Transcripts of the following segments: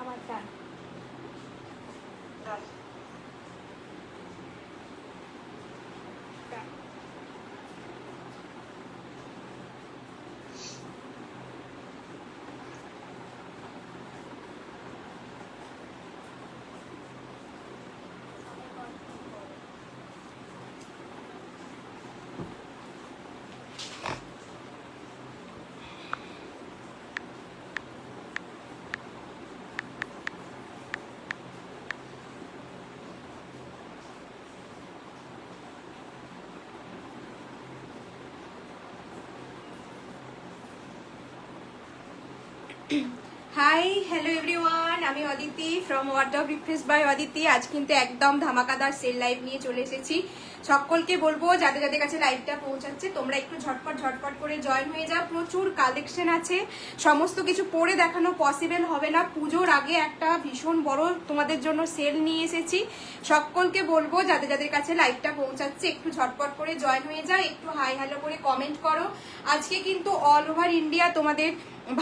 আমার ডান। High hello everyone, আমি Aditi from wardrobe refresh by Aditi. আজ কিন্তু একদম ধামাকাদার সেল লাইভ নিয়ে চলে এসেছি। সকলকে বলবো যাদের যাদের কাছে লাইভটা পৌঁছাচ্ছে তোমরা একটু ঝটপট করে জয়েন হয়ে যাও। প্রচুর কালেকশন আছে, সমস্ত কিছু পরে দেখানো পসিবল হবে না। পুজোর আগে একটা ভীষণ বড় তোমাদের জন্য সেল নিয়ে এসেছি। সকলকে বলবো যাদের যাদের কাছে লাইভটা পৌঁছাচ্ছে একটু ঝটপট করে জয়েন হয়ে যাও, একটু হাই হ্যালো করে কমেন্ট করো। আজকে কিন্তু অল ওভার ইন্ডিয়া তোমাদের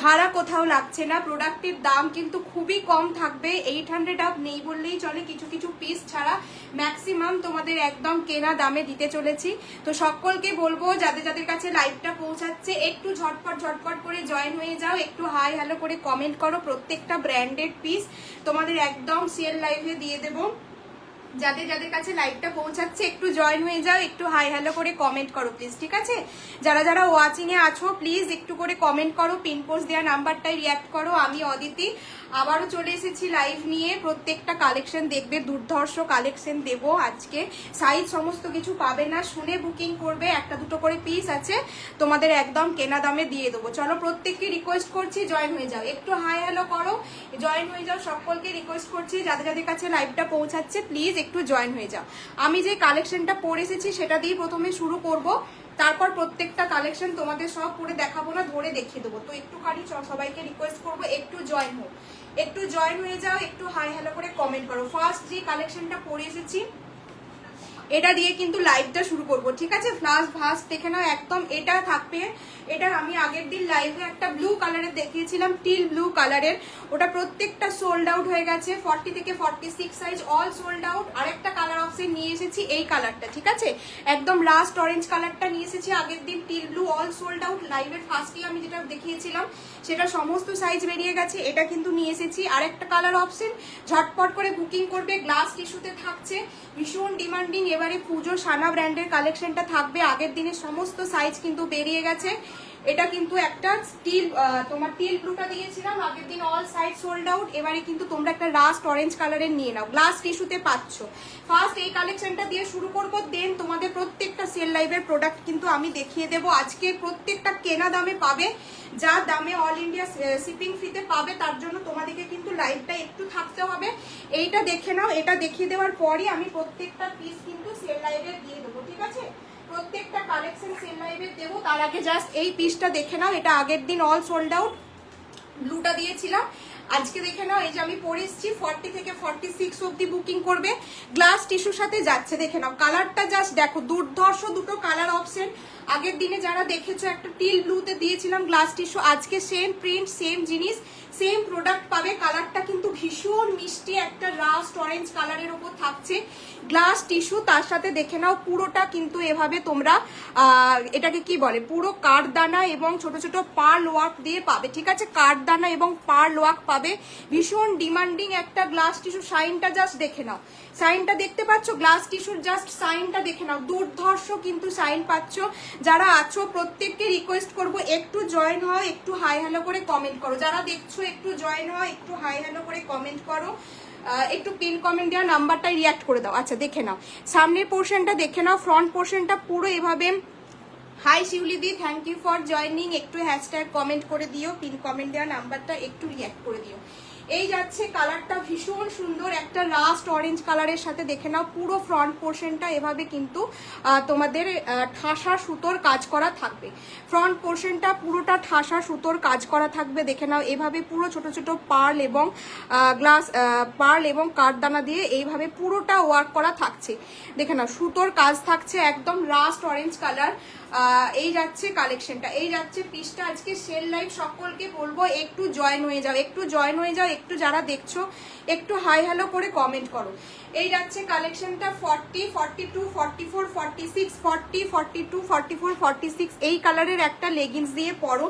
ভাড়া কোথাও লাগছে না, প্রোডাক্টের দাম কিন্তু খুবই কম থাকবে। 800 আপ নেই বললেই চলে, কিছু কিছু পিস ছাড়া ম্যাক্সিমাম তোমাদের একদম কেনা দামে দিতে চলেছি। তো সকলকে বলবো যাদের যাদের কাছে লাইভটা পৌঁছাচ্ছে একটু ঝটপট করে জয়েন হয়ে যাও, একটু হাই হ্যালো করে কমেন্ট করো। প্রত্যেকটা ব্র্যান্ডেড পিস তোমাদের একদম সেল লাইভে দিয়ে দেবো। যাদের যাদের কাছে লাইভটা পৌঁছাচ্ছে একটু জয়েন হয়ে যাও, একটু হাই হ্যালো করে কমেন্ট করো প্লিজ, ঠিক আছে? যারা যারা ওয়াচিং এ আছো প্লিজ একটু করে কমেন্ট করো, পিন পোস্ট দেওয়া নাম্বারটাই রিয়াক্ট করো। আমি অদিতি আবারও চলে এসেছি লাইভ নিয়ে। প্রত্যেকটা কালেকশন দেখবে, দুর্ধর্ষ কালেকশন দেব আজকে। সাইজ সমস্ত কিছু পাবে না, শুনে বুকিং করবে। একটা দুটো করে পিস আছে তোমাদের একদম কেনা দামে দিয়ে দেবো। চলো প্রত্যেককে রিকোয়েস্ট করছি জয়েন হয়ে যাও, একটু হাই হ্যালো করো, জয়েন হয়ে যাও। সকলকে রিকোয়েস্ট করছি যাদের যাদের কাছে লাইভটা পৌঁছাচ্ছে প্লিজ একটু জয়েন হয়ে যাও। আমি যে কালেকশনটা পরে এসেছি সেটা দিয়ে প্রথমে শুরু করব, তারপর প্রত্যেকটা কালেকশন তোমাদের সব পরে দেখাবো না, ধরে দেখিয়ে দেবো। তো একটুখানি সবাইকে রিকোয়েস্ট করবো একটু জয়েন হোক, একটু জয়েন হয়ে যাও, একটু হাই হ্যালো করে কমেন্ট করো। ফার্স্ট যে কালেকশনটা পরে এসেছি এটা দিয়ে কিন্তু লাইভটা শুরু করব, ঠিক আছে? ফার্স্ট দেখে নাও, একদম এটা থাকবে। এটা আমি আগের দিন লাইভে একটা ব্লু কালারের দেখিয়েছিলাম, টিল ব্লু কালারের, ওটা প্রত্যেকটা সোল্ড আউট হয়ে গেছে। 40 থেকে 46 সাইজ অল সোল্ড আউট। আরেকটা কালার অপশন নিয়ে এসেছি এই কালারটা, ঠিক আছে? একদম লাস্ট অরেঞ্জ কালারটা নিয়ে এসেছি আগের দিন, teal blue all sold out. লাইভের ফার্স্টে আমি যেটা দেখিয়েছিলাম সেটা সমস্ত সাইজ বেরিয়ে গেছে, এটা কিন্তু নিয়ে এসেছি। আরেকটা কালার অপশন, ঝটপট করে বুকিং করবে। গ্লাস টিস্যুতে থাকছে, ভীষণ ডিমান্ডিং। এবারে পুজো সানা ব্র্যান্ডের কালেকশনটা থাকবে। আগের দিনের সমস্ত সাইজ কিন্তু বেরিয়ে গেছে। এটা কিন্তু একটা স্টিল, তোমার টিল ব্লুটা দিয়েছিলাম আগের দিন, অল সাইজ সোল্ড আউট। এবারে কিন্তু তোমরা একটা লাস্ট অরেঞ্জ কালারের নিয়ে নাও, গ্লাস টিস্যুতে পাচ্ছ। ফার্স্ট এই কালেকশনটা দিয়ে শুরু করবো, দেন তোমাদের প্রত্যেকটা সেল লাইভের প্রোডাক্ট কিন্তু আমি দেখিয়ে দেবো। আজকে প্রত্যেকটা কেনা দামে পাবে, যা দামে অল ইন্ডিয়া শিপিং ফ্রিতে পাবে, তার জন্য তোমাদেরকে কিন্তু লাইভটা একটু থাকতে হবে। এইটা দেখে নাও, এটা দেখিয়ে দেওয়ার পরই আমি প্রত্যেকটা পিস কিন্তু সেল লাইভে দিয়ে দেবো, ঠিক আছে? প্রত্যেকটা কালেকশন সেল লাইভে দেবো। তার আগে জাস্ট এই পিসটা দেখে নাও, এটা আগের দিন অল সোল্ড আউট, ব্লুটা দিয়েছিলাম। আজকে দেখে নাও, এই যে আমি পরে এসেছি 40 থেকে 46 অব্দি বুকিং করবে। গ্লাস টিস্যুর সাথে যাচ্ছে, দেখে নাও কালারটা জাস্ট দেখো, দুর্ধর্ষ দুটো কালার অপশন। আগের দিনে যারা দেখেছো একটা টিল ব্লুতে দিয়েছিলাম গ্লাস টিস্যু, আজকে সেম প্রিন্ট, সেম জিনিস, সেম প্রোডাক্ট পাবে। কালারটা কিন্তু ভীষণ মিষ্টি, একটা রাস্ট অরেঞ্জ কালারের ওপর থাকছে গ্লাস টিস্যু। তার সাথে দেখে নাও পুরোটা কিন্তু এভাবে তোমরা এটাকে কি বলে, পুরো কাঠদানা এবং ছোট ছোট পার্ল ওয়ার্ক দিয়ে পাবে, ঠিক আছে? কাঠদানা এবং পার্ল ওয়ার্ক পাবে। ভীষণ ডিমান্ডিং একটা গ্লাস টিস্যু। সাইনটা জাস্ট দেখে নাও, সাইনটা দেখতে পাচ্ছ? গ্লাস টিস্যুর জাস্ট সাইনটা দেখে নাও, দুর্ধর্ষ কিন্তু সাইন পাচ্ছ। যারা আছো প্রত্যেককে রিকোয়েস্ট করবো একটু জয়েন হও, একটু হাই হ্যালো করে কমেন্ট করো। যারা দেখছো একটু জয়েন হও, একটু হাই হ্যালো করে কমেন্ট করো, একটু পিন কমেন্ট দেওয়া নাম্বারটা রিয়াক্ট করে দাও। আচ্ছা দেখে নাও সামনের পোর্শনটা, দেখে নাও ফ্রন্ট পোর্শনটা পুরো এভাবে। Hi Shiuli di, thank you for joining. একটু হ্যাশট্যাগ কমেন্ট করে দিও, পিন কমেন্ট দেওয়া নাম্বারটা একটু রিয়াক্ট করে দিও। এই যাচ্ছে কালারটা ভীষণ সুন্দর, একটা লাস্ট অরেঞ্জ কালারের সাথে দেখে নাও পুরো ফ্রন্ট পোর্শনটা এভাবে কিন্তু তোমাদের ঠাসা সুতোর কাজ করা থাকবে। ফ্রন্ট পোর্শনটা পুরোটা ঠাসা সুতোর কাজ করা থাকবে, দেখে নাও এভাবে পুরো ছোট ছোট পার্ল এবং পার্ল এবং কাঠদানা দিয়ে এইভাবে পুরোটা ওয়ার্ক করা থাকছে। দেখে নাও সুতোর কাজ থাকছে, একদম লাস্ট অরেঞ্জ কালার। এই যাচ্ছে কালেকশনটা, এই যাচ্ছে পিসটা। আজকে সেল লাইভ, সকলকে বলবো একটু জয়েন হয়ে যাও, একটু জয়েন হয়ে যাও, একটু যারা দেখছো একটু হাই হ্যালো করে কমেন্ট করো। এই যাচ্ছে কালেকশনটা 40, 42, 44, 46, 40, 42, 44, 46 এই কালারের একটা লেগিংস দিয়ে পরো,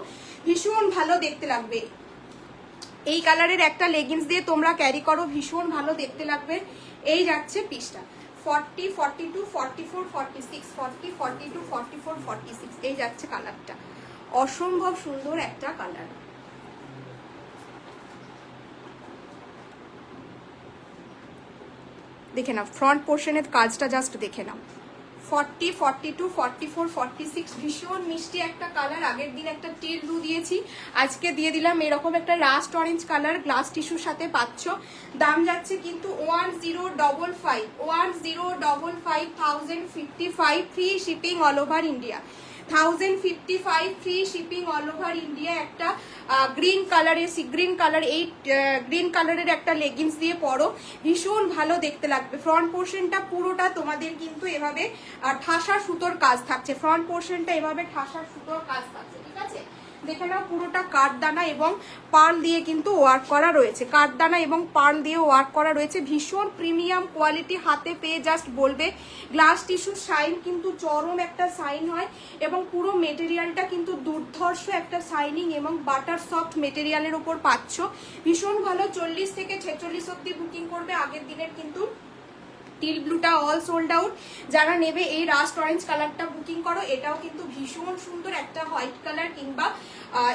ভীষণ ভালো দেখতে লাগবে। এই কালারের একটা লেগিংস দিয়ে তোমরা ক্যারি করো, ভীষণ ভালো দেখতে লাগবে। এই যাচ্ছে পিসটা 40, 42, 44, 46, 40, 42, 44, 46 এই যাচ্ছে কালারটা, অসম্ভব সুন্দর একটা কালার। দেখে নাও ফ্রন্ট পোর্শনের কাজটা, জাস্ট দেখে নাও। 40, 42, 44, 46 ভীষণ মিষ্টি একটা কালার। আগের দিন একটা টিল ব্লু দিয়েছি, আজকে দিয়ে দিলাম এরকম একটা রাস্ট অরেঞ্জ কালার, গ্লাস টিস্যুর সাথে পাচ্ছ। দাম যাচ্ছে কিন্তু 1055, 1055 free shipping all over India, 1055 free shipping all over India. একটা গ্রিন কালারের, সি গ্রিন কালার, এই গ্রিন কালারের একটা লেগিংস দিয়ে পরো, ভীষণ ভালো দেখতে লাগবে। ফ্রন্ট পোর্শনটা পুরোটা তোমাদের কিন্তু এভাবে ঠাসা সুতোর কাজ থাকছে, ফ্রন্ট পোর্শনটা এভাবে ঠাসা সুতোর কাজ থাকছে, ঠিক আছে। দেখে নাও পুরোটা কাঠদানা এবং পার্ল দিয়ে কিন্তু ওয়ার্ক করা রয়েছে, কাঠদানা এবং পার্ল দিয়ে ওয়ার্ক করা রয়েছে, ভীষণ প্রিমিয়াম কোয়ালিটি। হাতে পেয়ে জাস্ট বলবে গ্লাস টিস্যুর শাইন কিন্তু চরম একটা শাইন হয় এবং পুরো মেটেরিয়ালটা কিন্তু দুর্ধর্ষ একটা শাইনিং এবং বাটার সফট মেটেরিয়ালের উপর পাচ্ছ, ভীষণ ভালো। 40 থেকে 46 অব্দি বুকিং করবে। আগের দিনের কিন্তু টিল ব্লুটা অল সোল্ড আউট, যারা নেবে এই রাস্ট অরেঞ্জ কালারটা বুকিং করো। এটাও কিন্তু ভীষণ সুন্দর একটা হোয়াইট কালার কিংবা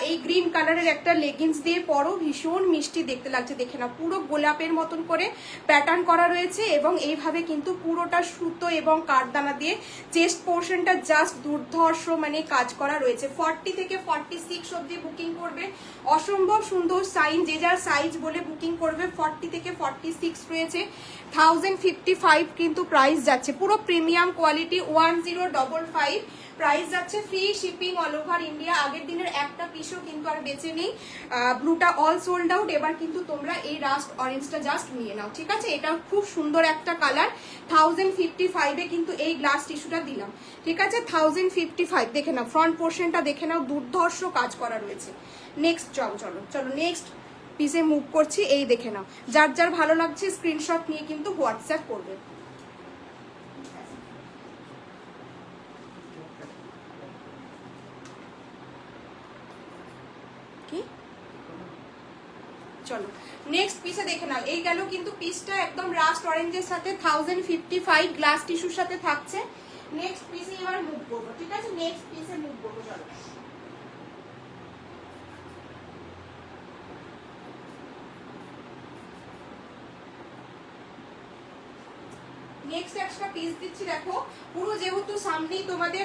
এই গ্রিন কালারের একটা লেগিংস দিয়ে পরো, ভীষণ মিষ্টি দেখতে লাগছে। দেখে না পুরো গোলাপের মতন করে প্যাটার্ন করা রয়েছে এবং এইভাবে কিন্তু পুরোটা সুতো এবং কাঠদানা দিয়ে চেস্ট পোর্শনটা জাস্ট দুর্ধর্ষ মানে কাজ করা রয়েছে। 40 থেকে 46 অব্দি বুকিং করবে, অসম্ভব সুন্দর সাইন, যে যার সাইজ বলে বুকিং করবে। 40 থেকে 46 রয়েছে, 1055 কিন্তু প্রাইস যাচ্ছে, পুরো প্রিমিয়াম কোয়ালিটি। 1055 প্রাইস যাচ্ছে, free shipping all over India. আগের দিনের একটা পিসও কিন্তু আর বেঁচে নেই, ব্লুটা অল সোল্ড আউট। এবার কিন্তু তোমরা এই রাস্ট অরেঞ্জটা জাস্ট নিয়ে নাও, ঠিক আছে। এটা খুব সুন্দর একটা কালার, 1055 কিন্তু এই গ্লাস টিস্যুটা দিলাম, ঠিক আছে। 1055 দেখে নাও, ফ্রন্ট পোর্শনটা দেখে নাও, দুর্ধর্ষ কাজ করা রয়েছে। নেক্সট চলো চলো চলো নেক্সট পিসে মুভ করছি। এই দেখে নাও, যার যার ভালো লাগছে স্ক্রিনশট নিয়ে কিন্তু হোয়াটসঅ্যাপ করবে। কি চলো নেক্সট পিসে দেখে নাও। এই গেল কিন্তু পিসটা একদম রাস্ট অরেঞ্জের সাথে 1055 গ্লাস টিস্যুর সাথে থাকছে। নেক্সট পিসে এবার মুভ করবো, ঠিক আছে। নেক্সট পিসে মুভ করবো, চলো। নেক্সট একটা পিস দিচ্ছি, দেখো পুরো যেহেতু সামনেই তোমাদের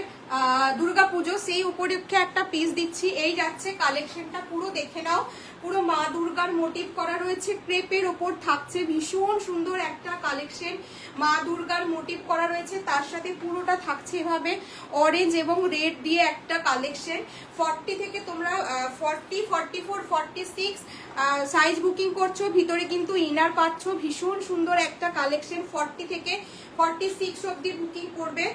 দুর্গাপুজো, সেই উপলক্ষে একটা পিস দিচ্ছি। এই যাচ্ছে কালেকশনটা, পুরো দেখে নাও, পুরো মা দুর্গার মোটিভ করা রয়েছে, ক্রেপের ওপর থাকছে, ভীষণ সুন্দর একটা কালেকশন। মা দুর্গার মোটিভ করা রয়েছে, তার সাথে পুরোটা থাকছে এভাবে অরেঞ্জ এবং রেড দিয়ে একটা কালেকশন। 40 থেকে তোমরা 40, 44, 46 সাইজ বুকিং করছো, ভিতরে কিন্তু ইনার পাচ্ছ, ভীষণ সুন্দর একটা কালেকশন। 40 থেকে 46 অব্দি বুকিং করবে।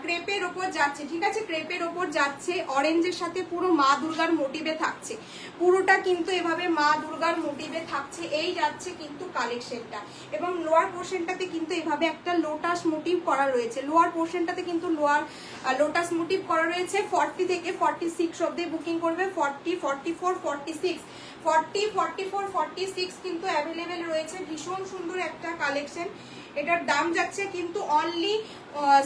ক্রেপের ওপর যাচ্ছে, ঠিক আছে, ক্রেপের ওপর যাচ্ছে, অরেঞ্জের সাথে পুরো মা দুর্গার মোটিভে থাকছে, পুরোটা কিন্তু এভাবে মা দুর্গার মোটিভে থাকছে। এই যাচ্ছে কিন্তু কালেকশনটা, এবং লোয়ার পোর্শনটাতে কিন্তু এভাবে একটা লোটাস মোটিভ করা রয়েছে, লোয়ার পোর্শনটাতে কিন্তু লোটাস মোটিভ করা রয়েছে। 40 থেকে 46 অব্দি বুকিং করবে। 40, 44, 46, 40, 44, 46 কিন্তু অ্যাভেলেবেল রয়েছে, ভীষণ সুন্দর একটা কালেকশন। এটার দাম যাচ্ছে কিন্তু only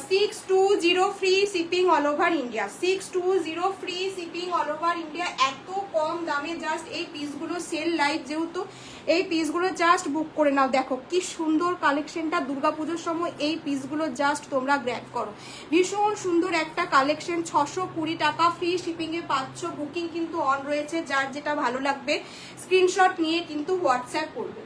620 free shipping all over India, 620 free shipping all over India. এত কম দামে জাস্ট এই পিসগুলো সেল লাইভ, যেহেতু এই পিসগুলো জাস্ট বুক করে নাও। দেখো কি সুন্দর কালেকশনটা, দুর্গাপুজোর সময় এই পিসগুলো জাস্ট তোমরা গ্র্যাব করো, ভীষণ সুন্দর একটা কালেকশন। 620 টাকা ফ্রি শিপিংয়ে পাচ্ছ, বুকিং কিন্তু অন রয়েছে, যার যেটা ভালো লাগবে স্ক্রিনশট নিয়ে কিন্তু হোয়াটসঅ্যাপ করবে।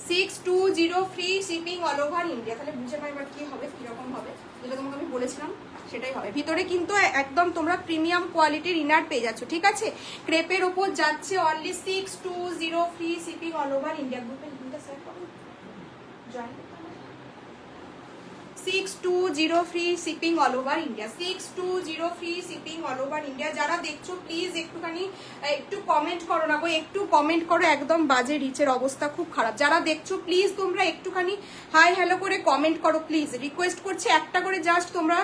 620 free shipping all over India. তাহলে বুঝে নাও এবার কি হবে, কিরকম হবে, যেটা তোমাকে আমি বলেছিলাম সেটাই হবে। ভিতরে কিন্তু একদম তোমরা প্রিমিয়াম কোয়ালিটির ইনার পেয়ে যাচ্ছ, ঠিক আছে। ক্রেপের ওপর যাচ্ছে only 620 free shipping all over India. গ্রুপে লিংকটা শেয়ার করো, জয়েন করতে হবে। 620 free shipping all over India, 620 free shipping all over India. যারা দেখছো প্লিজ একটুখানি একটু কমেন্ট করো না গো, একটু কমেন্ট করো, একদম বাজে রিচের অবস্থা খুব খারাপ। যারা দেখছো প্লিজ তোমরা একটুখানি হাই হ্যালো করে কমেন্ট করো, প্লিজ রিকোয়েস্ট করছি, একটা করে জাস্ট তোমরা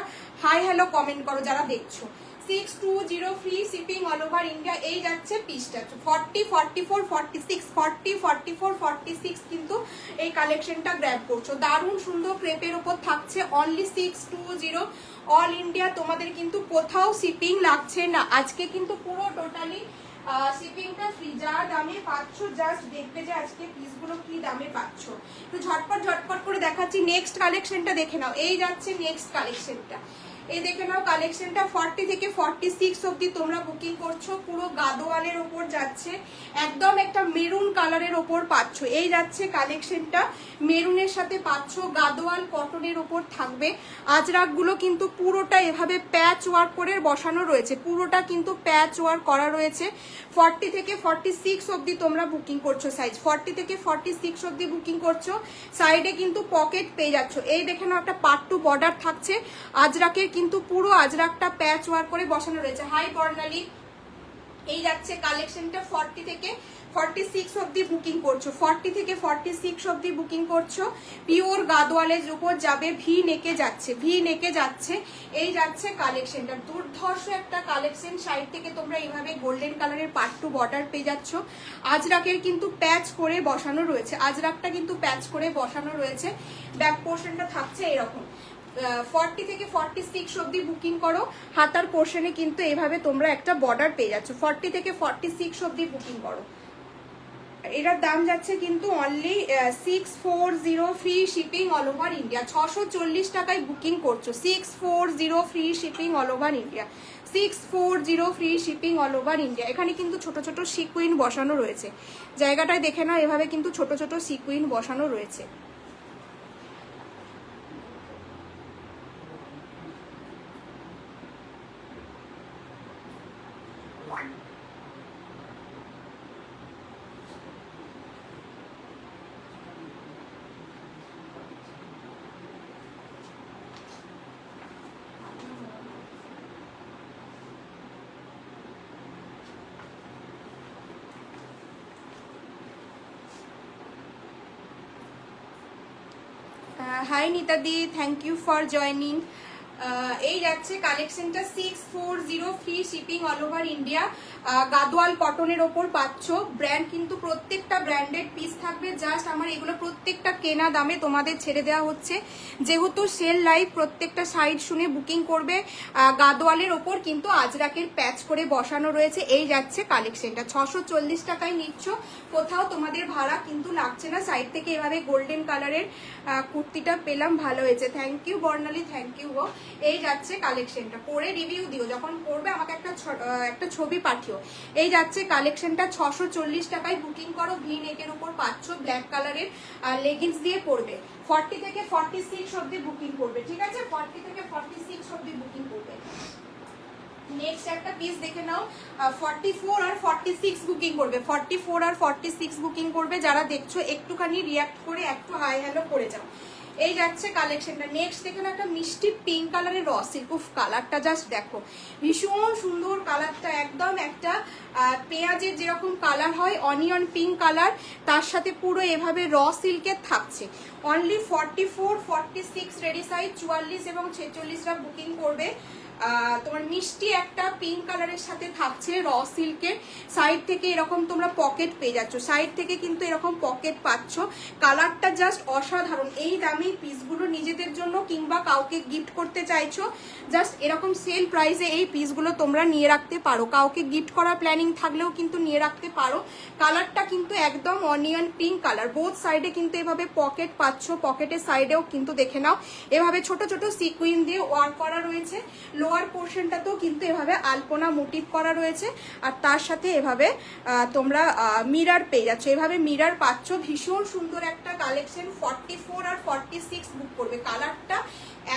হাই হ্যালো কমেন্ট করো যারা দেখছো। 620 free shipping all over India. এই যাচ্ছে পিসটা 40, 44, 46, 40, 44, 46 কিন্তু এই কালেকশনটা গ্র্যাব করছো। দারুণ সুন্দর ক্রেপের ওপর থাকছে, অনলি 620 অল ইন্ডিয়া। তোমাদের কিন্তু কোথাও শিপিং লাগছে না আজকে, কিন্তু পুরো টোটালি শিপিংটা ফ্রি। যা দামে পাচ্ছ জাস্ট দেখবে যে আজকে পিসগুলো কি দামে পাচ্ছ। তো ঝটপট করে দেখাচ্ছি। নেক্সট কালেকশনটা দেখে নাও, এই যাচ্ছে নেক্সট কালেকশনটা। এই দেখে নাও কালেকশনটা 40 থেকে 46 অবধি তোমরা বুকিং করছো। পুরো গাদোয়ালের ওপর যাচ্ছে, একদম একটা মেরুন কালারের ওপর পাচ্ছ। এই যাচ্ছে কালেকশনটা, মেরুনের সাথে পাচ্ছ, গাদোয়াল কটনের ওপর থাকবে। আজরাকগুলো কিন্তু পুরোটা এভাবে প্যাচ ওয়ার্ক করে বসানো রয়েছে, পুরোটা কিন্তু প্যাচ ওয়ার্ক করা রয়েছে। 40 থেকে 46 অবধি তোমরা বুকিং করছো সাইজ, 40 থেকে 46 অবধি বুকিং করছো। সাইডে কিন্তু পকেট পেয়ে যাচ্ছ। এই দেখে নাও একটা পাট্টু বর্ডার থাকছে, আজরাকের কিন্তু পুরো আজরাকটা প্যাচ ওয়ার্ক করে বসানো রয়েছে। হাই বর্ণালী, এই যাচ্ছে কালেকশনটা 40 থেকে 46 অবধি বুকিং করছো, 40 থেকে 46 অবধি বুকিং করছো। পিওর গাদোয়ালের উপর যাবে, ভি নেকে যাচ্ছে, ভি নেকে যাচ্ছে। এই যাচ্ছে কালেকশনটা, দুর্ধর্ষ একটা কালেকশন। সাইড থেকে তোমরা এইভাবে গোল্ডেন কালারের পাট্টু বর্ডার পেয়ে যাচ্ছ। আজরাকের কিন্তু প্যাচ করে বসানো রয়েছে, আজরাকটা কিন্তু প্যাচ করে বসানো রয়েছে। ব্যাক পোর্শনটা থাকছে এরকম। 40 থেকে 46 অবধি বুকিং করো। হাতার পোর্শনে কিন্তু এভাবে তোমরা একটা বর্ডার পেয়ে যাচ্ছ। 40 থেকে 46 অবধি বুকিং করো। এটার দাম যাচ্ছে কিন্তু only 640 free shipping all over India. 640 টাকায় বুকিং করছো, 640 free shipping all over India, 640 free shipping all over India. এখানে কিন্তু ছোট ছোট সিকুইন বসানো রয়েছে, জায়গাটায় দেখে নাও, এভাবে কিন্তু ছোট ছোট সিকুইন বসানো রয়েছে। হাই নিতাদি, থ্যাংক ইউ ফর জয়নিং। এই যাচ্ছে কালেকশনটা 640 free shipping all over India. Gadwal কটনের ওপর পাচ্ছ। ব্র্যান্ড কিন্তু প্রত্যেকটা ব্র্যান্ডেড পিস থাকবে। জাস্ট আমার এগুলো প্রত্যেকটা কেনা দামে তোমাদের ছেড়ে দেওয়া হচ্ছে, যেহেতু সেল লাইভ। প্রত্যেকটা সাইড শুনে বুকিং করবে। গাদোয়ালের ওপর কিন্তু আজরাকের প্যাচ করে বসানো রয়েছে। এই যাচ্ছে কালেকশনটা, 640 টাকায় নিচ্ছ, কোথাও তোমাদের ভাড়া কিন্তু লাগছে না। সাইড থেকে এভাবে গোল্ডেন কালারের কুর্তিটা পেলাম, ভালো হয়েছে, thank you Barnali, thank you গো। এই যাচ্ছে কালেকশনটা, পরে রিভিউ দিও, যখন করবে আমাকে একটা ছবি পাঠিও। এই যাচ্ছে কালেকশনটা, 640 টাকায় বুকিং করো। ভি নেকের উপর পাচ্ছ, ব্ল্যাক কালারের লেগিংস দিয়ে পরবে। 40 থেকে 46 অবধি বুকিং করবে, ঠিক আছে, 40 থেকে 46 অবধি বুকিং করবে। নেক্সট একটা পিস দেখে নাও, 44 আর 46 বুকিং করবে, 44 আর 46 বুকিং করবে। যারা দেখছো একটুখানি রিয়াক্ট করে একটু হাই হ্যালো করে যাও। এই যাচ্ছে কালেকশনটা। নেক্সট দেখে নাও একটা মিষ্টি পিঙ্ক কালারের র সিল্ক। উফ, কালারটা জাস্ট দেখো, ভীষণ সুন্দর কালারটা, একদম একটা পেঁয়াজের যেরকম কালার হয়, অনিয়ন পিঙ্ক কালার, তার সাথে পুরো এভাবে র সিল্কের থাকছে। অনলি 44, 46 রেডি সাইজ, 44 এবং 46রা বুকিং করবে। তোমার মিষ্টি একটা পিঙ্ক কালারের সাথে থাকছে র সিল্কের। সাইড থেকে এরকম তোমরা পকেট পেয়ে যাচ্ছ, সাইড থেকে কিন্তু এরকম পকেট পাচ্ছ। কালারটা জাস্ট অসাধারণ। এই দামি পিসগুলো নিজেদের জন্য কিংবা কাউকে গিফট করতে চাইছো, জাস্ট এরকম সেল প্রাইসে এই পিসগুলো তোমরা নিয়ে রাখতে পারো। কাউকে গিফট করার প্ল্যানিং থাকলেও কিন্তু নিয়ে রাখতে পারো। কালারটা কিন্তু একদম অনিয়ন পিঙ্ক কালার। বোথ সাইডে কিন্তু এভাবে পকেট পাচ্ছ, পকেটের সাইডেও কিন্তু দেখে নাও এভাবে ছোট ছোট সিকুইন দিয়ে ওয়ার্ক করা রয়েছে। লোয়ার পোর্শনটাতেও কিন্তু এভাবে আলপনা মোটিভ করা রয়েছে। আর তার সাথে এভাবে তোমরা মিরার পেয়ে যাচ্ছ, এভাবে মিরার পাচ্ছ। ভীষণ সুন্দর একটা কালেকশন। 44 আর 46 বুক করবে। কালারটা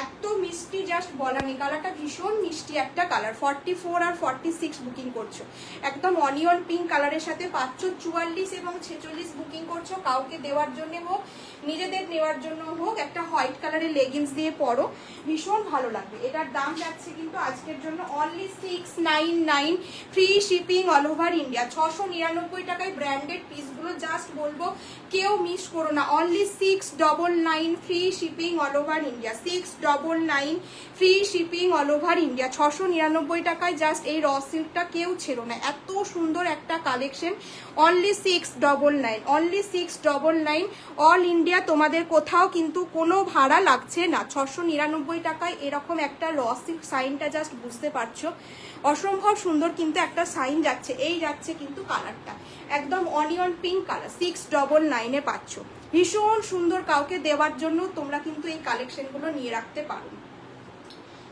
এত মিষ্টি, জাস্ট বলা নেই, কালারটা ভীষণ মিষ্টি একটা কালার। 44 আর 46 বুকিং করছো, একদম অনিয়ন পিঙ্ক কালারের সাথে পাচ্ছ। 44 এবং 46 বুকিং করছো, কাউকে দেওয়ার জন্য হোক নিজেদের নেওয়ার জন্য হোক, একটা হোয়াইট কালারের লেগিংস দিয়ে পরো, ভীষণ ভালো লাগবে। এটার দাম যাচ্ছে কিন্তু আজকের জন্য only 699, free shipping all over India. 699 টাকায় ব্র্যান্ডেড পিসগুলো, জাস্ট বলবো কেউ মিস করো না। Only 699, free shipping all over India. 699, free shipping all over India. 699 টাকায় জাস্ট এই র সিল্কটা কেউ ছেড়ো না, এত সুন্দর একটা collection. Only 699, only 699, all India, তোমাদের কোথাও কিন্তু কোনো ভাড়া লাগছে না। 699 টাকায় এরকম একটা র সিল্ক, সাইনটা জাস্ট বুঝতে পারছো, অসম্ভব সুন্দর কিন্তু একটা সাইন যাচ্ছে। এই যাচ্ছে কিন্তু কালারটা একদম অনিয়ন পিঙ্ক কালার, 699 পাচ্ছ। ভীষণ সুন্দর, কাউকে দেওয়ার জন্য তোমরা কিন্তু এই কালেকশনগুলো নিয়ে রাখতে পারো।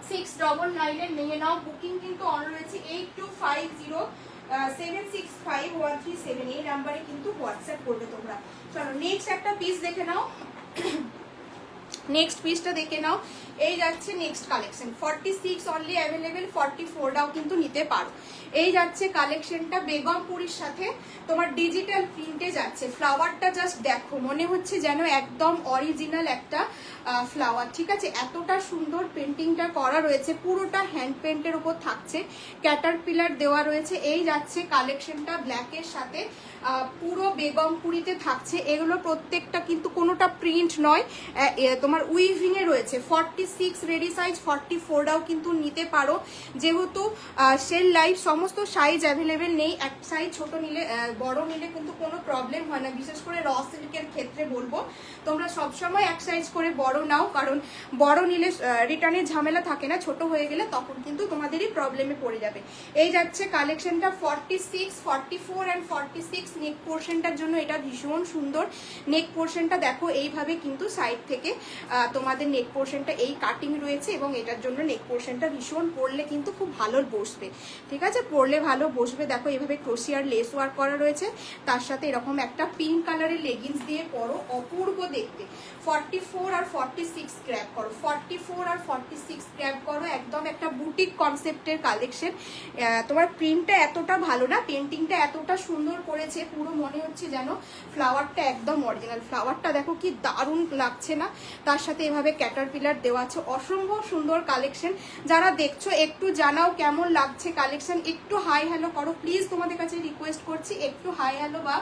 699 নিয়ে নাও। বুকিং কিন্তু অন রয়েছে 8250765137, এই নাম্বারে কিন্তু হোয়াটসঅ্যাপ করবে তোমরা। চলো নেক্সট একটা পিস দেখে নাও, নেক্সট পিসটা দেখে নাও। এই যাচ্ছে নেক্সট কালেকশন, 46 অনলি অ্যাভেলেবেল, 44টাও কিন্তু নিতে পারো। এই যাচ্ছে কালেকশনটা বেগমপুরীর সাথে তোমার ডিজিটাল প্রিন্টে যাচ্ছে। ফ্লাওয়ারটা জাস্ট দেখো, মনে হচ্ছে যেন একদম অরিজিনাল একটা ফ্লাওয়ার, ঠিক আছে? এতটা সুন্দর পেন্টিংটা করা রয়েছে, পুরোটা হ্যান্ড পেন্টের উপর থাকছে, ক্যাটারপিলার দেওয়া রয়েছে। এই যাচ্ছে কালেকশনটা ব্ল্যাকের সাথে, পুরো বেগমপুরীতে থাকছে। এগুলো প্রত্যেকটা কিন্তু কোনোটা প্রিন্ট নয়, তোমার উইভিং এ রয়েছে। 46 রেডি সাইজ, 44টাও কিন্তু নিতে পারো। যেহেতু সেল লাইভ, সমস্ত সাইজ অ্যাভেলেবেল নেই। এক সাইজ ছোট নিলে, বড় নিলে কিন্তু কোনো প্রবলেম হয় না। বিশেষ করে র সিল্কের ক্ষেত্রে বলবো তোমরা সবসময় এক সাইজ করে বড় নাও, কারণ বড় নিলে রিটার্নের ঝামেলা থাকে না, ছোট হয়ে গেলে তখন কিন্তু তোমাদেরই প্রবলেমে পড়ে যাবে। এই যাচ্ছে কালেকশনটা 46, 44 অ্যান্ড 46 নেক পোর্শনটার জন্য এটা ভীষণ সুন্দর। নেক পোর্শনটা দেখো, এইভাবে কিন্তু সাইড থেকে তোমাদের নেক পোর্শনটা এই কাটিং রয়েছে, এবং এটার জন্য নেক পোর্শনটা ভীষণ, পরলে কিন্তু খুব ভালো বসবে, ঠিক আছে? পরলে ভালো বসবে। দেখো এইভাবে ক্রোশিয়ার লেস ওয়ার্ক করা রয়েছে, তার সাথে এরকম একটা পিঙ্ক কালারের লেগিংস দিয়ে পরো, অপূর্ব দেখতে। 44 আর 46 গ্র্যাব করো, 44 আর 46 গ্র্যাব করো। একদম একটা বুটিক কনসেপ্টের কালেকশন। তোমার প্রিন্টটা এতটা ভালো না, পেন্টিংটা এতটা সুন্দর করেছে, পুরো মনে হচ্ছে যেন ফ্লাওয়ারটা একদম অরিজিনাল। ফ্লাওয়ারটা দেখো কি দারুণ লাগছে না? তার সাথে এভাবে ক্যাটারপিলার দেওয়া আছে, অসম্ভব সুন্দর কালেকশন। যারা দেখছো একটু জানাও কেমন লাগছে কালেকশন, একটু হাই হ্যালো করো প্লিজ, তোমাদের কাছে রিকোয়েস্ট করছি, একটু হাই হ্যালো বা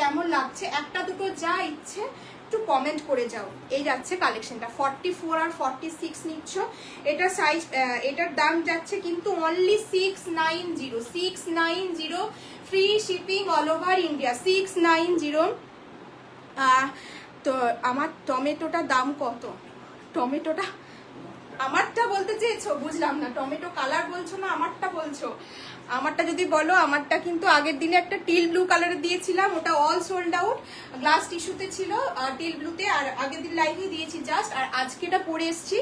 কেমন লাগছে একটা দুটো যা ইচ্ছে একটু কমেন্ট করে যাও। এই যাচ্ছে কালেকশনটা, 44 আর 46 নিচ্ছ। এটা সাইজ, এটার দাম যাচ্ছে কিন্তু only 690, 690, free shipping all over India, 690। তো আমার টমেটোটার দাম কত? টমেটোটা আমারটা বলতে চেয়েছো, বুঝলাম না। টমেটো কালার বলছো না আমারটা বলছো? আমারটা যদি বলো, আমারটা কিন্তু আগের দিনে একটা টিল ব্লু কালারে দিয়েছিলাম, ওটা অল সোল্ড আউট, গ্লাস টিস্যুতে ছিল, টিল ব্লুতে, আর আগের দিন লাইভে দিয়েছি জাস্ট। আর আজকে এটা পরে এসছি,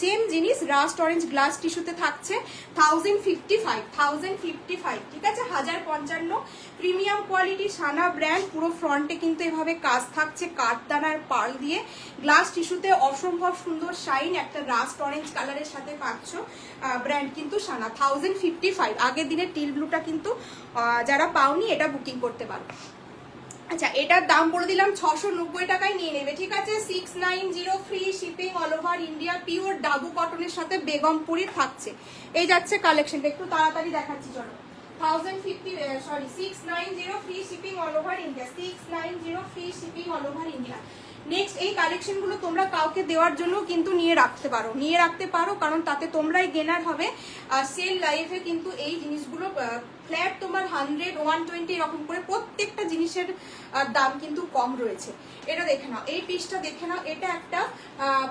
সেম জিনিস, রাস্ট অরেঞ্জ গ্লাস টিস্যুতে থাকছে, 1055, ঠিক আছে? 1055, প্রিমিয়াম কোয়ালিটি সানা ব্র্যান্ড। পুরো ফ্রন্টে কিন্তু এভাবে কাজ থাকছে কাঠদানার পার্ল দিয়ে, গ্লাস টিস্যুতে অসম্ভব সুন্দর শাইন, একটা রাস্ট অরেঞ্জ কালারের সাথে পাচ্ছ। ব্র্যান্ড কিন্তু সানা, 1055। আগের দিনের টিল ব্লুটা কিন্তু যারা পাওনি এটা বুকিং করতে পারো। আচ্ছা, এটার দাম বলে দিলাম 690 টাকায় নিয়ে নেবে, ঠিক আছে? 690, free shipping all over India, pure dabu কটনের সাথে বেগমপুরি থাকছে। এই যাচ্ছে কালেকশনটা, একটু তাড়াতাড়ি দেখাচ্ছি চলো। 690, free shipping all over India, 690, free shipping all over India. Next এই কালেকশনগুলো তোমরা কাউকে দেওয়ার জন্য কিন্তু নিয়ে রাখতে পারো, কারণ তাতে তোমরাই গেনার হবে। সেল লাইভে কিন্তু এই জিনিসগুলো ফ্ল্যাট তোমার 100, 120 এরকম করে প্রত্যেকটা জিনিসের দাম কিন্তু কম রয়েছে। এটা দেখে নাও, এই পিসটা দেখে নাও, এটা একটা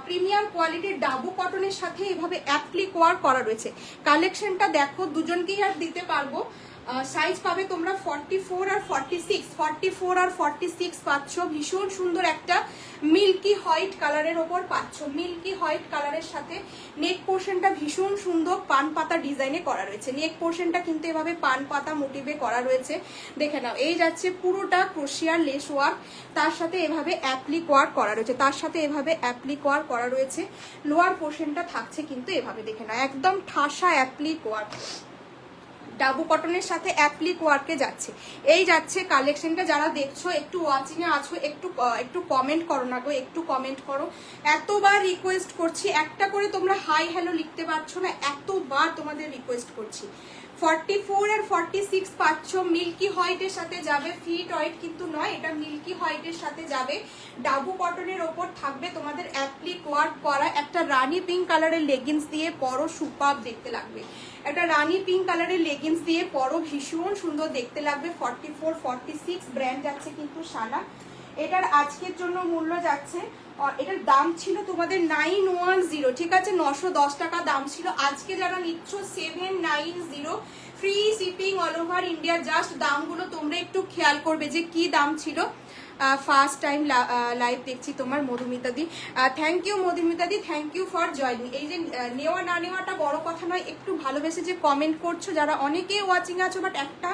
প্রিমিয়াম কোয়ালিটির ডাবু কটনের সাথে এভাবে অ্যাপ্লিক ওয়ার্ক করা রয়েছে। কালেকশনটা দেখো, দুজনকেই আর দিতে পারবো। সাইজ পাবে তোমরা 44 আর 46, 44 আর 46 পাচ্ছ। ভীষণ সুন্দর একটা মিল্কি হোয়াইট কালারের ওপর পাচ্ছ, মিল্কি হোয়াইট কালারের সাথে নেক পোর্শনটা ভীষণ সুন্দর পান পাতা ডিজাইনে করা রয়েছে। নেক পোর্শনটা কিন্তু এভাবে পান পাতা মোটিভে করা রয়েছে, দেখে নাও। এই যাচ্ছে পুরোটা ক্রোশিয়ার লেস ওয়ার্ক, তার সাথে এভাবে অ্যাপ্লিক ওয়ার্ক করা রয়েছে, লোয়ার পোর্শনটা থাকছে কিন্তু এভাবে, দেখে নাও, একদম ঠাসা অ্যাপ্লিক ওয়ার্ক। ডাবু কটনের সাথে অ্যাপ্লিক ওয়ার্কে যাচ্ছে। এই যাচ্ছে কালেকশনটা। যারা দেখছো একটু ওয়াচিংয়ে আছো, একটু কমেন্ট করো না গো, একটু কমেন্ট করো। এতবার রিকোয়েস্ট করছি, একটা করে তোমরা হাই হ্যালো লিখতে পারছো না, এতবার তোমাদের রিকোয়েস্ট করছি। 44 আর 46 পাচ্ছ, মিল্কি হোয়াইটের সাথে যাবে, ফিট হোয়াইট কিন্তু নয়, এটা মিল্কি হোয়াইটের সাথে যাবে। ডাবু কটনের ওপর থাকবে তোমাদের অ্যাপ্লিক ওয়ার্ক করা, একটা রানি পিঙ্ক কালারের লেগিংস দিয়ে পরো, সুপার দেখতে লাগবে। একটা রানি পিঙ্ক কালারের লেগিংস দিয়ে পরো, ভীষণ সুন্দর দেখতে লাগবে। 44 46 ব্র্যান্ড যাচ্ছে কিন্তু সানা। এটার আজকের জন্য মূল্য যাচ্ছে, এটার দাম ছিল তোমাদের 910, ঠিক আছে, 910 টাকা দাম ছিল। আজকে যারা নিচ্ছ 790, free shipping all over India. Just দামগুলো তোমরা একটু খেয়াল করবে যে কি দাম ছিল। ফার্স্ট টাইম লাইভ দেখছি তোমার Madhumita di, thank you Madhumita di, thank you for joining. এই যে নেওয়া না নেওয়াটা বড় কথা নয়, একটু ভালোবেসে যে কমেন্ট করছো, যারা অনেকে ওয়াচিং আছো বাট একটা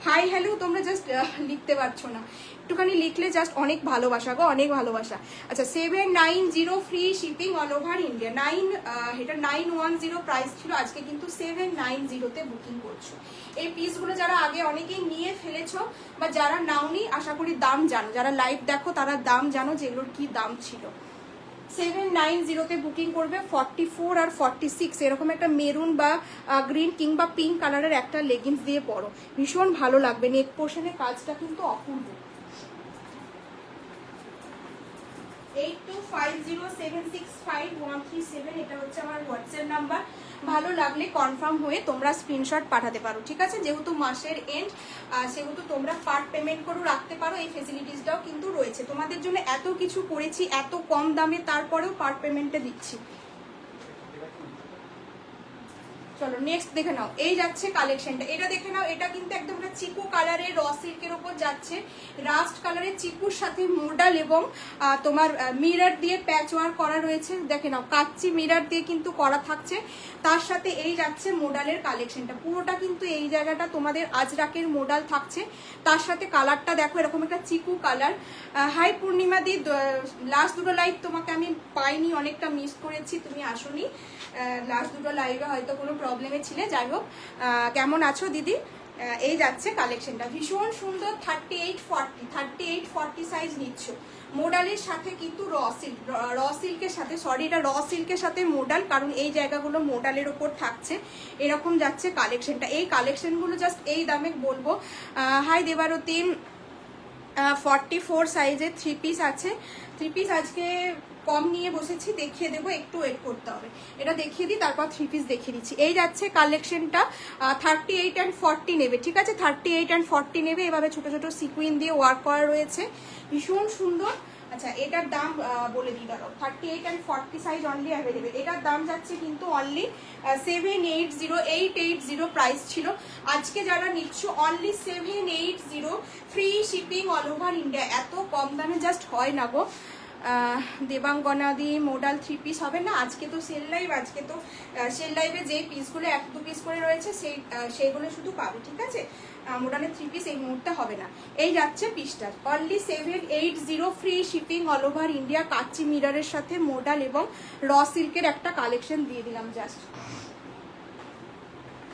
হাই হ্যালো তোমরা জাস্ট লিখতে পারছো না, একটুখানি লিখলে জাস্ট অনেক ভালোবাসা গো, অনেক ভালোবাসা। আচ্ছা 790 free shipping all over India. এটা 910 প্রাইস ছিল, আজকে কিন্তু 790-তে বুকিং করছো। এই পিসগুলো যারা আগে অনেকেই নিয়ে ফেলেছো বা যারা নাওনি, আশা করি দাম জানো, যারা লাইভ দেখো তারা দাম জানো যে এগুলোর কি দাম ছিল। 790-তে বুকিং করবে। 44 আর 46 এরকম একটা মেরুন বা গ্রিন কিংবা পিঙ্ক কালারের একটা লেগিংস দিয়ে পরো, ভীষণ ভালো লাগবে। নেক পোর্শনের কাজটা কিন্তু অপূর্ব। 8250765137 এটা হচ্ছে আমার হোয়াটসঅ্যাপ নাম্বার। ভালো লাগলে কনফার্ম হয়ে তোমরা স্ক্রিনশট পাঠাতে পারো, ঠিক আছে। যেহেতু মাসের এন্ড, সেহেতু তোমরা পার্ট পেমেন্ট করে রাখতে পারো, এই ফেসিলিটিসটাও কিন্তু রয়েছে। তোমাদের জন্য এত কিছু করেছি এত কম দামে, তারপরেও পার্ট পেমেন্টে দিচ্ছি। চলো নেক্সট দেখে নাও। এই যাচ্ছে কালেকশনটা, এটা দেখে নাও। এটা কিন্তু একদম চিকু কালারের র সিল্কের ওপর যাচ্ছে, রাস্ট কালারের চিকুর সাথে মোডাল এবং তোমার মিরর দিয়ে প্যাচ ওয়ার্ক করা রয়েছে। দেখে নাও কাচ্চি মিরর দিয়ে কিন্তু করা থাকছে, তার সাথে এই যাচ্ছে মোডালের কালেকশনটা। পুরোটা কিন্তু এই জায়গাটা তোমাদের আজরাকের মোডাল থাকছে, তার সাথে কালারটা দেখো এরকম একটা চিকু কালার। হাই পূর্ণিমা দি, লাস্ট দুটো লাইভ তোমাকে আমি পাইনি, অনেকটা মিস করেছি, তুমি আসোনি লাস্ট দুটো লাইভে, হয়তো কোনো প্রবলেমে ছিলে। যাই হোক, কেমন আছো দিদি? এই যাচ্ছে কালেকশনটা, ভীষণ সুন্দর। 38-40 সাইজ নিচ্ছ। মোডালের সাথে কিন্তু র সিল্কের সাথে, সরি এটা র সিল্কের সাথে মোডাল, কারণ এই জায়গাগুলো মোডালের ওপর থাকছে। এরকম যাচ্ছে কালেকশনটা। এই কালেকশনগুলো জাস্ট এই দামে বলবো। হাই দেবারতী, 44 সাইজের 3 পিস আছে। 3 পিস আজকে কম নিয়ে বসেছি, দেখিয়ে দেবো, একটু ওয়েট করতে হবে। এটা দেখিয়ে দিই, তারপর 3 পিস দেখিয়ে দিচ্ছি। এই যাচ্ছে কালেকশনটা। 38 and 40 নেবে, ঠিক আছে, 38 and 40 নেবে। এভাবে ছোট ছোট সিকুইন দিয়ে ওয়ার্ক করা রয়েছে, ভীষণ সুন্দর। আচ্ছা এটার দাম বলে দিই, দাঁড়াও। 38 and 40 সাইজ অনলি অ্যাভেলেবেল। এটার দাম যাচ্ছে কিন্তু অনলি 780 প্রাইস ছিল। আজকে যারা নিচ্ছ only 780, free shipping all over India. এত কম দামে জাস্ট হয় না গো। দেবাঙ্গনাদি মোডাল 3 পিস হবে না, আজকে তো সেল লাইভ, আজকে তো সেল লাইভে যে পিসগুলো 1-2 পিস করে রয়েছে সেইগুলো শুধু পাবে, ঠিক আছে। মোডালের 3 পিস এই মুহূর্তে হবে না। এই যাচ্ছে পিসটা only 780, free shipping all over India. Kachchi মিররের সাথে মোডাল এবং র সিল্কের একটা কালেকশন দিয়ে দিলাম জাস্ট।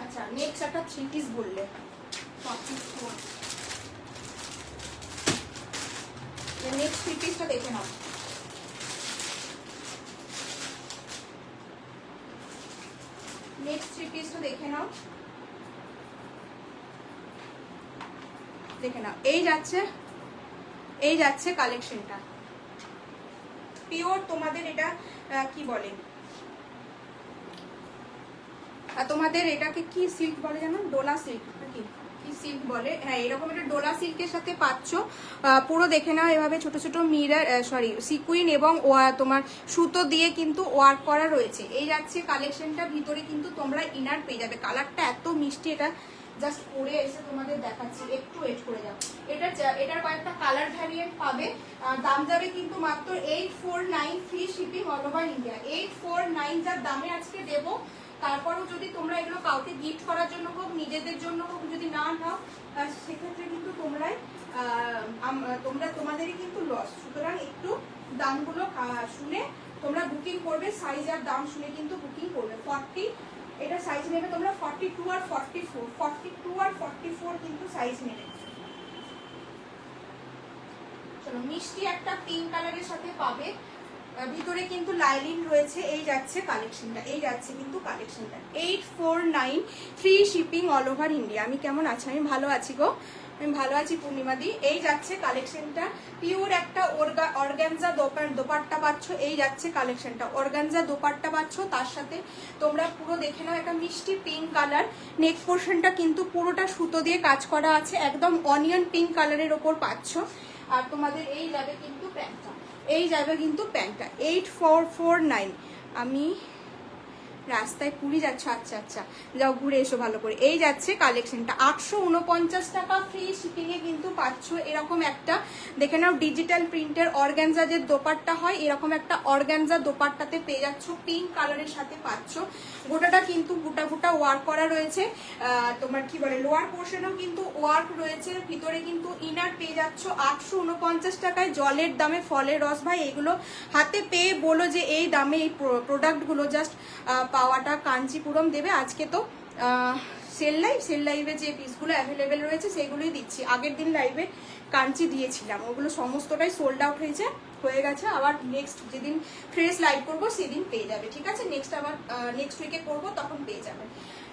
আচ্ছা নেক্সট একটা 3 পিস বললে, নেক্সট 3 পিসটা দেখে নাও। নেক্সট 3 পিসটা দেখে নাও, দেখে নাও। এই যাচ্ছে কালেকশনটা, পিওর তোমাদের এটা কি বলে, তোমাদের এটাকে কি সিল্ক বলে জানো? ডোলা সিল্ক নাকি কি সিল্ক বলে? হ্যাঁ এরকম একটা ডোলা সিল্কের সাথে পাচ্ছ। পুরো দেখে নাও, এভাবে ছোট ছোট মিরর সিকুইন এবং তোমার সুতো দিয়ে কিন্তু ওয়ার্ক করা রয়েছে। এই যাচ্ছে কালেকশনটা, ভিতরে কিন্তু তোমরা ইনার পেয়ে যাবে। কালারটা এত মিষ্টি, এটা জাস্ট পরে এসে তোমাদের দেখাচ্ছি, একটু ওয়েট করে যাও। এটার কয়েকটা কালার ভ্যারিয়েন্ট পাবে। দাম যাবে কিন্তু মাত্র 849, free shipping all over India. 849 যার দামে আজকে দেবো। তারপরেও যদি তোমরা এগুলো কাউকে গিফট করার জন্য হোক, নিজেদের জন্য হোক, যদি না নাও সেক্ষেত্রে কিন্তু তোমাদেরই কিন্তু লস। সুতরাং একটু দামগুলো শুনে তোমরা বুকিং করবে, সাইজ আর দাম শুনে কিন্তু বুকিং করবে। এটা সাইজ নেবে তোমরা 42 আর 44, 42 আর 44 কিন্তু সাইজ নেবে। চলো, মিষ্টি একটা পিঙ্ক কালারের সাথে পাবে, ভিতরে কিন্তু লাইলিন রয়েছে। এই যাচ্ছে কালেকশনটা, এই যাচ্ছে কিন্তু কালেকশনটা 849, free shipping all over India. আমি কেমন আছি? আমি ভালো আছি গো, আমি ভালো আছি পূর্ণিমাদি। এই যাচ্ছে কালেকশনটা, পিওর একটা অর্গানজা দোপাট্টা পাচ্ছ। এই যাচ্ছে কালেকশনটা, অর্গানজা দোপাট্টা পাচ্ছ, তার সাথে তোমরা পুরো দেখে নাও একটা মিষ্টি পিঙ্ক কালার। নেক পোর্শনটা কিন্তু পুরোটা সুতো দিয়ে কাজ করা আছে, একদম অনিয়ন পিঙ্ক কালারের ওপর পাচ্ছ। আর তোমাদের এই যাবে কিন্তু প্যান্টটা, এই যাবে কিন্তু প্যান্টটা 8449। আমি রাস্তায় পুরি যাচ্ছ? আচ্ছা আচ্ছা, যাও ঘুরে এসো ভালো করে। এই যাচ্ছে কালেকশনটা 849 টাকা, ফ্রি শিপিং এ কিন্তু পাচ্ছ। এরকম একটা দেখে নাও, ডিজিটাল প্রিন্টের অর্গানজা যে দোপাট্টা হয়, এরকম একটা অর্গানজা দোপাট্টাতে পেয়ে যাচ্ছ, পিঙ্ক কালারের সাথে পাচ্ছ। গোটাটা কিন্তু বুটা বুটা ওয়ার্ক করা রয়েছে, তোমার কি বলে লোয়ার পোর্শনেও কিন্তু ওয়ার্ক রয়েছে, ভিতরে কিন্তু ইনার পেয়ে যাচ্ছ 849 টাকায়। জলের দামে ফলের রস ভাই, এগুলো হাতে পেয়ে বলো যে এই দামে এই প্রোডাক্টগুলো জাস্ট পাওয়াটা কাঞ্চিপুরম দেবে। আজকে তো সেল লাইভে যে পিসগুলো অ্যাভেলেবেল রয়েছে সেগুলোই দিচ্ছি। আগের দিন লাইভে কাঞ্চি দিয়েছিলাম, ওগুলো সমস্তটাই সোল্ড আউট হয়ে গেছে। আবার নেক্সট যেদিন ফ্রেশ লাইভ করবো সেদিন পেয়ে যাবে, ঠিক আছে? নেক্সট উইকে করবো, তখন পেয়ে যাবে।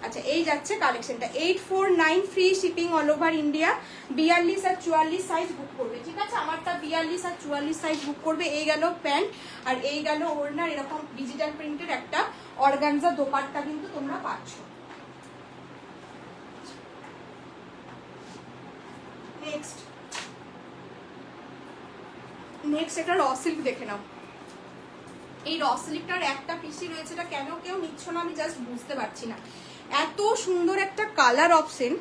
আচ্ছা, এই যাচ্ছে কালেকশনটা 849, free shipping all over India. 42 আর 44 সাইজ বুক করবে, ঠিক আছে? আমারটা 42 আর 44 সাইজ বুক করবে। এই গেল প্যান্ট, আর এই গেল ওড়নার এরকম ডিজিটাল প্রিন্টের একটা অর্গানজা দোপাট্টা কিন্তু তোমরা পাচ্ছ। নেক্সট একটা র সিল্ক দেখে নাও। এই র সিল্কটার একটা পিসি রয়েছে, এটা কেন কেউ নিচ্ছ না আমি জাস্ট বুঝতে পারছি না। এত সুন্দর একটা কালার অপশন,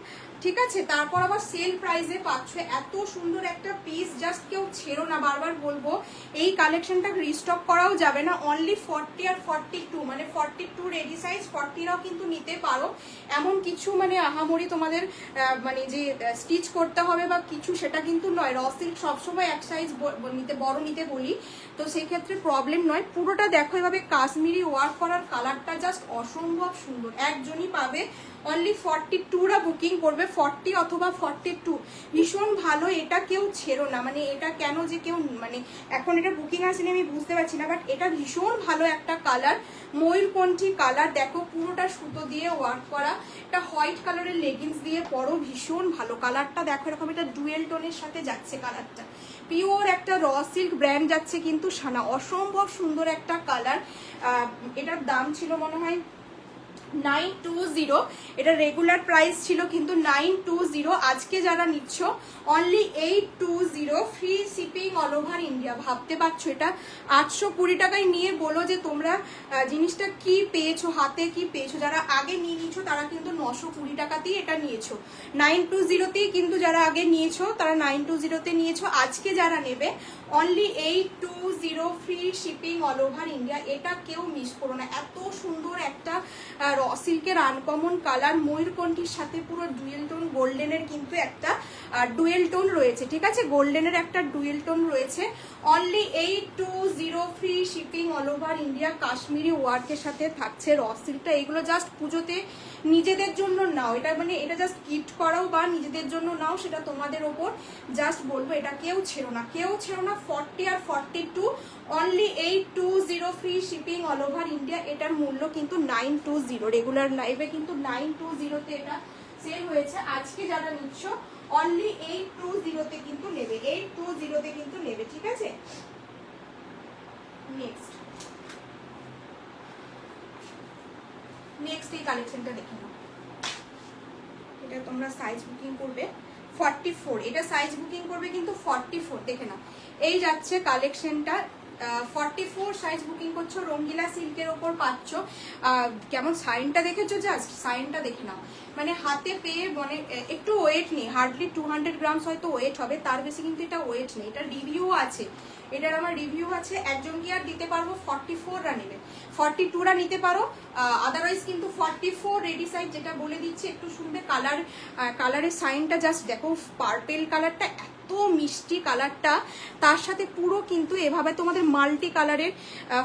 ঠিক আছে? তারপর আবার সেল প্রাইসে পাচ্ছ, এত সুন্দর একটা পিস, জাস্ট কেউ ছেড়ো না। বারবার বলবো, এই কালেকশনটা রিস্টক করাও যাবে না। অনলি 40 আর 42, মানে 42 রেডি সাইজ, 40রাও কিন্তু নিতে পারো। এমন কিছু মানে আহামরি তোমাদের মানে যে স্টিচ করতে হবে বা কিছু, সেটা কিন্তু নয়। র সিল্ক সবসময় এক সাইজ বড় নিতে বলি, তো সেক্ষেত্রে প্রবলেম নয়। পুরোটা দেখো, এভাবে কাশ্মীরি ওয়ার্ক করার কালারটা জাস্ট অসম্ভব সুন্দর। একজনই পাবে, অনলি 42রা বুকিং করবে, 40 অথবা 42, ভীষণ ভালো। এটা কেউ ছেড়ো না, মানে এটা কেন যে কেউ মানে এখন এটা বুকিং আসেনি আমি বুঝতে পারছি না, বাট এটা ভীষণ ভালো একটা কালার, ময়ূরকণ্ঠী কালার। দেখো পুরোটা সুতো দিয়ে ওয়ার্ক করা, এটা হোয়াইট কালারের লেগিংস দিয়ে পরো, ভীষণ ভালো কালারটা। দেখো এরকম এটা ডুয়েল টোনের সাথে যাচ্ছে কালারটা, পিওর একটা র সিল্ক ব্র্যান্ড যাচ্ছে কিন্তু সানা, অসম্ভব সুন্দর একটা কালার। এটার দাম ছিল মনে হয় 920, এটা রেগুলার প্রাইস ছিল কিন্তু 920। আজকে যারা নিচ্ছ only 820, free shipping all over India. ভাবতে পারছো, এটা 820 টাকায় নিয়ে বলো যে তোমরা জিনিসটা কি পেয়েছো, হাতে কি পেয়েছো। যারা আগে নিয়ে নিয়েছো তারা কিন্তু 920 টাকাতেই এটা নিয়েছো, 920তেই কিন্তু যারা আগে নিয়েছো তারা 920তে নিয়েছো। আজকে যারা নেবে only 820, free shipping all over India. এটা কেউ মিস করো না, এত সুন্দর একটা র সিল্কের আনকমন কালার, ময়ূরকণ্ঠীর সাথে পুরো ডুয়েল টোন গোল্ডেনের কিন্তু একটা ডুয়েল টোন রয়েছে, ঠিক আছে? গোল্ডেনের একটা ডুয়েল টোন রয়েছে। Only 820, free shipping all over India. Kashmiri ওয়ার্কের সাথে থাকছে র সিল্কটা। এগুলো জাস্ট পুজোতে নিজেদের জন্য নাও, এটা মানে এটা জাস্ট গিফট করাও বা নিজেদের জন্য নাও, সেটা তোমাদের ওপর। জাস্ট বলবো, এটা কেউ ছেড়ো না, কেউ ছেড়ো না। 40 আর 42, only 820, free shipping all over India. এটার মূল্য কিন্তু 920, রেগুলার লাইভে কিন্তু 920তে এটা সেল হয়েছে। আজকে যারা নিচ্ছ অনলি 820তে কিন্তু নেবে, 820তে কিন্তু নেবে, ঠিক আছে? নেক্সট এই কালেকশনটা দেখে নাও। এটা তোমরা সাইজ বুকিং করবে 44, এটা সাইজ বুকিং করবে কিন্তু 44, দেখে নাও। এই যাচ্ছে কালেকশনটা 44 সাইজ বুকিং করছো, রঙ্গিলা সিল্কের ওপর পাচ্ছ। কেমন সাইনটা দেখেছো, জাস্ট সাইনটা দেখে নাও। মানে হাতে পেয়ে মানে একটু ওয়েট নেই, হার্ডলি 200 গ্রামস হয়তো ওয়েট হবে, তার বেশি কিন্তু এটা ওয়েট নেই। এটা রিভিউ আছে, এটার আমার রিভিউ আছে। একজন কি আর দিতে পারবো, 44রা নেবে, 42রা নিতে পারো। আদারওয়াইজ কিন্তু 44 রেডি সাইজ, যেটা বলে দিচ্ছি একটু শুনবে। কালারের সাইনটা জাস্ট দেখো, পার্পেল কালারটা এত এত মিষ্টি কালারটা, তার সাথে পুরো কিন্তু এভাবে তোমাদের মাল্টি কালারের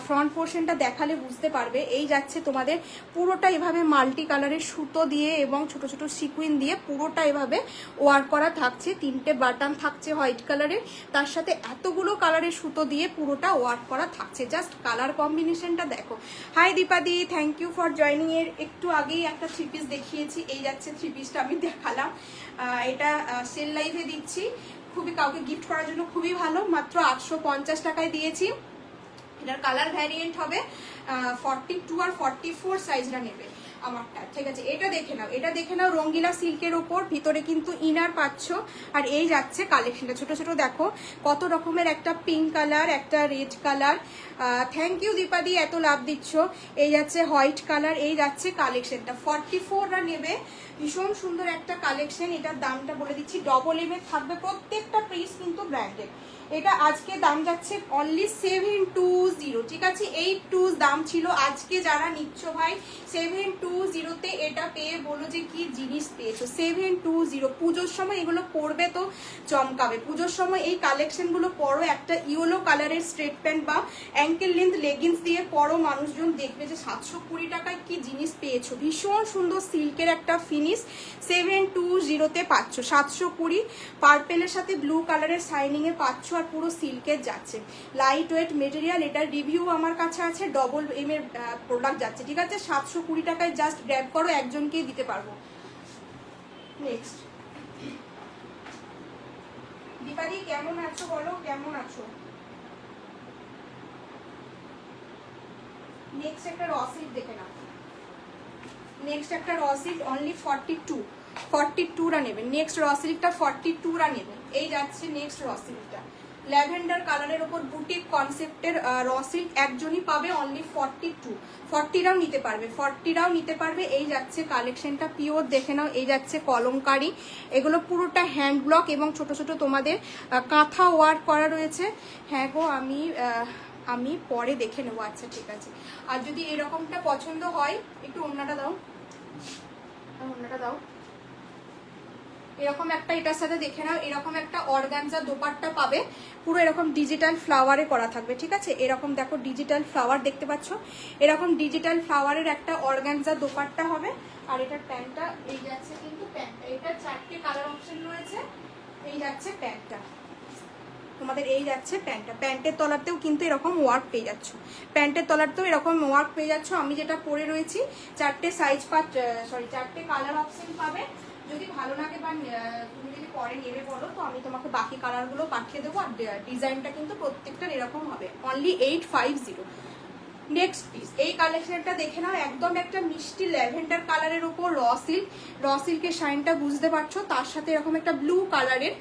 ফ্রন্ট পোর্শনটা দেখালে বুঝতে পারবে। এই যাচ্ছে তোমাদের পুরোটা এভাবে মাল্টি কালারের সুতো দিয়ে এবং ছোট ছোট সিকুইন দিয়ে পুরোটা এভাবে ওয়ার্ক করা থাকছে। 3টে বাটন থাকছে হোয়াইট কালারের, তার সাথে এতগুলো কালারের সুতো দিয়ে পুরোটা ওয়ার্ক করা থাকছে। জাস্ট কালার কম্বিনেশনটা দেখো। হাই দীপাদি, থ্যাংক ইউ ফর জয়নিং। এর একটু আগেই একটা 3 পিস দেখিয়েছি, এই যাচ্ছে 3 পিসটা আমি দেখালাম। এটা সেল লাইভে দিচ্ছি, খুবই কাউকে গিফট করার জন্য খুবই ভালো, মাত্র 850 টাকায় দিয়েছি। এটার কালার ভ্যারিয়েন্ট হবে 42 আর 44 সাইজটা নেবে আমারটা, ঠিক আছে। এটা দেখে নাও, এটা দেখে নাও, রঙ্গিলা সিল্কের ওপর, ভিতরে কিন্তু ইনার পাচ্ছ। আর এই যাচ্ছে কালেকশনটা, ছোট ছোট দেখো কত রকমের, একটা পিঙ্ক কালার, একটা রেড কালার। থ্যাংক ইউ দীপাদি, এত লাভ দিচ্ছ। এই যাচ্ছে হোয়াইট কালার, এই যাচ্ছে কালেকশনটা 44রা নেবে। ভীষণ সুন্দর একটা কালেকশন। এটার দামটা বলে দিচ্ছি, ডবল এম এর থাকবে, প্রত্যেকটা পিস কিন্তু ব্র্যান্ডেড। এটা আজকে দাম যাচ্ছে অনলি 720, ঠিক আছে। 82 দাম ছিল, আজকে যারা নিচ্ছ ভাই 720-তে এটা পেয়ে বলো যে কি জিনিস পেয়েছো। 720, পুজোর সময় এগুলো পরবে তো চমকাবে। পুজোর সময় এই কালেকশনগুলো পরো, একটা ইয়েলো কালারের স্ট্রেট প্যান্ট বা অ্যাঙ্কেল লেন্থ লেগিংস দিয়ে পরো, মানুষজন দেখবে যে 720 টাকায় কি জিনিস পেয়েছো। ভীষণ সুন্দর সিল্কের একটা ফিনিশ 720-তে পাচ্ছ। 720 পার্পেলের সাথে ব্লু কালারের শাইনিং এ পাচ্ছ, আর পুরো সিল্কের যাচ্ছে, লাইট ওয়েট মেটেরিয়াল। এটার রিভিউ আমার কাছে আছে, ডবল এম এর প্রোডাক্ট যাচ্ছে, ঠিক আছে। 720 টাকায় জাস্ট গ্র্যাব করো, একজনকেই দিতে পারবো। নেক্সট দীপাদি কেমন আছো বলো, কেমন আছো। নেক্সট একটা র সিল্ক দেখে নাও, নেক্সট একটা র সিল্ক অনলি 42রা নেবে। নেক্সট র সিল্কটা 42রা নেবে। এই যাচ্ছে নেক্সট র সিল্কটা, ল্যাভেন্ডার কালারের ওপর বুটিক কনসেপ্টের র সিল্ক, একজনই পাবে অনলি 40রাও নিতে পারবে, 40রাও নিতে পারবে। এই যাচ্ছে কালেকশনটা, পিওর দেখে নাও। এই যাচ্ছে কলমকারি, এগুলো পুরোটা হ্যান্ড ব্লক এবং ছোট ছোট তোমাদের কাঁথা ওয়ার্ক করা রয়েছে। হ্যাঁ গো, আমি পরে দেখে নেবো, আচ্ছা ঠিক আছে। আর যদি এরকমটা পছন্দ হয়, একটু ওড়নাটা দাও, ওড়নাটা দাও। এরকম একটা এটার সাথে দেখে নাও, এরকম একটা অর্গানজা দোপাট্টা পাবে, পুরো এরকম ডিজিটাল ফ্লাওয়ারে করা থাকবে, ঠিক আছে। এরকম দেখো ডিজিটাল ফ্লাওয়ার দেখতে পাচ্ছ, এরকম ডিজিটাল ফ্লাওয়ারের একটা অর্গানজা দোপাট্টা হবে। আর এটার প্যান্টটা এই যাচ্ছে কিন্তু প্যান্টটা, এটা 4টে কালার অপশন রয়েছে। এই যাচ্ছে প্যান্টটা তোমাদের, এই যাচ্ছে প্যান্টটা, প্যান্টের তলাতেও কিন্তু এরকম ওয়ার্ক পেয়ে যাচ্ছ, প্যান্টের তলাতেও এরকম ওয়ার্ক পেয়ে যাচ্ছ। আমি যেটা পরে রয়েছি 4টে সাইজ 4টে কালার অপশন পাবে। যদি ভালো লাগে বা তুমি যদি পরে নেবে বলো, তো আমি তোমাকে বাকি কালারগুলো পাঠিয়ে দেবো। আর ডিজাইনটা কিন্তু প্রত্যেকটার এরকম হবে, অনলি 850। নেক্সট পিস, এই কালেকশনটা দেখে নাও, একদম একটা মিষ্টি ল্যাভেন্ডার কালারের উপর র সিল্কের শাইনটা বুঝতে পারছো। তার সাথে এরকম একটা ব্লু কালারের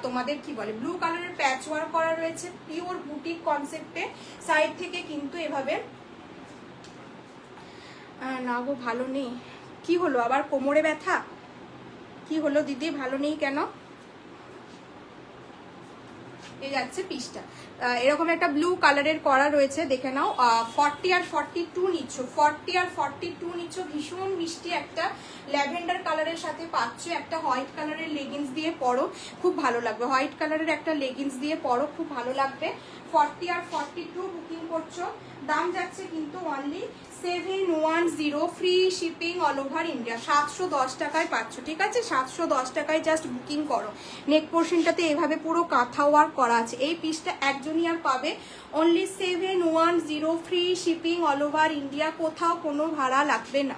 তোমাদের কি বলে, ব্লু কালারের প্যাচ ওয়ার্ক করা রয়েছে, পিওর বুটিক কনসেপ্টে। সাইড থেকে কিন্তু এভাবে, না গো ভালো নেই, কি হলো আবার, কোমরে ব্যথা কি হলো দিদি, ভালো নেই কেন। এই যাচ্ছে পিসটা, এরকম একটা ব্লু কালারের করা রয়েছে, দেখে নাও। 40 আর 42 নিচ্ছ, 40 আর 42 নিচ্ছ। ভীষণ মিষ্টি একটা ল্যাভেন্ডার কালারের সাথে পাচ্ছ, একটা হোয়াইট কালারের লেগিংস দিয়ে পরো, খুব ভালো লাগবে। হোয়াইট কালারের একটা লেগিংস দিয়ে পরো, খুব ভালো লাগবে। 40 আর 42 বুকিং করছো, দাম যাচ্ছে কিন্তু only 710, free shipping all over India. 710 টাকায় পাচ্ছ, ঠিক আছে। 710 টাকায় জাস্ট বুকিং করো। নেক পোর্শনটাতে এভাবে পুরো কাঁথা ওয়ার্ক করা আছে। এই পিসটা একজনই আর পাবে, only 710, free shipping all over India. কোথাও কোনো ভাড়া লাগবে না,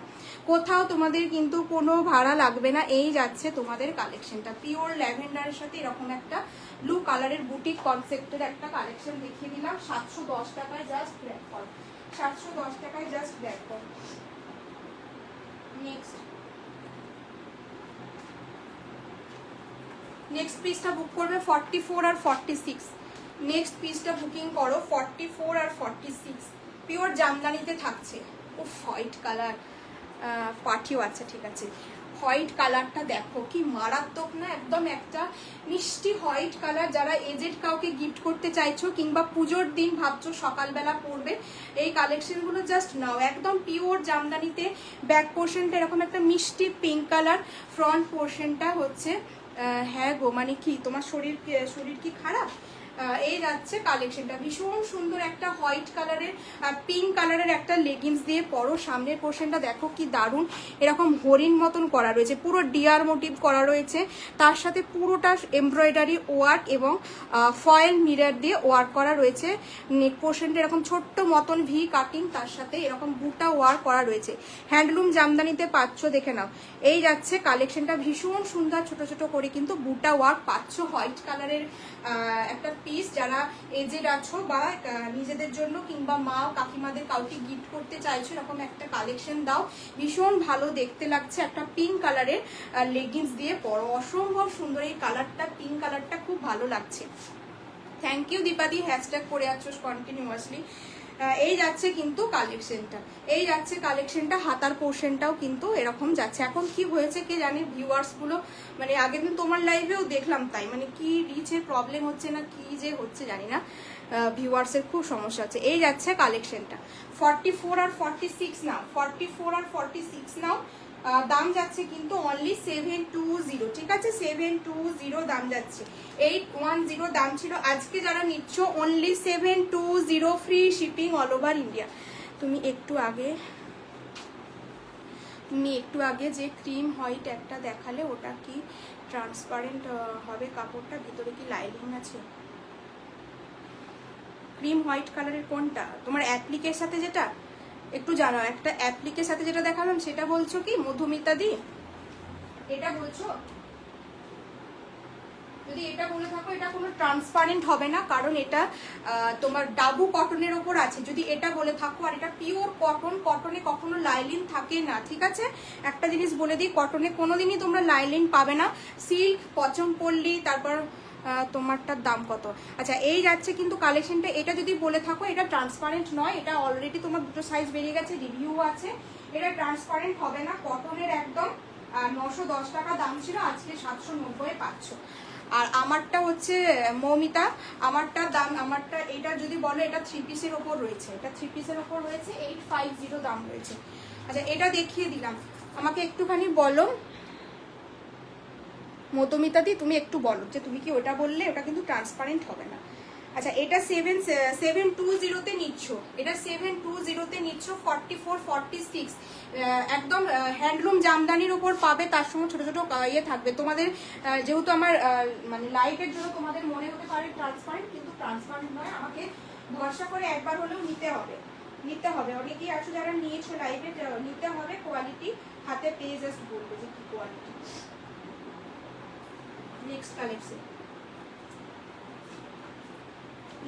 কোথাও তোমাদের কিন্তু কোনো ভাড়া লাগবে না। এই যাচ্ছে তোমাদের কালেকশনটা, পিওর ল্যাভেন্ডারের সাথে এরকম একটা ব্লু কালারের বুটিক কনসেপ্টের একটা কালেকশন দেখিয়ে দিলাম। 710 টাকায় জাস্ট গ্র্যাব করো, 710 টাকায় জাস্ট গ্র্যাব করো। নেক্সট পিসটা বুক করবে 44 আর 46। নেক্সট পিসটা বুকিং করো 44 আর 46, পিওর জামদানিতে থাকছে। ও হোয়াইট কালার পাঠিও, আচ্ছা ঠিক আছে। হোয়াইট কালারটা দেখো কি মারাত্মক না, একদম একটা মিষ্টি হোয়াইট কালার। যারা এজেড কাউকে গিফট করতে চাইছো কিংবা পুজোর দিন ভাবছো সকালবেলা পরবে, এই কালেকশনগুলো জাস্ট নাও। একদম পিওর জামদানিতে, ব্যাক পোর্শনটা এরকম একটা মিষ্টি পিঙ্ক কালার, ফ্রন্ট পোর্শনটা হচ্ছে হ্যাঁ গো, মানে কি তোমার শরীর কি খারাপ? এই যাচ্ছে কালেকশনটা, ভীষণ সুন্দর একটা হোয়াইট কালারের পিঙ্ক কালারের একটা লেগিংস দিয়ে পরো। সামনের পোর্শনটা দেখো কি দারুণ, এরকম হরিণ মতন করা রয়েছে, পুরো ডিয়ার মোটিভ করা রয়েছে, তার সাথে পুরোটা এমব্রয়ডারি ওয়ার্ক এবং ফয়েল মিরর দিয়ে ওয়ার্ক করা রয়েছে। নেক পোর্শনটা এরকম ছোট্ট মতন ভি কাটিং, তার সাথে এরকম বুটা ওয়ার্ক করা রয়েছে। হ্যান্ডলুম জামদানিতে পাচ্ছ, দেখে নাও। এই যাচ্ছে কালেকশনটা, ভীষণ সুন্দর ছোট ছোট করে কিন্তু বুটা ওয়ার্ক পাচ্ছ। হোয়াইট কালারের একটা পিস, যারা এজেড আছো বা নিজেদের জন্য কিংবা মা কাকিমাদের কাউকে গিফট করতে চাইছো, এরকম একটা কালেকশন দাও, ভীষণ ভালো দেখতে লাগছে। একটা পিঙ্ক কালারের লেগিংস দিয়ে পরো, অসম্ভব সুন্দর এই কালারটা, পিঙ্ক কালারটা খুব ভালো লাগছে। থ্যাংক ইউ দীপাদি, হ্যাশট্যাগ করে আছো কন্টিনিউয়াসলি। এই যাচ্ছে কিন্তু কালেকশনটা, এই যাচ্ছে কালেকশনটা, হাতার পোর্শনটাও কিন্তু এরকম যাচ্ছে। এখন কি হয়েছে কে জানে, ভিউয়ার্স গুলো মানে আগের দিন তোমার লাইভেও দেখলাম, তাই মানে কি রিচের প্রবলেম হচ্ছে না কি যে হচ্ছে জানি না, ভিউয়ার্সের খুব সমস্যা হচ্ছে। এই যাচ্ছে কালেকশনটা, 44 আর 46 নাও, 44 আর 46 নাও। দাম যাচ্ছে কিন্তু অনলি 720, ঠিক আছে, 720 দাম যাচ্ছে। 810 দাম ছিল, আজকে যারা নিচ্ছ only 720, free shipping all over India. তুমি একটু আগে যে ক্রিম হোয়াইট একটা দেখালে, ওটা কি ট্রান্সপারেন্ট হবে কাপড়টা, ভিতরে কি লাইনিং আছে? ক্রিম হোয়াইট কালারের কোনটা? তোমার অ্যাপ্লিকের সাথে যেটা একটু জানো, একটা অ্যাপ্লিকের সাথে যেটা দেখালাম সেটা বলছো কি মধুমিতা দি? এটা বলছো? যদি এটা বলে থাকো, এটা কোনো ট্রান্সপারেন্ট হবে না, কারণ এটা তোমার ডাবু কটনের ওপর আছে। যদি এটা বলে থাকো, আর এটা পিওর কটন, কটনে কখনো লাইলিন থাকে না, ঠিক আছে। একটা জিনিস বলে দিই, কটনে কোনোদিনই তোমরা লাইলিন পাবে না। সিল্ক, পচমপল্লি, তারপর তোমারটার দাম কত? আচ্ছা, এই যাচ্ছে কিন্তু কালেকশনটা। এটা যদি বলে থাকো এটা ট্রান্সপারেন্ট নয়, এটা অলরেডি তোমার দুটো সাইজ বেরিয়ে গেছে, রিভিউ আছে, এটা ট্রান্সপারেন্ট হবে না, কটনের একদম। 910 টাকা দাম ছিল, আজকে 790 পাচ্ছ। আর আমারটা হচ্ছে মৌমিতা, আমারটা এটা যদি বলো, এটা 3 পিসের ওপর রয়েছে, এটা 3 পিসের ওপর রয়েছে, 850 দাম রয়েছে। আচ্ছা, এটা দেখিয়ে দিলাম, আমাকে একটুখানি বলো মধুমিতা দি, তুমি একটু বলো যে তুমি কি ওটা বললে, ওটা কিন্তু ট্রান্সপারেন্ট হবে না। আচ্ছা, এটা 720-তে নিচ্ছ, এটা 720-তে নিচ্ছ, 44-46 একদম হ্যান্ডলুম জামদানির ওপর পাবে, তার সঙ্গে ছোট ছোট ইয়ে থাকবে। তোমাদের যেহেতু আমার মানে লাইভের জন্য তোমাদের মনে হতে পারে ট্রান্সপারেন্ট, কিন্তু ট্রান্সপারেন্ট নয়, আমাকে ভরসা করে একবার হলেও নিতে হবে। অনেকেই আছো যারা নিয়েছো লাইভে, নিতে হবে, কোয়ালিটি হাতে পেয়ে জাস্ট বলবে যে কি quality. Next collection,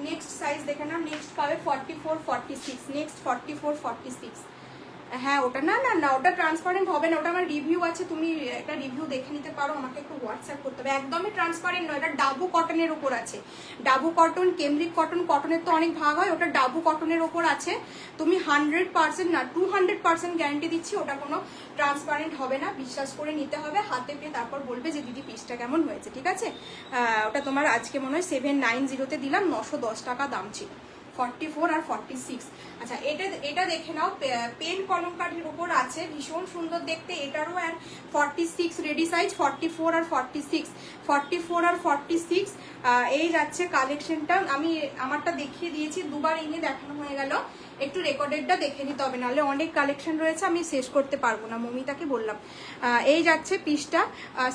next size দেখে নাও, নেক্সট পাবে 44-46, নেক্সট 44-46। হ্যাঁ, ওটা না, ওটা ট্রান্সপারেন্ট হবে না, ওটা আমার রিভিউ আছে, তুমি একটা রিভিউ দেখে নিতে পারো, আমাকে একটু হোয়াটসঅ্যাপ করতে হবে। একদমই ট্রান্সপারেন্ট নয়, এটা ডাবু কটনের ওপর আছে। ডাবু কটন, কেমব্রিক কটন, কটনের তো অনেক ভাগ হয়, ওটা ডাবু কটনের ওপর আছে। তুমি 100% না 200% গ্যারান্টি দিচ্ছি, ওটা কোনো ট্রান্সপারেন্ট হবে না, বিশ্বাস করে নিতে হবে, হাতে পেয়ে তারপর বলবে যে দিদি পিসটা কেমন হয়েছে, ঠিক আছে। ওটা তোমার আজকে মনে হয় 790-তে দিলাম, 910 টাকা দাম ছিল, 44 আর 46। আচ্ছা, এটা দেখে নাও, পেন কলমকারির উপর আছে, ভীষণ সুন্দর দেখতে, এটারও আর 46 রেডি সাইজ, 44 আর 46। এই যাচ্ছে কালেকশনটা, আমি আমারটা দেখিয়ে দিয়েছি, দুবার এনে দেখানো হয়ে গেল, একটু রেকর্ডেডটা দেখে নিতে হবে, নাহলে অনেক কালেকশন রয়েছে, আমি শেষ করতে পারবো না, মমিতাকে বললাম। এই যাচ্ছে পিসটা,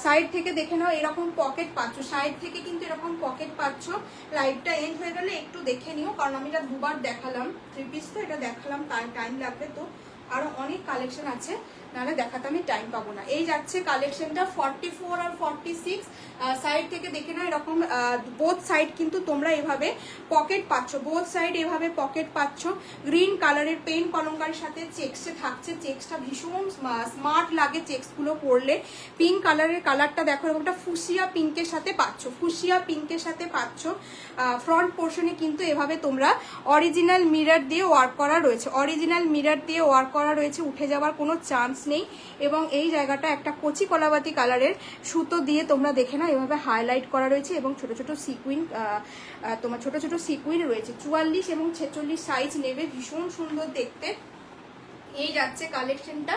সাইড থেকে দেখে নাও, এরকম পকেট পাচ্ছ, সাইড থেকে কিন্তু এরকম পকেট পাচ্ছ। লাইভটা এন্ড হয়ে গেলে একটু দেখে নিও, কারণ আমি এটা দুবার দেখালাম, 3 পিস তো এটা দেখালাম, তার টাইম লাগবে, তো আরো অনেক কালেকশন আছে, নাহলে দেখাতে আমি টাইম পাবো না। এই যাচ্ছে কালেকশনটা, 44 আর 46। সাইড থেকে দেখে নাও, এরকম বোথ সাইড কিন্তু তোমরা এভাবে পকেট পাচ্ছ, বোথ সাইড এভাবে পকেট পাচ্ছ। গ্রিন কালারের পেন কলমকারির সাথে চেক্সে থাকছে, চেক্সটা ভীষণ স্মার্ট লাগে চেক্সগুলো পরলে। পিঙ্ক কালারের কালারটা দেখো, এরকমটা ফুসিয়া পিঙ্কের সাথে পাচ্ছ, ফ্রন্ট পোর্শনে কিন্তু এভাবে তোমরা অরিজিনাল মিরর দিয়ে ওয়ার্ক করা রয়েছে, উঠে যাওয়ার কোনো চান্স নেই। এবং এই জায়গাটা একটা কচি কলাবাতি কালারের সুতো দিয়ে তোমরা দেখে নাও, এভাবে হাইলাইট করা রয়েছে, এবং ছোট ছোট সিকুইন রয়েছে। 44 এবং 46 সাইজ নেবে, ভীষণ সুন্দর দেখতে। এই যাচ্ছে কালেকশনটা,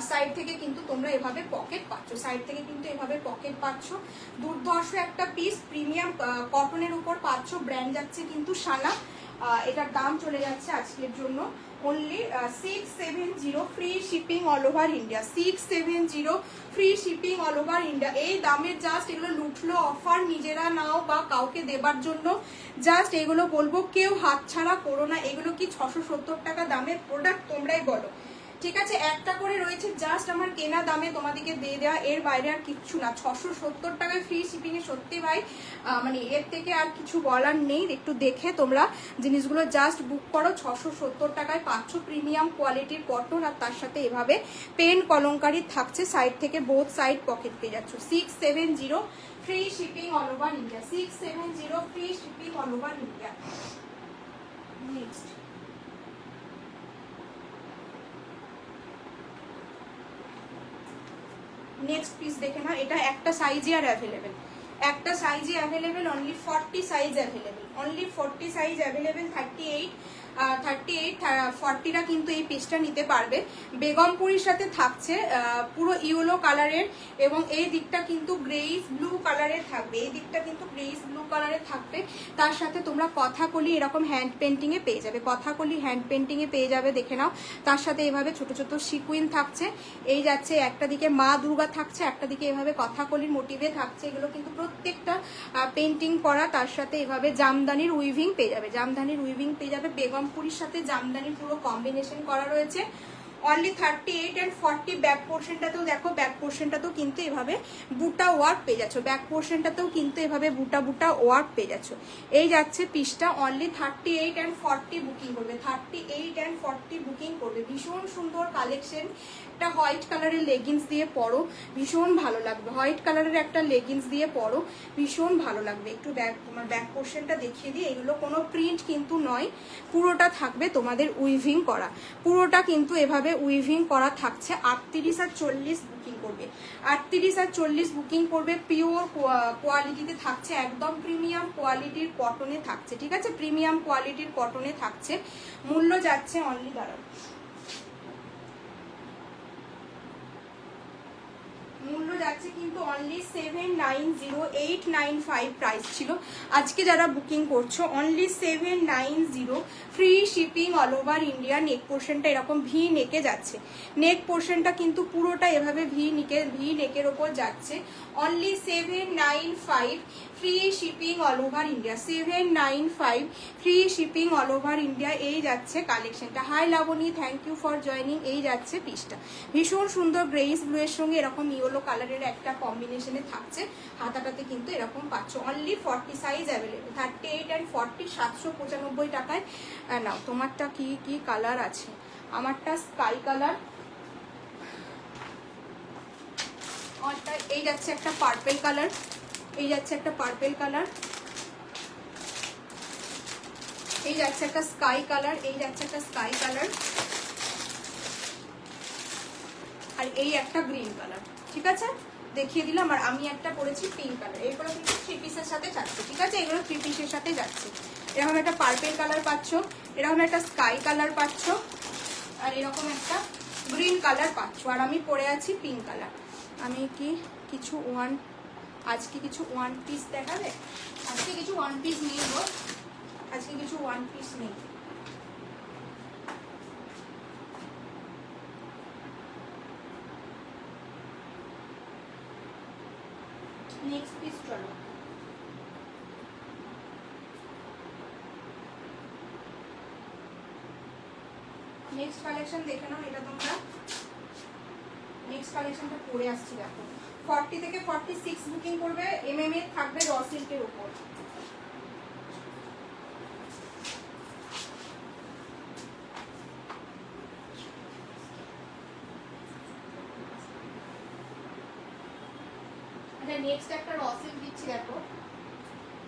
সাইড থেকে কিন্তু তোমরা এভাবে পকেট পাচ্ছ, সাইড থেকে কিন্তু এভাবে পকেট পাচ্ছ। দুর্ধর্ষ একটা পিস প্রিমিয়াম কটনের উপর পাচ্ছ, ব্র্যান্ড যাচ্ছে কিন্তু সানা। এটার দাম চলে যাচ্ছে আজকের জন্য only 670, free shipping all over India. 670 free shipping all over India. এই দামের জাস্ট এগুলো লুটলো অফার, নিজেরা নাও বা কাউকে দেবার জন্য জাস্ট এগুলো বলবো, কেউ হাতছাড়া করো না। এগুলো কি 670 টাকা দামের প্রোডাক্ট? তোমরাই বলো, ঠিক আছে? একটা করে রয়েছে, জাস্ট আমার কেনা দামে তোমাদেরকে দিয়ে দেওয়া, এর বাইরে আর কিচ্ছু না। 670 টাকায় ফ্রি শিপিং এ সত্যি ভাই মানে এর থেকে আর কিছু বলার নেই। একটু দেখে তোমরা জিনিসগুলো জাস্ট বুক করো। 670 টাকায় পাচ্ছ প্রিমিয়াম কোয়ালিটির কটন, আর তার সাথে এভাবে পেন কলঙ্কারি থাকছে, সাইড থেকে বোথ সাইড পকেট পেয়ে যাচ্ছ। 670 free shipping all over India. 670 free shipping all over India. Next next piece দেখে না, এটা একটা সাইজে আর অ্যাভেলেবেল, একটা সাইজে available, only 40 size available, only 40 size available. 38 40টা কিন্তু এই পিসটা নিতে পারবে। বেগমপুরির সাথে থাকছে পুরো ইয়েলো কালারের, এবং এই দিকটা কিন্তু গ্রেইস ব্লু কালারের থাকবে, এই দিকটা কিন্তু গ্রেইস ব্লু কালারের থাকবে। তার সাথে তোমরা কথাকলি এরকম হ্যান্ড পেন্টিংয়ে পেয়ে যাবে, কথাকলি হ্যান্ড পেন্টিংয়ে পেয়ে যাবে, দেখে নাও। তার সাথে এভাবে ছোট ছোট সিকুইন থাকছে, এই যাচ্ছে একটা দিকে মা দুর্গা থাকছে, একটা দিকে এভাবে কথাকলির মোটিভে থাকছে। এগুলো কিন্তু প্রত্যেকটা পেন্টিং করা। তার সাথে এভাবে জামদানির উইভিং পেয়ে যাবে, জামদানির উইভিং পেয়ে যাবে। বেগমপুরির সাথে জামদানির পুরো কম্বিনেশন করা রয়েছে। Only 38 and 40। ব্যাক পোর্শনটাতেও দেখো, ব্যাক পোর্শনটাতেও কিন্তু এভাবে বুটা ওয়ার্ক পেয়ে যাচ্ছ, ব্যাক পোর্শনটাতেও কিন্তু এভাবে বুটা বুটা ওয়ার্ক পেয়ে যাচ্ছ। এই যাচ্ছে পিসটা, অনলি 38 and 40 বুকিং করবে, 38 and 40 বুকিং করবে। ভীষণ সুন্দর কালেকশন। একটা হোয়াইট কালারের লেগিংস দিয়ে পরো, ভীষণ ভালো লাগবে। হোয়াইট কালারের একটা লেগিংস দিয়ে পরো, ভীষণ ভালো লাগবে। একটু তোমার ব্যাক পোর্শনটা দেখিয়ে দিই। এগুলো কোনো প্রিন্ট কিন্তু নয়, পুরোটা থাকবে তোমাদের উইভিং করা, পুরোটা কিন্তু এভাবে উইভিং করা থাকছে। 38 আর 40 বুকিং করবে, 38 আর 40 বুকিং করবে। পিওর কোয়ালিটিতে থাকছে, একদম প্রিমিয়াম কোয়ালিটির কটনে থাকছে, ঠিক আছে? প্রিমিয়াম কোয়ালিটির কটনে থাকছে। মূল্য যাচ্ছে অনলি, দাঁড়াও, মূল্য যাচ্ছে কিন্তু অনলি 790,895 প্রাইস ছিল। আজকে যারা বুকিং করছো only 790, free shipping all over India. Neck পোর্শনটা এরকম ভি নেকে যাচ্ছে, নেক পোর্শনটা কিন্তু পুরোটা এভাবে ভি নেকের ওপর যাচ্ছে। Only 795, free shipping all over India. 795 free shipping all over India. এই যাচ্ছে কালেকশনটা। Hi Labani, thank you for joining. এই যাচ্ছে পিসটা, ভীষণ সুন্দর গ্রেইস ব্লু এর সঙ্গে এরকম ইয়েলো কালারের একটা কম্বিনেশনে থাকছে। হাতাটাতে কিন্তু এরকম পাচ্ছ। অনলি 40 সাইজ অ্যাভেলেবেল, 38 and 40, 795 টাকায়। নাও, তোমারটা কি কি কালার আছে? আমারটা স্কাই কালার, এই যাচ্ছে একটা পার্পেল কালার, এই যাচ্ছে একটা পার্পেল কালার, এই যাচ্ছে একটা স্কাই কালার, এই যাচ্ছে একটা স্কাই কালার, আর এই একটা গ্রিন কালার, ঠিক আছে? দেখিয়ে দিলাম। আর আমি একটা পরেছি পিঙ্ক কালার। এগুলো কিন্তু 3 পিসের সাথে যাচ্ছে, ঠিক আছে? এগুলো 3 পিসের সাথে যাচ্ছে। এরকম একটা পার্পেল কালার পাচ্ছ, এরকম একটা স্কাই কালার পাচ্ছ, আর এরকম একটা গ্রিন কালার পাচ্ছ। আর আমি পরে আছি পিঙ্ক কালার। আমি কি কিছু আজকে কিছু ওয়ান পিস দেখাবে? আজকে কিছু ওয়ান পিস নেই গো, আজকে কিছু ওয়ান পিস নেই। নেক্সট পিস চলো। নেক্সট কালেকশন দেখে নাও। এটা তোমরা নেক্সট কালেকশনটা পরে আসছি, দেখো। 40 থেকে 46 বুকিং করবে। এমএম এর থাকবে র সিল্কের উপর। নেক্সট একটা র সিল্ক দিচ্ছি, দেখো।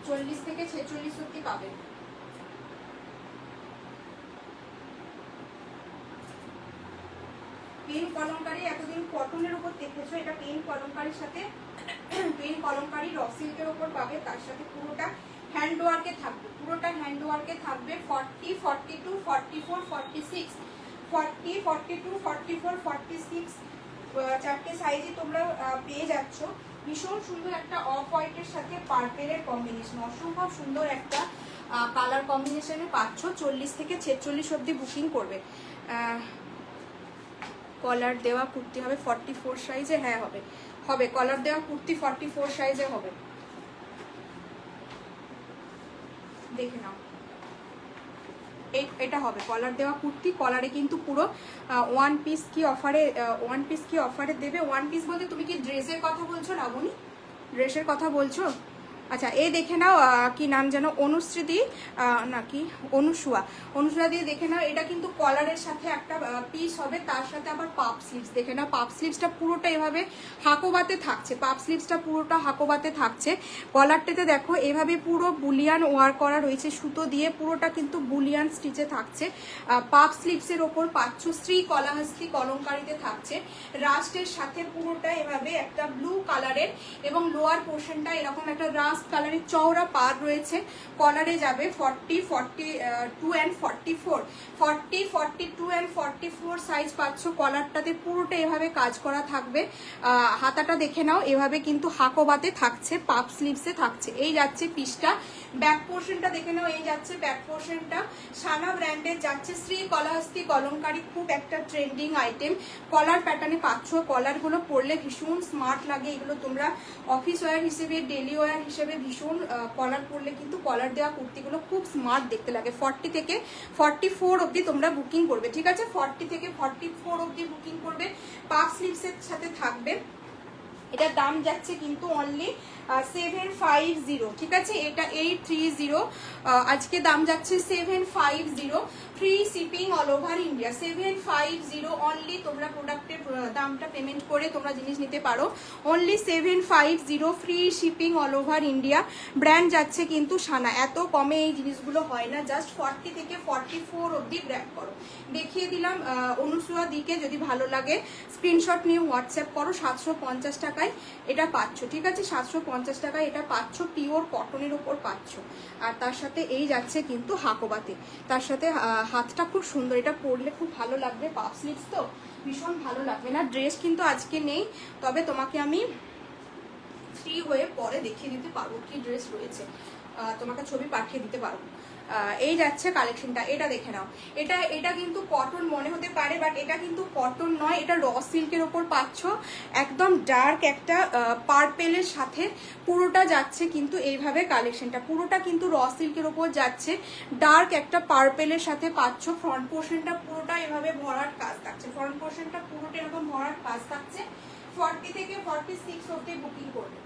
40 থেকে 46 অবধি পাবে। পেন কলমকারি এতদিন কটনের উপর দেখেছো, এটা পেন কলমকারির সাথে পেন কলমকারি র সিল্কের উপর পাবে। তার সাথে পুরোটা হ্যান্ড ওয়ার্কে থাকবে, পুরোটা হ্যান্ড ওয়ার্কে থাকবে। 40, 42, 44, 46, 40, 42, 44, 46 চারটে সাইজে তোমরা পেয়ে যাচ্ছ। ভীষণ সুন্দর একটা অফ হোয়াইটের সাথে পার্পেলের কম্বিনেশন, অসম্ভব সুন্দর একটা কালার কম্বিনেশনে পাচ্ছ। 40 থেকে 46 অবধি বুকিং করবে। কলার দেওয়া কুর্তি হবে 44 সাইজে, হ্যাঁ হবে হবে, কলার দেওয়া কুর্তি 44 সাইজে হবে, দেখে নাও। এটা হবে কলার দেওয়া কুর্তি। কলারে কিন্তু পুরো ওয়ান পিস কি অফারে দেবে। ওয়ান পিস বলতে তুমি কি ড্রেসের কথা বলছো লাবণী? ড্রেসের কথা বলছো? আচ্ছা, এই দেখে নাও, কি নাম যেন, অনুশ্রী নাকি অনুসুয়া দিয়ে দেখে নাও। এটা কিন্তু কলারের সাথে একটা পিস হবে, তার সাথে আবার পাপ স্লিভস। দেখে নাও, পাপ স্লিভসটা পুরোটা এভাবে হাকোবাতে থাকছে, পাপ স্লিভসটা পুরোটা হাকোবাতে থাকছে। কলারটাতে দেখো এভাবে পুরো বুলিয়ান ওয়ার করা রয়েছে সুতো দিয়ে, পুরোটা কিন্তু বুলিয়ান স্টিচে থাকছে। পাপ স্লিভসের ওপর পাচ্ছ শ্রী কলাহস্তি কলঙ্কারিতে থাকছে। রাস্টের সাথে পুরোটা এভাবে একটা ব্লু কালারের এবং লোয়ার পোর্শনটা এরকম একটা রাস্ট কালারের চওড়া পাড় রয়েছে। কলারে যাবে 40, 42 অ্যান্ড 44, 40, 42 অ্যান্ড 44 সাইজ পাচ্ছ। কলারটাতে পুরোটা এভাবে কাজ করা থাকবে। হাতাটা দেখে নাও, এভাবে কিন্তু হাকোবাতে থাকছে, পাপ স্লিভসে থাকছে। এই যাচ্ছে পিসটা। ব্যাক পোর্শনটা দেখে নাও, এই যাচ্ছে ব্যাক পোর্শনটা। সানা ব্র্যান্ডের যাচ্ছে শ্রী কলাহস্তি কলঙ্কারি, খুব একটা ট্রেন্ডিং আইটেম। কলার প্যাটার্নে পাচ্ছ। কলারগুলো পরলে ভীষণ স্মার্ট লাগে। এগুলো তোমরা অফিস ওয়্যার হিসেবে, ডেলি ওয়্যার হিসেবে ভীষণ, কলার পরলে কিন্তু কলার দেওয়া কুর্তিগুলো খুব স্মার্ট দেখতে লাগে। 40 থেকে 44 অবধি তোমরা বুকিং করবে, ঠিক আছে? 40 থেকে 44 অবধি বুকিং করবে। পাফ স্লিভসের সাথে থাকবে। এটার দাম যাচ্ছে কিন্তু অনলি 750, ঠিক আছে? এটা 830, আজকে দাম যাচ্ছে 750, free shipping all over India. 750 only. তোমরা প্রোডাক্টের দামটা পেমেন্ট করে তোমরা জিনিস নিতে পারো। Only 750, free shipping all over India. Brand যাচ্ছে কিন্তু সানা। এত কমে এই জিনিসগুলো হয় না। জাস্ট 40 থেকে 44 অবধি ব্র্যান্ড করো। দেখিয়ে দিলাম অনুসুয়া দিকে, যদি ভালো লাগে স্ক্রিনশট নিয়ে হোয়াটসঅ্যাপ করো। 750 টাকায় এটা পাচ্ছ, ঠিক আছে? 750 টাকায় এটা পাচ্ছ, পিওর কটনের উপর পাচ্ছ। আর তার সাথে এই যাচ্ছে কিন্তু হাকোবাতে, তার সাথে হাতটা খুব সুন্দর। এটা পরলে খুব ভালো লাগবে, পাফ স্লিভস তো ভীষণ ভালো লাগবে না। ড্রেস কিন্তু আজকে নেই, তবে তোমাকে আমি ফ্রি হয়ে পরে দেখিয়ে দিতে পারবো কি ড্রেস রয়েছে, তোমাকে ছবি পাঠিয়ে দিতে পারবো। এই যাচ্ছে কালেকশনটা, এটা দেখে নাও। এটা কিন্তু কটন মনে হতে পারে, বাট এটা কিন্তু কটন নয়, এটা র সিল্কের ওপর পাচ্ছ। একদম ডার্ক একটা পার্পেলের সাথে পুরোটা যাচ্ছে কিন্তু এইভাবে কালেকশনটা, পুরোটা কিন্তু র সিল্কের ওপর যাচ্ছে। ডার্ক একটা পার্পেলের সাথে পাচ্ছ। ফ্রন্ট পোর্শনটা পুরোটা এভাবে ভরার কাজ থাকছে, ফ্রন্ট পোর্শনটা পুরোটা এরকম ভরার কাজ থাকছে। 40 থেকে 46 অবধি বুকিং করবে,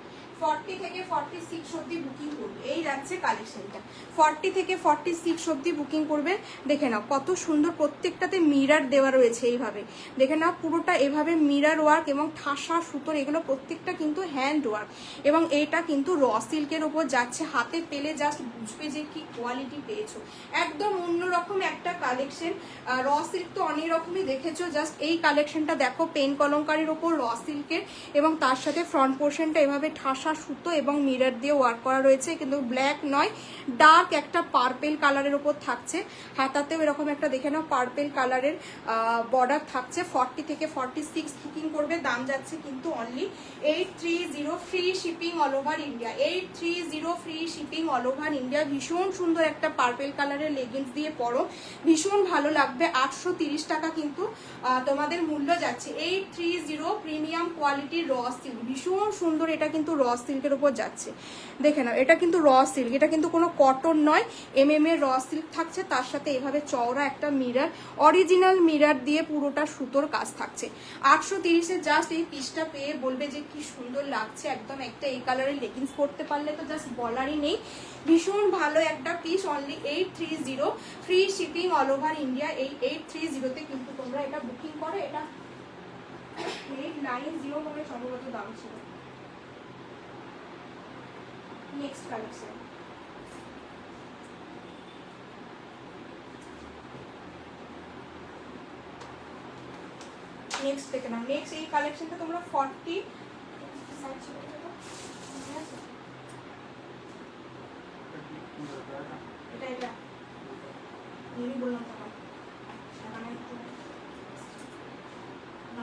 40 থেকে 46 অবধি বুকিং করবে। এই যাচ্ছে কালেকশনটা, 40 থেকে 46 অবধি বুকিং করবে। দেখে নাও কত সুন্দর, প্রত্যেকটাতে মিরার দেওয়া রয়েছে এইভাবে। দেখে নাও পুরোটা এভাবে মিরার ওয়ার্ক এবং ঠাসা সুতোর, এগুলো প্রত্যেকটা কিন্তু হ্যান্ড ওয়ার্ক। এবং এইটা কিন্তু র সিল্কের ওপর যাচ্ছে। হাতে পেলে জাস্ট বুঝবে যে কি কোয়ালিটি পেয়েছো। একদম অন্যরকম একটা কালেকশন। র সিল্ক তো অনেক রকমই দেখেছো, জাস্ট এই কালেকশনটা দেখো, পেন কলঙ্কারির ওপর র সিল্কের, এবং তার সাথে ফ্রন্ট পোর্শনটা এভাবে ঠাসা সুতো এবং মিরর দিয়ে ওয়ার্ক করা রয়েছে, কিন্তু ব্ল্যাক নয়, ডার্ক একটা পার্পেল কালারের উপর থাকছে। হাতাতেও এরকম একটা দেখে নাও পার্পেল কালারের বর্ডার থাকছে। 40 থেকে 46 বুকিং করবে। দাম যাচ্ছে কিন্তু only 830, free shipping all over India. 830 free shipping all over India. ভীষণ সুন্দর একটা পার্পেল কালারের লেগিংস দিয়ে পরো, ভীষণ ভালো লাগবে। 830 টাকা কিন্তু তোমাদের মূল্য যাচ্ছে। 830 প্রিমিয়াম কোয়ালিটির র সিল্ক, ভীষণ সুন্দর। এটা কিন্তু র সিল্কের উপর যাচ্ছে, দেখে নাও। এটা কিন্তু র সিল্ক, এটা কিন্তু কোনো কটন নয়, এর র সিল্ক থাকছে। তার সাথে এভাবে চওড়া একটা মিরর, অরিজিনাল মিরর দিয়ে পুরোটা সুতোর কাজ থাকছে। 830-এ জাস্ট এই পিসটা পেয়ে বলবে যে কি সুন্দর লাগছে। একদম একটা এই কালারের লেগিংস পরতে পারলে তো জাস্ট বলারই নেই। ভীষণ ভালো একটা piece, only 830, free shipping all over India. এই 830-তে কিন্তু তোমরা এটা বুকিং করো। এটা 890 বলে সম্ভবত দাম ছিল। নেক্সট কালেকশন, নেক্সট দেখে নাও। নেক্সট এই কালেকশনটা তোমরা 40, এটা এটা বললাম তোমার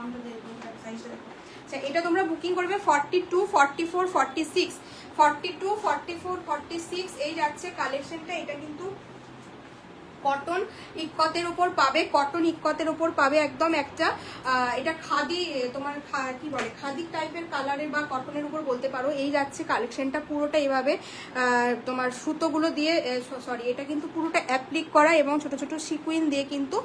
দামটা দেখো, সাইজটা দেখো। আচ্ছা, এটা তোমরা বুকিং করবে 42, 44, 46, 42, 44, 46 এই যাচ্ছে কালেকশনটা। এটা কিন্তু কটন ইক্কতের উপর পাবে, কটন ইক্কতের উপর পাবে একদম একটা এটা খাদি, তোমার কি বলে খাদি টাইপের কালারের বা কটনের উপর বলতে পারো। এই যাচ্ছে কালেকশনটা পুরোটা এইভাবে তোমার সুতোগুলো দিয়ে, সরি এটা কিন্তু পুরোটা অ্যাপ্লিক করা এবং ছোট ছোট সিকুইন দিয়ে কিন্তু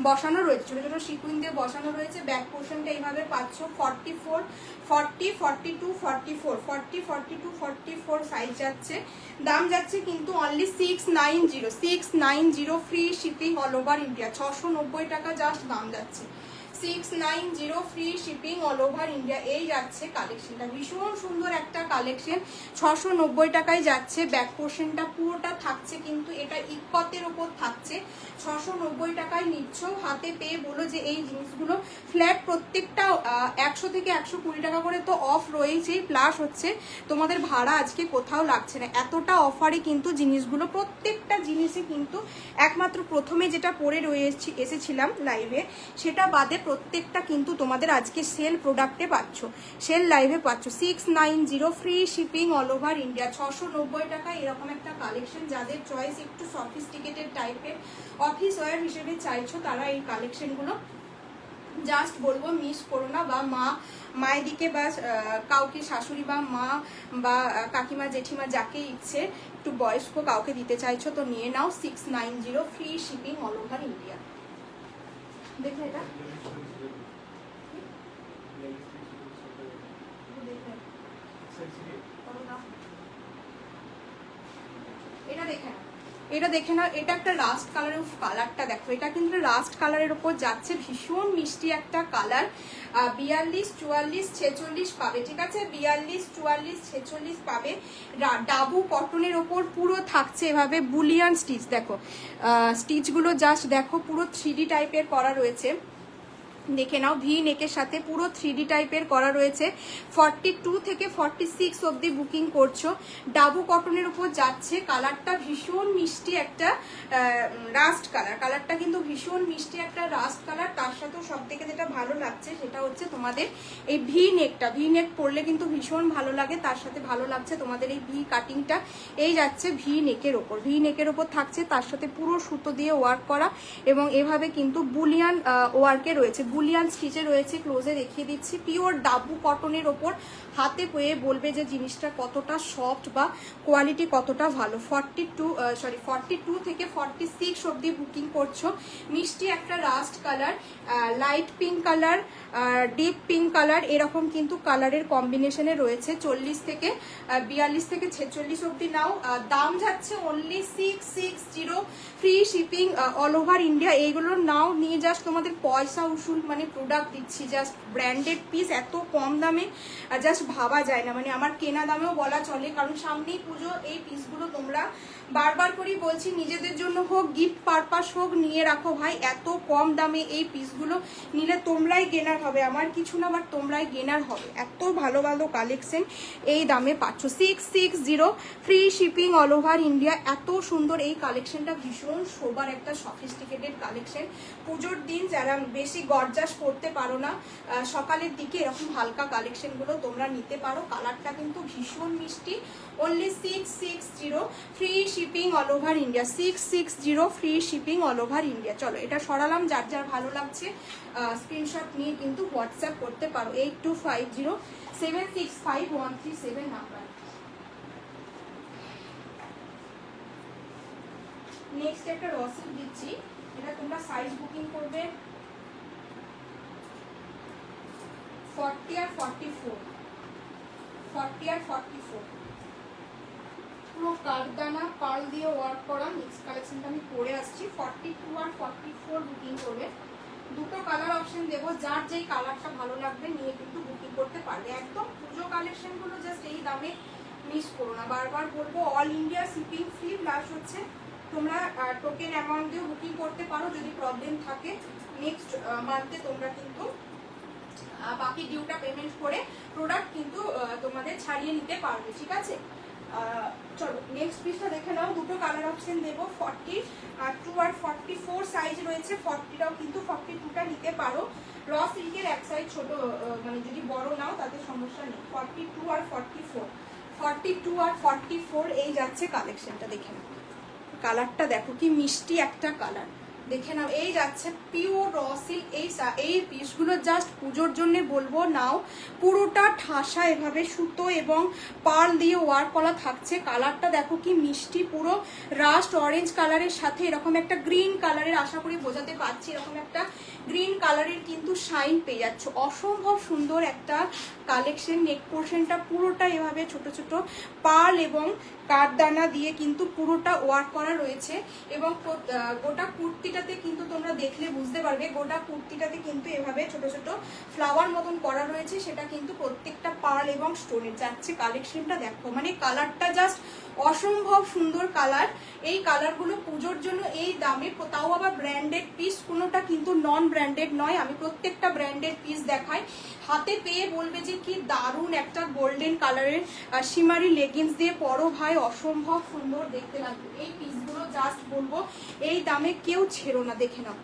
বসানো রয়েছে, ছোট ছোট সিকুইন দিয়ে বসানো রয়েছে। ব্যাক পোর্শনটা এইভাবে পাচ্ছ 44, 40, 42, 44, 40, 42, 44 সাইজ যাচ্ছে। দাম যাচ্ছে কিন্তু only 690, 690 free shipping all over India. 690 টাকা জাস্ট দাম যাচ্ছে, 690 free shipping all over India. এই যাচ্ছে কালেকশনটা, ভীষণ সুন্দর একটা কালেকশন, 690 টাকায় যাচ্ছে। ব্যাক পোর্শনটা পুরোটা থাকছে কিন্তু এটা ইক্কতের ওপর থাকছে, 690 টাকায় নিচ্ছ। হাতে পেয়ে বলো যে এই জিনিসগুলো ফ্ল্যাট প্রত্যেকটা 100 থেকে 120 টাকা করে তো অফ রয়েছেই, প্লাস হচ্ছে তোমাদের ভাড়া আজকে কোথাও লাগছে না। এতটা অফারে কিন্তু জিনিসগুলো প্রত্যেকটা জিনিসে কিন্তু একমাত্র প্রথমে যেটা পরে এসেছিলাম লাইভে সেটা বাদে প্রত্যেকটা কিন্তু তোমাদের আজকে সেল প্রোডাক্টে পাচ্ছ, সেল লাইভে পাচ্ছ। 690 free shipping all over India, 690 টাকা এরকম একটা কালেকশন। যাদের চয়েস একটু সফিস্টিকেটেড টাইপের অফিস ওয়্যার হিসেবে চাইছো তারা এই কালেকশনগুলো জাস্ট বলবো মিস করো না। বা মায়ের দিকে বা কাউকে শাশুড়ি বা মা বা কাকিমা জেঠিমা যাকে ইচ্ছে একটু বয়স্ক কাউকে দিতে চাইছো তো নিয়ে নাও। 690 free shipping all over India. দেখো এটা এটা দেখে না, এটা দেখে না, এটা একটা রাস্ট কালারের, কালারটা দেখো, এটা কিন্তু রাস্ট কালারের উপর যাচ্ছে, ভীষণ মিষ্টি একটা কালার। 42, 44, 46 পাবে, ঠিক আছে, 42, 44, 46 পাবে। ডাবু কটনের ওপর পুরো থাকছে এভাবে বুলিয়ান স্টিচ। দেখো স্টিচগুলো জাস্ট দেখো, পুরো 3D টাইপের করা রয়েছে, দেখে নাও। ভি নেকের সাথে পুরো 3D টাইপের করা রয়েছে। 42 থেকে 46 অবধি বুকিং করছো। ডাবু কটনের উপর যাচ্ছে, কালারটা ভীষণ মিষ্টি একটা রাস্ট কালার, কালারটা কিন্তু ভীষণ মিষ্টি একটা রাস্ট কালার। তার সাথেও সব থেকে যেটা ভালো লাগছে সেটা হচ্ছে তোমাদের এই ভি নেকটা, ভি নেক পরলে কিন্তু ভীষণ ভালো লাগে। তার সাথে ভালো লাগছে তোমাদের এই ভি কাটিংটা। এই যাচ্ছে ভি নেকের ওপর, ভি নেকের ওপর থাকছে, তার সাথে পুরো সুতো দিয়ে ওয়ার্ক করা এবং এভাবে কিন্তু বুলিয়ান ওয়ার্কে রয়েছে, বুলিয়ান স্টিচে রয়েছে। ক্লোজে দেখিয়ে দিচ্ছি, পিওর ডাবু কটনের ওপর। হাতে পেয়ে বলবে যে জিনিসটা কতটা সফট বা কোয়ালিটি কতটা ভালো। 42 থেকে 46 অবধি বুকিং করছো। মিষ্টি একটা rushed colour, light pink colour, deep pink colour, এরকম কিন্তু কালারের কম্বিনেশনে রয়েছে। 40 থেকে 42 থেকে 46 অবধি নাও। দাম যাচ্ছে only 660 free shipping all over India. এইগুলোর নাও নিয়ে জাস্ট তোমাদের পয়সা উসুল মানে প্রোডাক্ট দিচ্ছি, জাস্ট ব্র্যান্ডেড পিস, এত কম দামে জাস্ট ভাবা যায় না, মানে আমার কেনা দামেও বলা চলে, কারণ সামনেই পুজো। এই পিসগুলো তোমরা বারবার করেই বলছি নিজেদের জন্য হোক, গিফট পারপাস হোক, নিয়ে রাখো ভাই। এত কম দামে এই পিসগুলো নিলে তোমরাই গেনার হবে, আমার কিছু না, বাট তোমরাই গেনার হবে। এত ভালো ভালো কালেকশন এই দামে পাচ্ছ। 660 free shipping all over India. এত সুন্দর এই কালেকশনটা, ভীষণ শোবার একটা সফিস্টিকেটেড কালেকশন। পুজোর দিন যারা বেশি গর্জাস করতে পারো না, সকালের দিকে এরকম হালকা কালেকশনগুলো তোমরা নিতে পারো। কালারটা কিন্তু ভীষণ মিষ্টি। Only 660 free shipping all over India, 660 free shipping all over India. চলো এটা সরালাম, যার যার ভালো লাগছে স্ক্রিনশট নিয়ে কিন্তু হোয়াটসঅ্যাপ করতে পারো 8250765137 নাম্বার। নেক্সট একটা রসিদ দিচ্ছি, এটা তোমরা সাইজ বুকিং করবে 40 আর 44, 40 আর 44, পুরো কারদানা পার্ল দিয়ে ওয়ার্ক করা। নেক্সট কালেকশনটা আমি পরে আসছি। 42 আর 44 বুকিং করবে। দুটো কালার অপশন দেবো, যার যেই কালারটা ভালো লাগবে নিয়ে কিন্তু বুকিং করতে পারবে। একদম পুজো কালেকশনগুলো জাস্ট এই দামে মিস করো না। বারবার বলবো all India shipping free, plus হচ্ছে তোমরা টোকেন অ্যামাউন্ট দিয়েও বুকিং করতে পারো যদি প্রবলেম থাকে। নেক্সট মান্থে তোমরা কিন্তু বাকি ডিউটা পেমেন্ট করে প্রোডাক্ট কিন্তু তোমাদের ছাড়িয়ে নিতে পারবে, ঠিক আছে। চলো নেক্সট পিসটা দেখে নাও। দুটো কালার অপশন দেবো, 42 আর 44 সাইজ রয়েছে। 40টাও কিন্তু 42টা নিতে পারো। র সিল্কের এক সাইড ছোট, মানে যদি বড় নাও তাতে সমস্যা নেই। 42 আর 44, 42 আর 44 এই যাচ্ছে কালেকশনটা। দেখে নাও কালারটা, দেখো কি মিষ্টি একটা কালার, দেখে নাও। এই যাচ্ছে পিওর র সিল্ক। এই পিসগুলো জাস্ট পুজোর জন্য বলবো নাও, পুরোটা ঠাসা এভাবে সুতো এবং পার্ল দিয়ে ওয়ার্ক করা থাকছে। কালারটা দেখো কি মিষ্টি, পুরো রাস্ট অরেঞ্জ কালারের সাথে এরকম একটা গ্রিন কালারের, আশা করি বোঝাতে পারছি, এরকম একটা গ্রিন কালারের কিন্তু শাইন পেয়ে যাচ্ছে। অসম্ভব সুন্দর একটা কালেকশন। নেক পোর্শনটা পুরোটা এভাবে ছোট ছোট পার্ল এবং কাঠদানা দিয়ে কিন্তু পুরোটা ওয়ার্ক করা রয়েছে। এবং গোটা কুর্তিটাতে কিন্তু তোমরা দেখলে বুঝতে পারবে, গোটা কুর্তিটাতে কিন্তু এভাবে ছোট ছোট ফ্লাওয়ার মতন করা রয়েছে। সেটা কিন্তু প্রত্যেকটা পার্ল এবং স্টোনের যাচ্ছে। কালেকশনটা দেখো, মানে কালারটা জাস্ট অসম্ভব সুন্দর কালার। এই কালারগুলো পুজোর জন্য এই দামে, তাও আবার ব্র্যান্ডেড পিস, কোনোটা কিন্তু নন ব্র্যান্ডেড নয়। আমি প্রত্যেকটা ব্র্যান্ডেড পিস দেখাই। হাতে পেয়ে বলবে যে কি দারুণ একটা গোল্ডেন কালারের শিমারি লেগিংস দিয়ে পরো ভাই, অসম্ভব সুন্দর দেখতে লাগবে। এই পিসগুলো জাস্ট বলবো এই দামে কেউ ছেড়ো না। দেখে নাও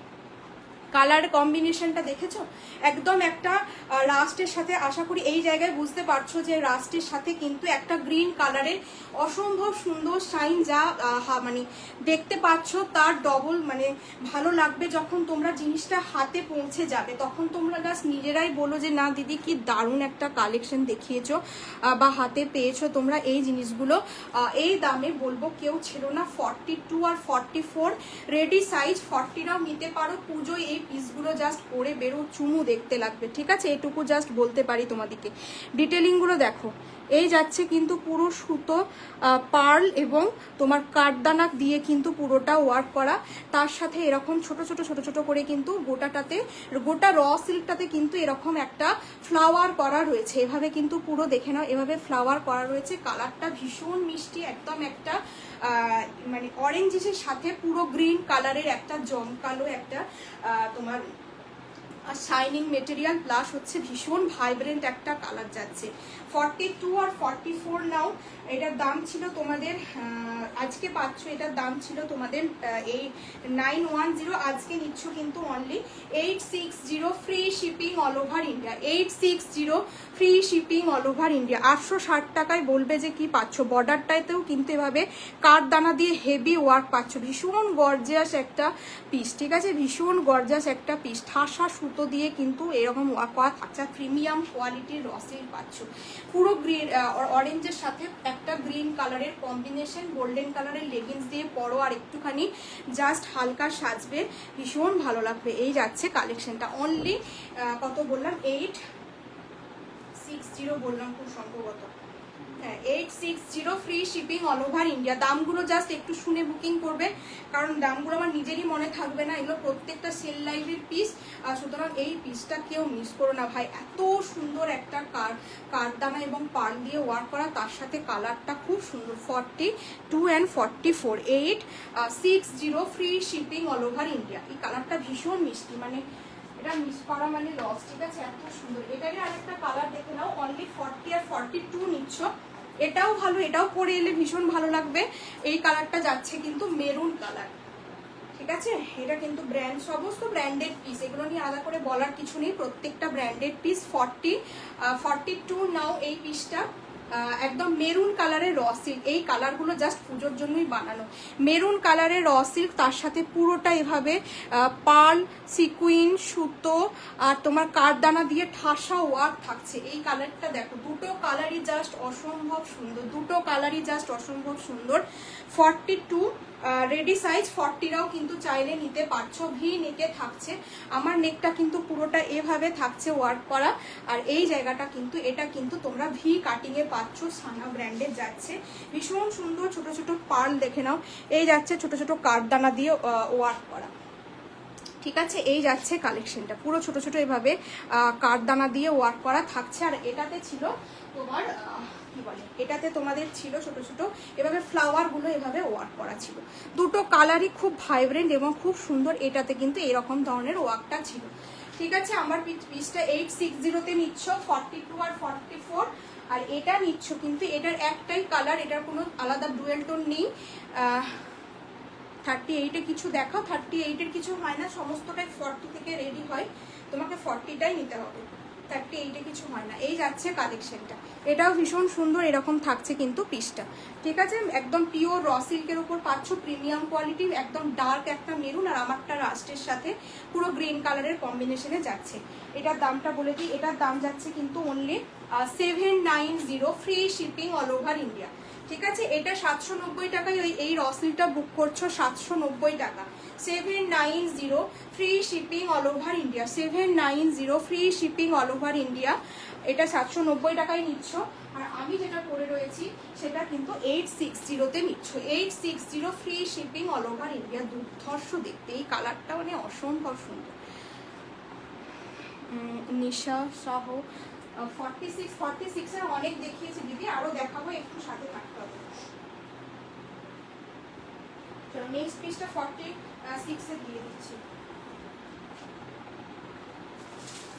কালার কম্বিনেশনটা, দেখেছো একদম একটা রাস্টের সাথে, আশা করি এই জায়গায় বুঝতে পারছো যে রাস্টের সাথে কিন্তু একটা গ্রিন কালারের অসম্ভব সুন্দর শাইন, যা মানে দেখতে পাচ্ছ তার ডবল মানে ভালো লাগবে যখন তোমরা জিনিসটা হাতে পৌঁছে যাবে। তখন তোমরা জাস্ট নিজেরাই বলো যে না দিদি কি দারুণ একটা কালেকশন দেখিয়েছো বা হাতে পেয়েছো তোমরা এই জিনিসগুলো। এই দামে বলবো কেউ ছিল না। 42 আর 44 রেডি সাইজ, 40রাও নিতে পারো। পুজোয় এই পিসগুলো জাস্ট পরে বেরো, চুমু দেখতে লাগবে। ঠিক আছে, এটুকু জাস্ট বলতে পারি তোমাদেরকে। ডিটেলিংগুলো দেখো, এই যাচ্ছে কিন্তু পুরো সুতো পার্ল এবং তোমার কাঠদানা দিয়ে কিন্তু পুরোটা ওয়ার্ক করা। তার সাথে এরকম ছোট ছোট ছোট ছোট করে কিন্তু গোটাটাতে, গোটা র সিল্কটাতে কিন্তু এরকম একটা ফ্লাওয়ার করা রয়েছে। এভাবে কিন্তু পুরো দেখে নাও, এভাবে ফ্লাওয়ার করা রয়েছে। কালারটা ভীষণ মিষ্টি, একদম একটা মানে অরেঞ্জের সাথে পুরো গ্রিন কালারের একটা জমকালো একটা তোমার শাইনিং মেটেরিয়াল, প্লাস হচ্ছে ভীষণ ভাইব্রেন্ট একটা কালার যাচ্ছে। 42 আর 44 নাও। এটার দাম ছিল তোমাদের, আজকে পাচ্ছ, এটার দাম ছিল তোমাদের এই 910, আজকে নিচ্ছ কিন্তু only 860, free shipping all over India. 860 free shipping all over India. 860 টাকায় বলবে যে কি পাচ্ছ। বর্ডারটাতেও কিন্তু এভাবে কাঠদানা দিয়ে হেভি ওয়ার্ক পাচ্ছ। ভীষণ গর্জিয়াস একটা পিস, ঠিক আছে, ভীষণ গর্জিয়াস একটা পিস। ঠাসা সুতো দিয়ে কিন্তু এরকম ওয়ার্ক করা থাকছে। প্রিমিয়াম কোয়ালিটির রসের পাচ্ছ। পুরো গ্রিন অরেঞ্জের সাথে একটা গ্রিন কালারের কম্বিনেশন, গোল্ডেন কালারের লেগিংস দিয়ে পরো আর একটুখানি জাস্ট হালকা সাজবে, ভীষণ ভালো লাগবে। এই যাচ্ছে কালেকশনটা। অনলি কত বললাম, 860 বললাম খুব সম্ভবত। হ্যাঁ, 860 free shipping all over India. দামগুলো জাস্ট একটু শুনে বুকিং করবে, কারণ দামগুলো আমার নিজেরই মনে থাকবে না। এগুলো প্রত্যেকটা সেল লাইভের পিস, সুতরাং এই পিসটা কেউ মিস করো না ভাই। এত সুন্দর একটা কাঠদানা এবং পার্ল দিয়ে ওয়ার্ক করা, তার সাথে কালারটা খুব সুন্দর। 42 and 44, 860 free shipping all over India. এই কালারটা ভীষণ মিষ্টি, মানে এটা মিস করা মানে লস। ঠিক আছে, এত সুন্দর। এটারই আরেকটা কালার দেখে নাও। অনলি 40 আর 42 নিচ্ছ, এটাও ভালো, এটাও পরে এলে ভীষণ ভালো লাগবে। এই কালারটা যাচ্ছে কিন্তু মেরুন কালার। ঠিক আছে, এটা কিন্তু ব্র্যান্ড, সমস্ত ব্র্যান্ডেড পিস, এগুলো নিয়ে আলাদা করে বলার কিছু নেই, প্রত্যেকটা ব্র্যান্ডেড পিস। 42 নাও। এই পিসটা একদম মেরুন কালারের র সিল্ক। এই কালারগুলো জাস্ট পুজোর জন্যই বানানো। মেরুন কালারের র সিল্ক, তার সাথে পুরোটা এভাবে পার্ল, সিকুইন, সুতো আর তোমার কাঠদানা দিয়ে ঠাসা ওয়ার্ক থাকছে। এই কালারটা দেখো, দুটো কালারই জাস্ট অসম্ভব সুন্দর, দুটো কালারই জাস্ট অসম্ভব সুন্দর। 42 রেডি সাইজ, 40রাও কিন্তু চাইলে নিতে পারছো। ভি নেকে থাকছে, আমার নেকটা কিন্তু পুরোটা এভাবে থাকছে ওয়ার্ক করা। আর এই জায়গাটা কিন্তু, এটা কিন্তু তোমরা ভি কাটিং এ পাচ্ছ, সানা ব্র্যান্ডের যাচ্ছে। ভীষণ সুন্দর ছোট ছোট পার্ল দেখে নাও। এই যাচ্ছে ছোট ছোট কাঠদানা দিয়ে ওয়ার্ক করা। ঠিক আছে, এই যাচ্ছে কালেকশনটা, পুরো ছোট ছোট এভাবে কাঠদানা দিয়ে ওয়ার্ক করা থাকছে। আর এটাতে ছিল তোমার কি বলে, এটাতে তোমাদের ছিল ছোট ছোট এভাবে ফ্লাওয়ার গুলো এভাবে ওয়ার্ক করা ছিল। দুটো কালারই খুব ভাইব্রেন্ট এবং খুব সুন্দর। এটাতে কিন্তু এরকম ধরনের ওয়ার্কটা ছিল। ঠিক আছে, আমার পিসটা 860-তে নিচ্ছ, 42 আর 44। আর এটা নিচ্ছ কিন্তু এটার একটাই কালার, এটার কোনো আলাদা ডুয়েল টোন নেই। 38-এ কিছু দেখাও, 38-এর কিছু হয় না, সমস্তটাই 40 থেকে রেডি হয়। তোমাকে 40টাই নিতে হবে, 38-এ কিছু হয় না। এই যাচ্ছে কালেকশনটা, এটাও ভীষণ সুন্দর, এরকম থাকছে কিন্তু পিসটা, ঠিক আছে? একদম পিওর র সিল্কের উপর পাচ্ছ, প্রিমিয়াম কোয়ালিটি, একদম ডার্ক একটা মেরুন আর আমারটা রাস্টের সাথে পুরো গ্রিন কালারের কম্বিনেশনে যাচ্ছে। এটার দামটা বলে দিই, এটার দাম যাচ্ছে কিন্তু only 790, free shipping all over India, ঠিক আছে? এটা 790 টাকায় এই র সিল্কটা বুক করছো, 790 টাকা, 790, free shipping all over India, 790, free shipping all over India. এটা 790 টাকায় নিচ্ছ, আর আমি যেটা করে রয়েছি সেটা কিন্তু 860-তে নিচ্ছ, 860, free shipping all over India. দুর্ধর্ষ দেখতে, এই কালারটা মানে অসম্ভব সুন্দর। নিশা সাহ 46 এর অনেক দেখিয়েছি দিদি, আরো দেখাবো, একটু সাথে থাকতে হবে। চলো নেক্সট পিসটা 46 এ দিয়ে দিচ্ছি।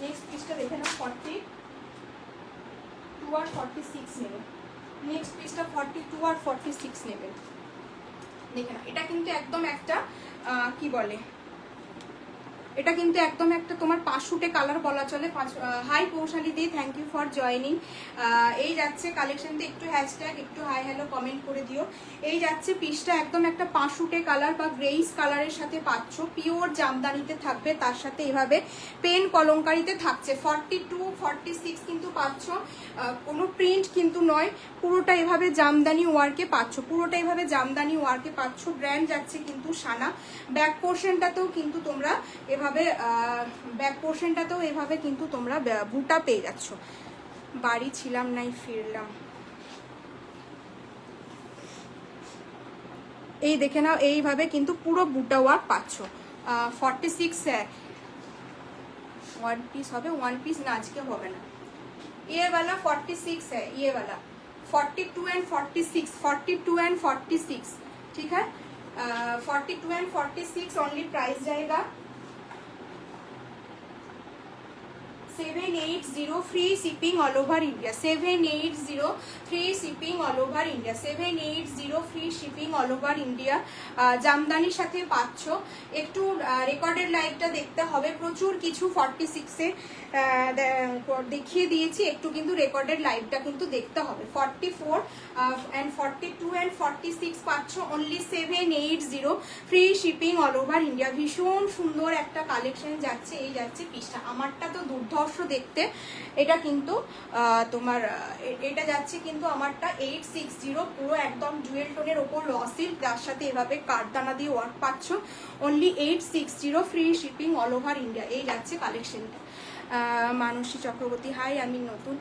নেক্সট পিসটা দেখে নাও, 42 আর 46 নেবে। নেক্সট পিসটা 42 আর 46 নেবে, দেখে নাও। এটা কিন্তু একদম একটা কি বলে, এটা কিন্তু একদম একটা তোমার পাশুটে কালার বলা চলে। Hi Poushali di, thank you for joining. এই যাচ্ছে কালেকশনতে, একটু হ্যাশট্যাগ, একটু হাই হ্যালো কমেন্ট করে দিও। এই যাচ্ছে পিসটা একদম একটা পাশুটে কালার বা গ্রেইস কালারের সাথে পাচ্ছ, পিওর জামদানিতে থাকবে, তার সাথে এভাবে পেন কলঙ্কারিতে থাকছে। 42, 46 কিন্তু পাচ্ছ, কোনো প্রিন্ট কিন্তু নয়, পুরোটা এভাবে জামদানি ওয়ার্কে পাচ্ছ, পুরোটা এভাবে জামদানি ওয়ার্কে পাচ্ছ। ব্র্যান্ড যাচ্ছে কিন্তু সানা। ব্যাক পোর্শনটাতেও কিন্তু তোমরা এভাবে ব্যাক পোর্শনটাতেও এভাবে কিন্তু তোমরা বুটা পেয়ে যাচ্ছ। বাড়ি ছিলাম নাই ফিরলাম, এই দেখে নাও, এইভাবে কিন্তু পুরো বুটা ওয়ার্ক পাচ্ছ। 46 ওয়ান পিস হবে, ওয়ান পিস না আজকে হবে না। ये वाला 46 है, ये वाला 42 एंड 46, 42 एंड 46, ठीक है? 42 एंड 46 ओनली प्राइस जाएगा 780, free shipping all over India, 780, free shipping all over India, 780, free shipping all over India. জামদানির সাথে পাচ্ছ। একটু রেকর্ডেড লাইভটা দেখতে হবে, প্রচুর কিছু 46-এ দেখিয়ে দিয়েছি, একটু কিন্তু রেকর্ডেড লাইভটা কিন্তু দেখতে হবে। 44 and 42 and 46 পাচ্ছ only 780, free shipping all over India. ভীষণ সুন্দর একটা কালেকশন যাচ্ছে, এই যাচ্ছে পিসটা, আমারটা তো দুর্ধর্ষ দেখতে। এটা কিন্তু তোমার এটা যাচ্ছে কিন্তু আমারটা 860, পুরো একদম ডুয়েল টোনের ওপর র সিল্ক, তার সাথে এভাবে কাঠদানা দিয়ে ওয়ার্ক পাচ্ছ, only 860, free shipping all over India. এই যাচ্ছে কালেকশনটা। মানসী চক্রবর্তী, হাই, আমি নতুন,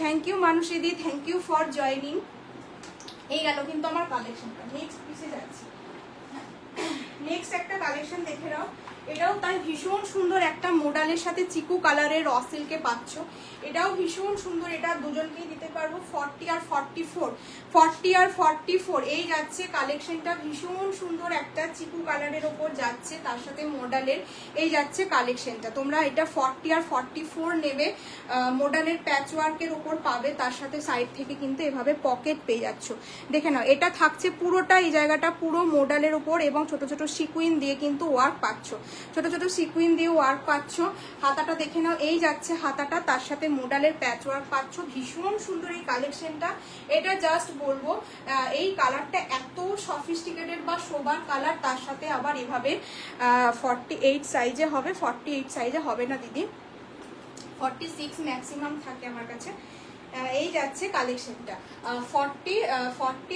thank you Mansi di, thank you for joining. এই গেল কিন্তু আমার কালেকশনটা। নেক্সট পিসে যাচ্ছি, নেক্সট একটা কালেকশন দেখে নাও। এটাও তাই ভীষণ সুন্দর একটা মোডালের সাথে চিকু কালারের র সিল্কে পাচ্ছ, এটাও ভীষণ সুন্দর। এটা দুজনকেই দিতে পারবো। 40 আর 44, 40 আর 44, এই যাচ্ছে কালেকশনটা। ভীষণ সুন্দর একটা চিকু কালারের ওপর যাচ্ছে, তার সাথে মোডালের এই যাচ্ছে কালেকশনটা। তোমরা এটা 40 আর 44 নেবে, মোডালের প্যাচ ওয়ার্কের ওপর পাবে, তার সাথে সাইড থেকে কিন্তু এভাবে পকেট পেয়ে যাচ্ছ। দেখে নাও, এটা থাকছে পুরোটা, এই জায়গাটা পুরো মোডালের ওপর, এবং ছোট ছোট সিকুইন দিয়ে কিন্তু ওয়ার্ক পাচ্ছ, ছোট ছোট সিকুইন দিয়ে ওয়ার্ক পাচ্ছ। হাতাটা দেখে নাও, এই যাচ্ছে হাতাটা, তার সাথে মোডালের প্যাচ ওয়ার্ক পাচ্ছ। ভীষণ সুন্দর এই কালেকশনটা। এটা জাস্ট বলবো, এই কালারটা এত সফিস্টিকেটেড বা সোবার কালার, তার সাথে আবার এভাবে 48 সাইজে হবে। 48 সাইজে হবে না দিদি, 46 ম্যাক্সিমাম থাকে আমার কাছে। এই যাচ্ছে কালেকশনটা। 40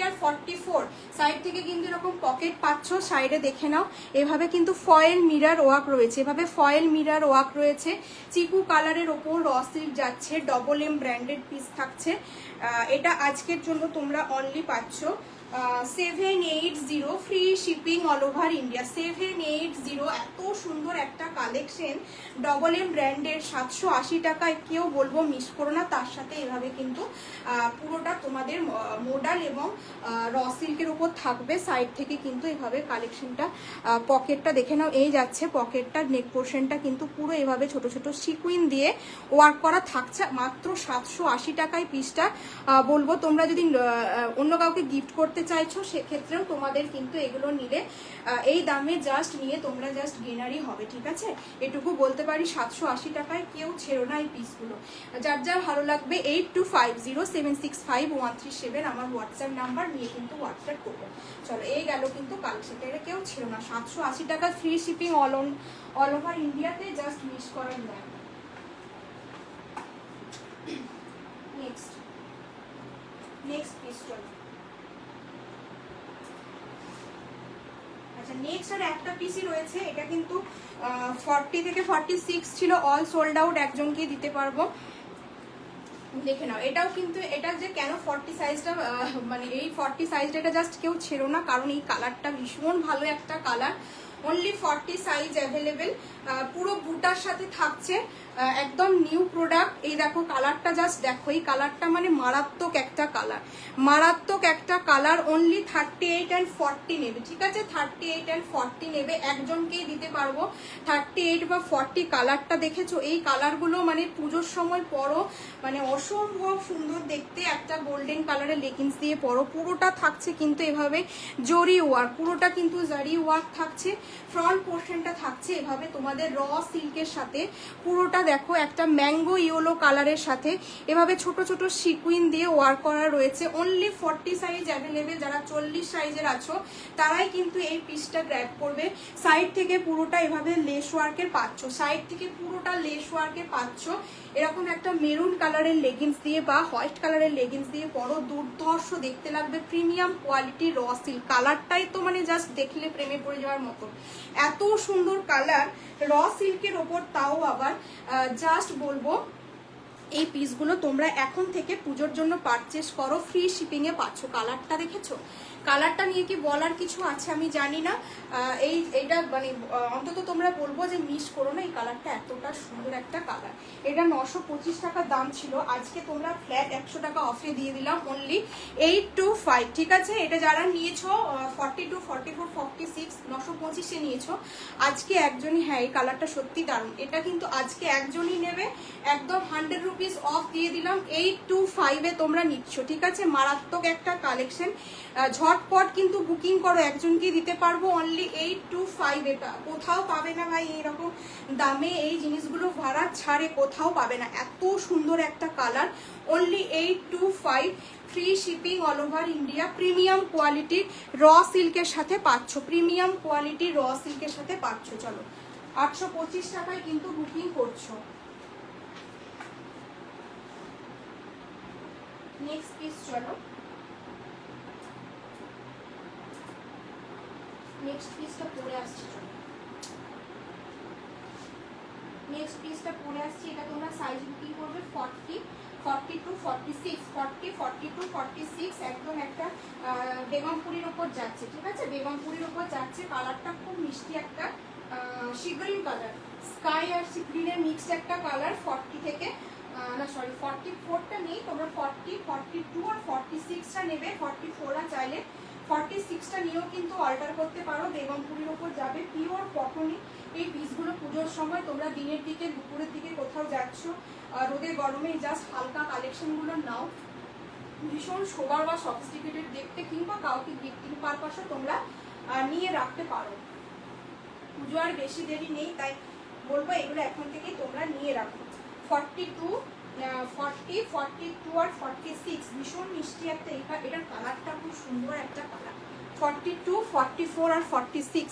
আর 44 সাইড থেকে কিন্তু এরকম পকেট পাচ্ছ। সাইডে দেখে নাও, এভাবে কিন্তু ফয়েল মিরার ওয়ার্ক রয়েছে, এভাবে ফয়েল মিরার ওয়ার্ক রয়েছে। চিকু কালারের ওপর র সিল্ক যাচ্ছে, ডবল এম ব্র্যান্ডেড পিস থাকছে। এটা আজকের জন্য তোমরা অনলি পাচ্ছ 780, free shipping all over India. 780, এত সুন্দর একটা কালেকশন, ডবল এম ব্র্যান্ডের, 780 টাকায়, কেউ বলবো মিস করো না। তার সাথে এভাবে কিন্তু পুরোটা তোমাদের মোডাল এবং র সিল্কের উপর থাকবে। সাইড থেকে কিন্তু এভাবে কালেকশনটা, পকেটটা দেখে নাও, এই যাচ্ছে পকেটটা, নেক পোর্শনটা কিন্তু পুরো এভাবে ছোট ছোট সিকুইন দিয়ে ওয়ার্ক করা থাকছে। মাত্র 780 টাকায় পিসটা। বলবো তোমরা যদি অন্য কাউকে গিফট করতে করতে চাইছো সেক্ষেত্রেও তোমাদের কিন্তু এগুলো নিলে এই দামে জাস্ট নিয়ে তোমরা জাস্ট গেনারই হবে, ঠিক আছে? এটুকু বলতে পারি 780 টাকায় কেউ ছেড়ো না এই পিসগুলো। যার যার ভালো লাগবে 8250765137 আমার হোয়াটসঅ্যাপ নাম্বার নিয়ে কিন্তু হোয়াটসঅ্যাপ করবে। চলো এই গেল কিন্তু কালেকশন, এটা কেউ ছেড়ো না। 780 টাকা ফ্রি শিপিং অল ওভার ইন্ডিয়াতে, জাস্ট মিস করার নয়। নেক্সট পিস চলো। আচ্ছা নেক্সট আর একটা পিসই রয়েছে, এটা কিন্তু 40 থেকে 46 ছিল, অল সোল্ড আউট, একজনকে দিতে পারবো। দেখে নাও এটাও কিন্তু, এটা যে কেন 40 সাইজটা মানে এই 40 সাইজটা এটা জাস্ট কেউ ছেড়ো না, কারণ এই কালারটা ভীষণ ভালো একটা কালার। অনলি 40 সাইজ অ্যাভেলেবেল, পুরো বুটার সাথে থাকছে, একদম নিউ প্রোডাক্ট। এই দেখো কালারটা, জাস্ট দেখো এই কালারটা মানে মারাত্মক একটা কালার, মারাত্মক একটা কালার। অনলি 38 and 40 নেবে, ঠিক আছে? 38 and 40 নেবে, একজনকেই দিতে পারবো। 38 বা 40 কালারটা দেখেছো? এই কালারগুলো মানে পুজোর সময় পরো, মানে অসম্ভব সুন্দর দেখতে। একটা গোল্ডেন কালারের লেগিংস দিয়ে পরো, পুরোটা থাকছে কিন্তু এভাবে জরি ওয়ার্ক, পুরোটা কিন্তু জারি ওয়ার্ক থাকছে। ফ্রন্ট পোর্শনটা থাকছে এভাবে তোমাদের র সিল্কের সাথে, পুরোটা দেখো একটা ম্যাঙ্গো ইয়েলো কালারের সাথে এভাবে ছোট ছোট সিকুইন দিয়ে ওয়ার্ক করা রয়েছে। অনলি 40 সাইজ অ্যাভেলেবেল, যারা 40 সাইজের আছো তারাই কিন্তু এই পিসটা গ্র্যাব করবে। সাইড থেকে পুরোটা এভাবে লেস ওয়ার্কের পাচ্ছ, সাইড থেকে পুরোটা লেস ওয়ার্কের পাচ্ছ। এরকম একটা মেরুন কালারের লেগিংস দিয়ে বা হোয়াইট কালারের লেগিংস দিয়ে পরো, দুর্ধর্ষ দেখতে লাগবে। প্রিমিয়াম কোয়ালিটি র সিল্ক, কালারটাই তো মানে জাস্ট দেখলে প্রেমে পড়ে যাওয়ার মতো, এত সুন্দর কালার র সিল্কের ওপর, তাও আবার জাস্ট বলবো এই পিসগুলো তোমরা এখন থেকে পুজোর জন্য পারচেস করো, ফ্রি শিপিংয়ে পাচ্ছ। কালারটা দেখেছো? কালারটা নিয়ে কি বলার কিছু আছে আমি জানি না, এইটা মানে অন্তত তোমরা বলবো যে মিস করো না, এই কালারটা এতটা সুন্দর একটা কালার। এটা 925 টাকা দাম ছিল, আজকে তোমরা ফ্ল্যাট 100 টাকা অফে দিয়ে দিলাম, অনলি 825, ঠিক আছে? এটা যারা নিয়েছো 42, 44, 46 925-এ নিয়েছো, আজকে একজনই, হ্যাঁ এই কালারটা সত্যি দারুণ, এটা কিন্তু আজকে একজনই নেবে, একদম 100 রুপিস অফ দিয়ে দিলাম, 825-এ তোমরা নিচ্ছ, ঠিক আছে? মারাত্মক একটা কালেকশন, ঝটপট কিন্তু বুকিং করো, একজনকে দিতে পারবো অনলি 825। এটা কোথাও পাবে না ভাই, এইরকম দামে এই জিনিসগুলো ভাড়া ছাড়ে কোথাও পাবে না, এত সুন্দর একটা colour. Only 825, free shipping all over India, premium কোয়ালিটির র সিল্কের সাথে পাচ্ছ, প্রিমিয়াম কোয়ালিটির র সিল্কের সাথে পাচ্ছ। চলো 825 টাকায় কিন্তু বুকিং করছো। নেক্সট পিস চলো, নেক্সট পিসটা পরে আসছি। চলো নেক্সট পিসটা পরে আসছি, এটা তোমরা সাইজ বুকিং করবে 40, 42, 46, 40, 42, 46, একদম একটা বেগমপুরির ওপর যাচ্ছে, ঠিক আছে? বেগমপুরির ওপর যাচ্ছে, কালারটা খুব মিষ্টি একটা সি গ্রিন কালার, স্কাই আর সি গ্রিনের মিক্সড একটা কালার। 40 থেকে না সরি 44টা নেই, তোমরা 40, 42 আর 46টা নেবে, 44 আর চাইলে 46টা নিয়েও কিন্তু অল্টার করতে পারো, বেগমপুরির ওপর যাবে, পিওর কটনই এই পিসগুলো। পুজোর সময় তোমরা দিনের দিকে দুপুরের দিকে কোথাও যাচ্ছ, রোদে গরমে জাস্ট হালকা কালেকশনগুলো নাও, ভীষণ শোবার বা সফিস্টিকেটেড দেখতে, কিংবা কাউকে গিফটিং পারপাসও তোমরা নিয়ে রাখতে পারো। পুজো আর বেশি দেরি নেই, তাই বলবো এগুলো এখন থেকেই তোমরা নিয়ে রাখো। 42, 40, 42 আর 46 ভীষণ মিষ্টি একটা, এটার কালারটা খুব সুন্দর একটা কালার। 42, 44 আর 46,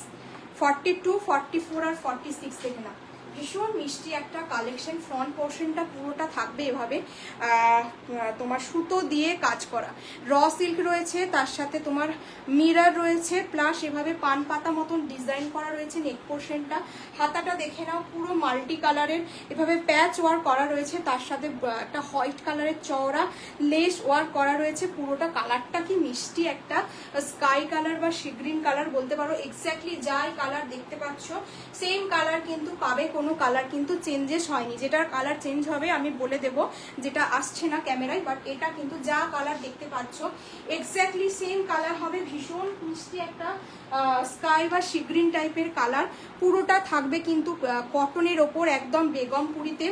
42, 44 আর 46 থেকে না, ভীষণ মিষ্টি একটা কালেকশন। ফ্রন্ট পোর্শনটা পুরোটা থাকবে এভাবে তোমার সুতো দিয়ে কাজ করা, র সিল্ক রয়েছে, তার সাথে তোমার মিরর রয়েছে, প্লাস এভাবে পান পাতা মতন ডিজাইন করা রয়েছে নেক পোর্শনটা। হাতাটা দেখে নাও, পুরো মাল্টি কালারের এভাবে প্যাচ ওয়ার্ক করা রয়েছে, তার সাথে একটা হোয়াইট কালারের চওড়া লেস ওয়ার্ক করা রয়েছে। পুরোটা কালারটা কি মিষ্টি, একটা স্কাই কালার বা সি গ্রিন কালার বলতে পারো, এক্স্যাক্টলি যাই কালার দেখতে পাচ্ছ সেম কালার কিন্তু পাবে, কোনো কালার কিন্তু চেঞ্জেস হয়নি। যেটার কালার চেঞ্জ হবে আমি বলে দেব, যেটা আসছে না ক্যামেরায়, বাট এটা কিন্তু যা কালার দেখতে পাচ্ছ এক্স্যাক্টলি সেম কালার হবে। ভীষণ মিষ্টি একটা স্কাই বা সি গ্রিন টাইপের কালার, পুরোটা থাকবে কিন্তু কটনের ওপর, একদম বেগমপুরিতে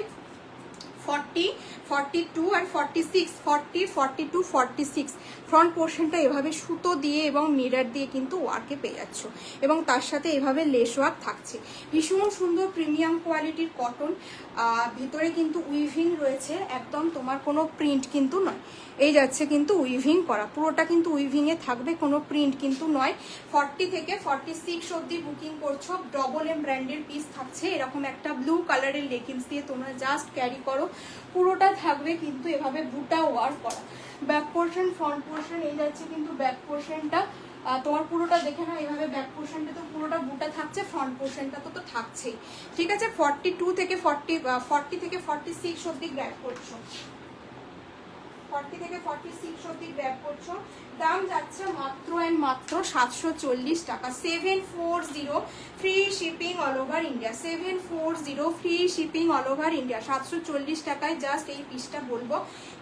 40, 42 আর 46, 40, 42, 46 ফ্রন্ট পোর্শনটা এভাবে সুতো দিয়ে এবং মিরর দিয়ে কিন্তু ওয়ার্কে পেয়ে যাচ্ছ এবং তার সাথে এভাবে লেস ওয়ার্ক থাকছে। ভীষণ সুন্দর প্রিমিয়াম কোয়ালিটির কটন, ভিতরে কিন্তু উইভিং রয়েছে, একদম তোমার কোনো প্রিন্ট কিন্তু নয়। এই যাচ্ছে কিন্তু উইভিং করা, পুরোটা কিন্তু উইভিংয়ে থাকবে, কোনো প্রিন্ট কিন্তু নয়। 40 থেকে 46 অবধি বুকিং করছো। ডবল এম ব্র্যান্ডের পিস থাকছে, এরকম একটা ব্লু কালারের লেগিংস দিয়ে তোমরা জাস্ট ক্যারি করো। পুরোটা থাকবে কিন্তু এভাবে বুটা ওয়ার্ক করা। ব্যাক পোর্শন, ফ্রন্ট পোর্শন, এই যাচ্ছে কিন্তু ব্যাক পোর্শনটা। তোমার পুরোটা দেখে না, এইভাবে ব্যাক পোর্শনটা তো পুরোটা বুটা থাকছে, ফ্রন্ট পোর্শনটা তো থাকছেই। ঠিক আছে, 42 থেকে 40 থেকে 46 অবধি গ্র্যাব করছো, 40 থেকে 46 অবধি গ্র্যাব করছো। দাম যাচ্ছে মাত্র অ্যান্ড মাত্র 740 টাকা। 740 free shipping all over India, 740 free shipping all over India. 740 টাকায় জাস্ট এই পিসটা বলবো,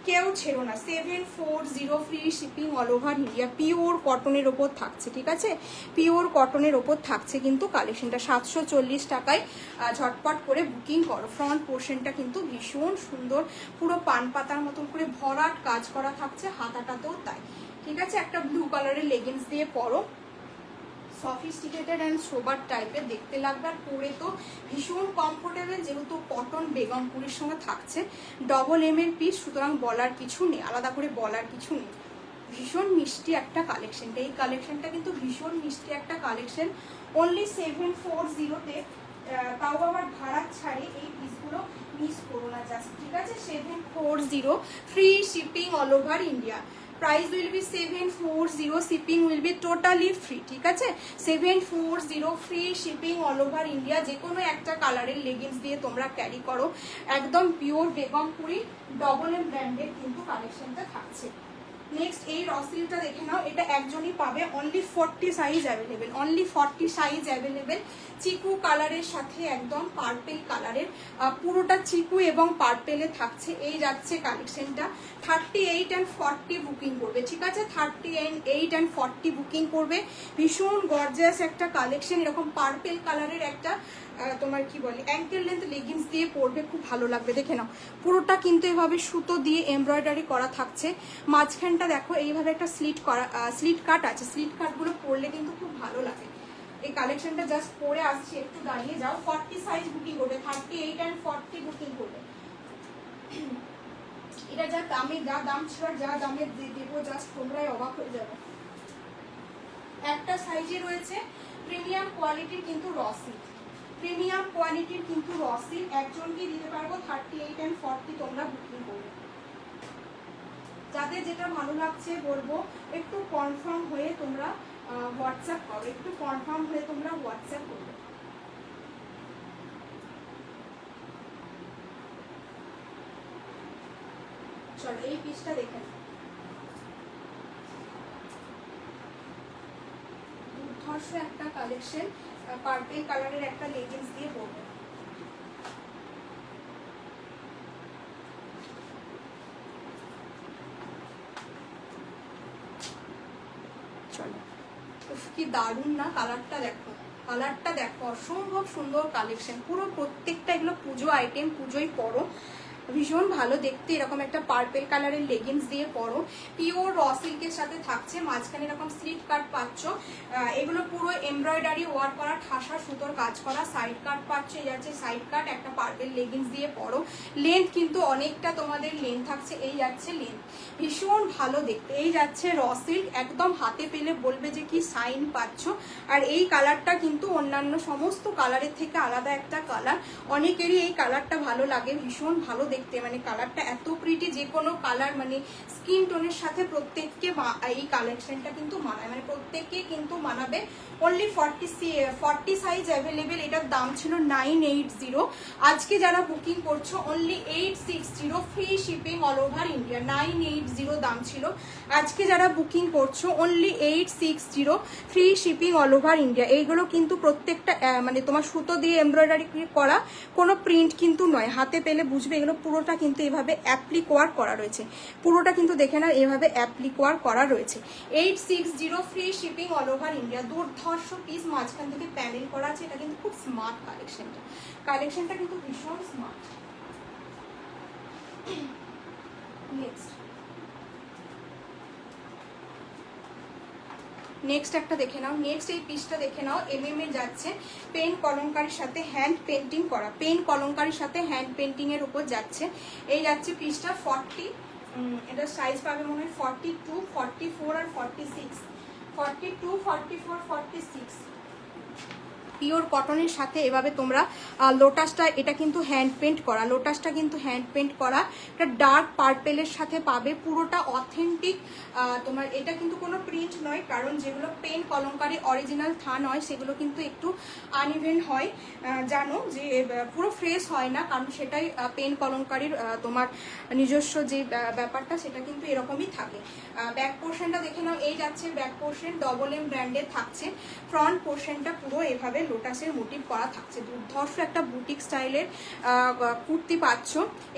কেউ ছেড়ো না। 740 free shipping all over India, pure কটনের ওপর থাকছে। ঠিক আছে, পিওর কটনের ওপর থাকছে কিন্তু কালেকশনটা। 740 টাকায় ঝটপট করে বুকিং করো। ফ্রন্ট পোর্শনটা কিন্তু ভীষণ সুন্দর, পুরো পান পাতার মতন করে ভরাট কাজ করা থাকছে, হাতাটাতেও তাই। ঠিক আছে, একটা ব্লু কালারের লেগিংস দিয়ে পরো, সফিস্টিকেটেড অ্যান্ড সোবার টাইপের দেখতে লাগবে, আর পরে তো ভীষণ কমফোর্টেবল, যেহেতু কটন বেগমপুরের সঙ্গে থাকছে। ডবল এম এর পিস, সুতরাং বলার কিছু নেই, আলাদা করে বলার কিছু নেই। ভীষণ মিষ্টি একটা কালেকশনটা, এই কালেকশনটা কিন্তু ভীষণ মিষ্টি একটা কালেকশন। অনলি 740-তে, তাও আবার ভাড়া ছাড়ে, এই পিসগুলো মিস করো না জাস্ট। ঠিক আছে, 740 free shipping all over India. Price will be 740, shipping will be totally free. ঠিক আছে, 740 free shipping all over India. যে কোনো একটা কালারের লেগিংস দিয়ে তোমরা ক্যারি করো, একদম পিওর বেগমপুরি ডবল এম ব্র্যান্ডের কিন্তু কালেকশনটা থাকছে। নেক্সট এই রসিলটা দেখে নাও, এটা একজনই পাবে, only 40 size available, only 40 size available. চিকু কালারের সাথে একদম পার্পেল কালারের, পুরোটা চিকু এবং পার্পেলে থাকছে। এই যাচ্ছে কালেকশনটা। 38 and 40 বুকিং করবে। ঠিক আছে, 38 and 40 বুকিং করবে। ভীষণ গর্জিয়াস একটা কালেকশন, এরকম পার্পেল কালারের একটা তোমার কি বলে অ্যাঙ্কেল লেন্থ লেগিংস দিয়ে পরবে, খুব ভালো লাগবে। দেখে নাও, পুরোটা কিন্তু এভাবে সুতো দিয়ে এমব্রয়ডারি করা থাকছে। মাঝখানটা দেখো এইভাবে একটা স্লিট কাট আছে, স্লিট কাটগুলো পরলে কিন্তু খুব ভালো লাগে। এই কালেকশনটা জাস্ট পরে আসছি, একটু দাঁড়িয়ে যাও। 40 সাইজ বুকিং করবে, 38 and 40 বুকিং করবে। এটা যা দামে, যা দাম ছিল, যা দামে দেবো, জাস্ট তোমরাই অবাক হয়ে যাবে। একটা সাইজে রয়েছে প্রিমিয়াম কোয়ালিটির কিন্তু রসিল, প্রিমিয়াম কোয়ালিটির কিন্তু রসিল, একজনকে দিতে পারবো 38 and 40, তোমরা বুকিং করবে। যাদের যেটা ভালো লাগছে বলবো, একটু কনফার্ম হয়ে তোমরা হোয়াটসঅ্যাপ করো, একটু কনফার্ম হয়ে তোমরা হোয়াটসঅ্যাপ করবে। চলো এই পিসটা দেখে নাও, দুর্ধর্ষ একটা কালেকশন, পার্পল কালারের একটা লেগিংস দিয়ে পরবে। চলো, কি দারুণ না কালারটা, দেখো কালারটা দেখো, অসম্ভব সুন্দর কালেকশন। পুরো প্রত্যেকটা এগুলো পুজো আইটেম, পুজোয় পরো, ভীষণ ভালো দেখতে। এরকম একটা পার্পল কালারের লেগিংস দিয়ে পরো, পিওর র সিল্কের সাথে থাকছে। মাঝখানে এরকম স্লিট কাট পাচ্ছ, এগুলো পুরো এমব্রয়ডারি ওয়ার্ক করা, ঠাসা সুতোর কাজ করা। সাইড কাট পাচ্ছ, এই যাচ্ছে সাইড কাট, একটা পার্পল লেগিংস দিয়ে পরো। লেন্থ কিন্তু অনেকটা তোমাদের লেন্থ থাকছে, এই যাচ্ছে লেন্থ, ভীষণ ভালো দেখতে। এই যাচ্ছে র সিল্ক, একদম হাতে পেলে বলবে যে কি সাইন পাচ্ছ। আর এই কালারটা কিন্তু অন্যান্য সমস্ত কালারের থেকে আলাদা একটা কালার, অনেকেরই এই কালারটা ভালো লাগে, ভীষণ ভালো দেখতে। মানে কালারটা এত প্রিটি, যে কোনো কালার মানে স্কিন টোনের সাথে প্রত্যেককে এই কালেকশনটা কিন্তু মানায়, মানে প্রত্যেককে কিন্তু মানাবে। Only 40 size available. এটার দাম ছিল 980, আজকে যারা বুকিং করছো only 860 free shipping all over India. 980 দাম ছিল, আজকে যারা বুকিং করছো only 860 free shipping all over India. এইগুলো কিন্তু প্রত্যেকটা মানে তোমার সুতো দিয়ে এমব্রয়ডারি করা, কোনো প্রিন্ট কিন্তু নয়। হাতে পেলে বুঝবে, এগুলো পুরোটা কিন্তু এভাবে অ্যাপ্লিক ওয়ার্ক করা রয়েছে, পুরোটা কিন্তু দেখে না এভাবে অ্যাপ্লিক ওয়ার্ক করা রয়েছে। 860 free shipping all over India. দুর্ধর্ষ পিস, মাঝখান থেকে প্যানেল করা আছে। এটা কিন্তু খুব স্মার্ট কালেকশনটা, কালেকশনটা কিন্তু ভীষণ স্মার্ট। নেক্সট একটা দেখে নাও, নেক্সট এই পিসটা দেখে নাও, এমএম এ যাচ্ছে, পেন কলমকারির সাথে হ্যান্ড পেন্টিং করা, পেন কলমকারির সাথে হ্যান্ড পেন্টিং এর উপর যাচ্ছে। এই যাচ্ছে পিসটা 40, এটা সাইজ পাবে মনে হয় 42, 44 আর 46, 42, 44, 46। পিওর কটনের সাথে এভাবে তোমরা লোটাসটা, এটা কিন্তু হ্যান্ড পেন্ট করা, লোটাসটা কিন্তু হ্যান্ড পেন্ট করা, এটা ডার্ক পার্পেলের সাথে পাবে, পুরোটা অথেন্টিক তোমার। এটা কিন্তু কোনো প্রিন্ট নয়, কারণ যেগুলো পেন কলমকারি অরিজিনাল থান হয় সেগুলো কিন্তু একটু আনইভেন হয়, জানো যে পুরো ফ্রেশ হয় না, কারণ সেটাই পেন কলমকারির তোমার নিজস্ব যে ব্যাপারটা সেটা কিন্তু এরকমই থাকে। ব্যাক পোর্শনটা দেখে নাও, এই যাচ্ছে ব্যাক পোর্শন, ডবল এম ব্র্যান্ডের থাকছে, ফ্রন্ট পোর্শনটা পুরো এভাবে লোটাসের মোটিভ করা থাকছে, দুর্ধর্ষ একটা বুটিক স্টাইলের কুর্তি পাচ্ছ।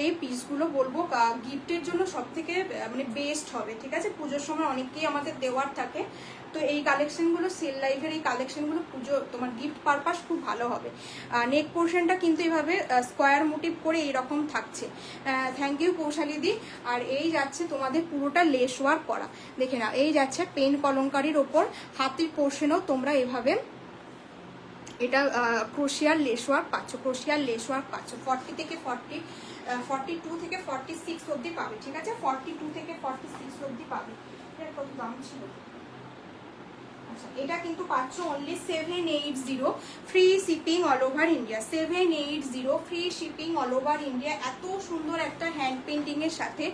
এই পিসগুলো বলবো গিফটের জন্য সব থেকে মানে বেস্ট হবে, ঠিক আছে? পুজোর সময় অনেকেই আমাদের দেওয়ার থাকে, তো এই কালেকশনগুলো সেল লাইফের এই কালেকশনগুলো পুজো তোমার গিফট পারপাস খুব ভালো হবে। নেক পোর্শনটা কিন্তু এইভাবে স্কোয়ার মোটিভ করে এইরকম থাকছে। Thank you কৌশালিদি। আর এই যাচ্ছে তোমাদের পুরোটা লেস ওয়ার্ক করা, দেখে না, এই যাচ্ছে পেন কলমকারির ওপর হাতের পোর্শনেও তোমরা এভাবে এটা ক্রোশিয়ার লেস ওয়ার্ক পাচ্ছ, ক্রোশিয়ার লেস ওয়ার্ক পাচ্ছ। 40 থেকে 42 থেকে 46 অবধি পাবে, ঠিক আছে? 42 থেকে 46 অবধি পাবে। এর কত দাম ছিল? আচ্ছা, এটা কিন্তু পাচ্ছ only 780, free shipping all over India, 780 free shipping all over India. এত সুন্দর একটা হ্যান্ড পেন্টিং এর সাথে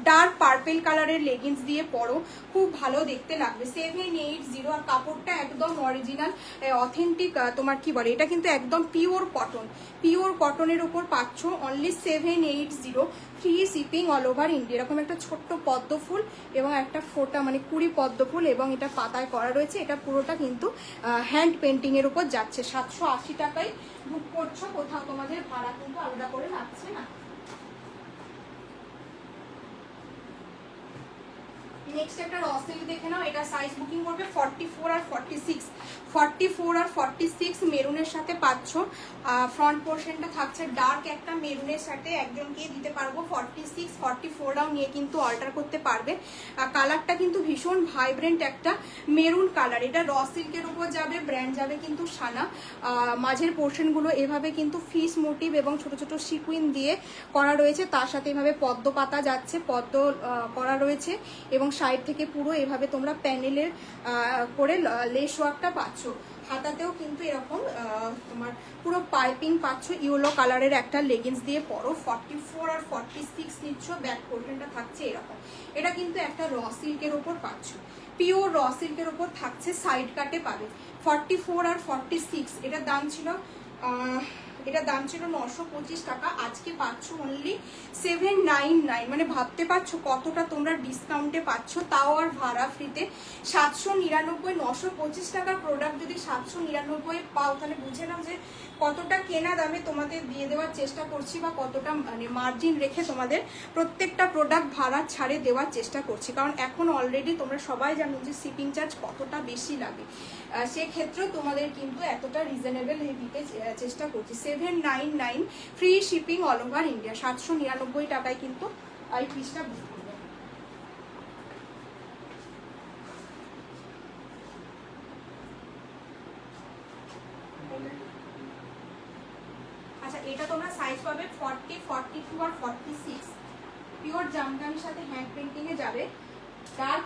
ডার্ক পার্পেল কালারের লেগিংস দিয়ে পরো, খুব ভালো দেখতে লাগবে। 780, আর কাপড়টা একদম অরিজিনাল অথেন্টিক, তোমার কি বলে, এটা কিন্তু একদম পিওর কটন, পিওর কটনের উপর পাচ্ছ only 780, free shipping all over India. এরকম একটা ছোট্ট পদ্ম ফুল এবং একটা ফোটা মানে কুড়ি পদ্ম ফুল, এবং এটা পাতায় করা রয়েছে। এটা পুরোটা কিন্তু হ্যান্ড পেন্টিং এর উপর যাচ্ছে। 780 টাকায় বুক করছো, কোথাও তোমাদের ভাড়া কিন্তু আলাদা করে লাগছে না। নেক্সট একটা র সিল্ক দেখে নাও, এটা সাইজ বুকিং করবে 44 আর 46, 44 আর 46 মেরুনের সাথে পাচ্ছ। ফ্রন্ট পোর্শনটা থাকছে ডার্ক একটা মেরুনের সাথে, একজনকে দিতে পারবো 46, 44রাও নিয়ে কিন্তু অল্টার করতে পারবে। কালারটা কিন্তু ভীষণ ভাইব্রেন্ট একটা মেরুন কালার। এটা র সিল্কের উপর যাবে, ব্র্যান্ড যাবে কিন্তু সানা। মাঝের পোর্শনগুলো এভাবে কিন্তু ফিস মোটিভ এবং ছোট ছোট সিকুইন দিয়ে করা রয়েছে, তার সাথে এভাবে পদ্ম পাতা যাচ্ছে, পদ্ম করা রয়েছে, এবং সাইড থেকে পুরো এভাবে তোমরা প্যানেলের করে লেস ওয়ার্কটা পাচ্ছ। হাতাতেও কিন্তু এরকম তোমার পুরো পাইপিং পাচ্ছ, ইয়েলো কালারের একটা লেগিংস দিয়ে পরো। 44 আর 46 নিচ্ছ, ব্যাক পোর্শনটা থাকছে এরকম। এটা কিন্তু একটা র সিল্কের ওপর পাচ্ছ, পিওর র সিল্কের ওপর থাকছে, সাইড কাটে পাবে। 44 আর 46, এটার দাম ছিল 925 টাকা, আজকে পাচ্ছ অনলি 799। মানে ভাবতে পারছো কতটা তোমরা ডিসকাউন্টে পাচ্ছ, তাও আর ভাড়া ফ্রিতে। 799, 925 টাকার প্রোডাক্ট যদি 799 পাও, তাহলে বুঝে নাও যে কতটা কেনা দামে তোমাদের দিয়ে দেওয়ার চেষ্টা করছি, বা কতটা মানে মার্জিন রেখে তোমাদের প্রত্যেকটা প্রোডাক্ট ভাড়া ছাড়ে দেওয়ার চেষ্টা করছি। কারণ এখন অলরেডি তোমরা সবাই জানো যে শিপিং চার্জ কতটা বেশি লাগে, সেক্ষেত্রেও তোমাদের কিন্তু এতটা রিজনেবল দিতে চেষ্টা করছি। 799 free shipping all over India, 799 টাকায় কিন্তু এই পিসটা বুক করবে। আচ্ছা, এটা তোমরা সাইজ পাবে 40, 42 আর 46, পিওর জামদানির সাথে হ্যান্ড পেন্টিং এ যাবে। ডার্ক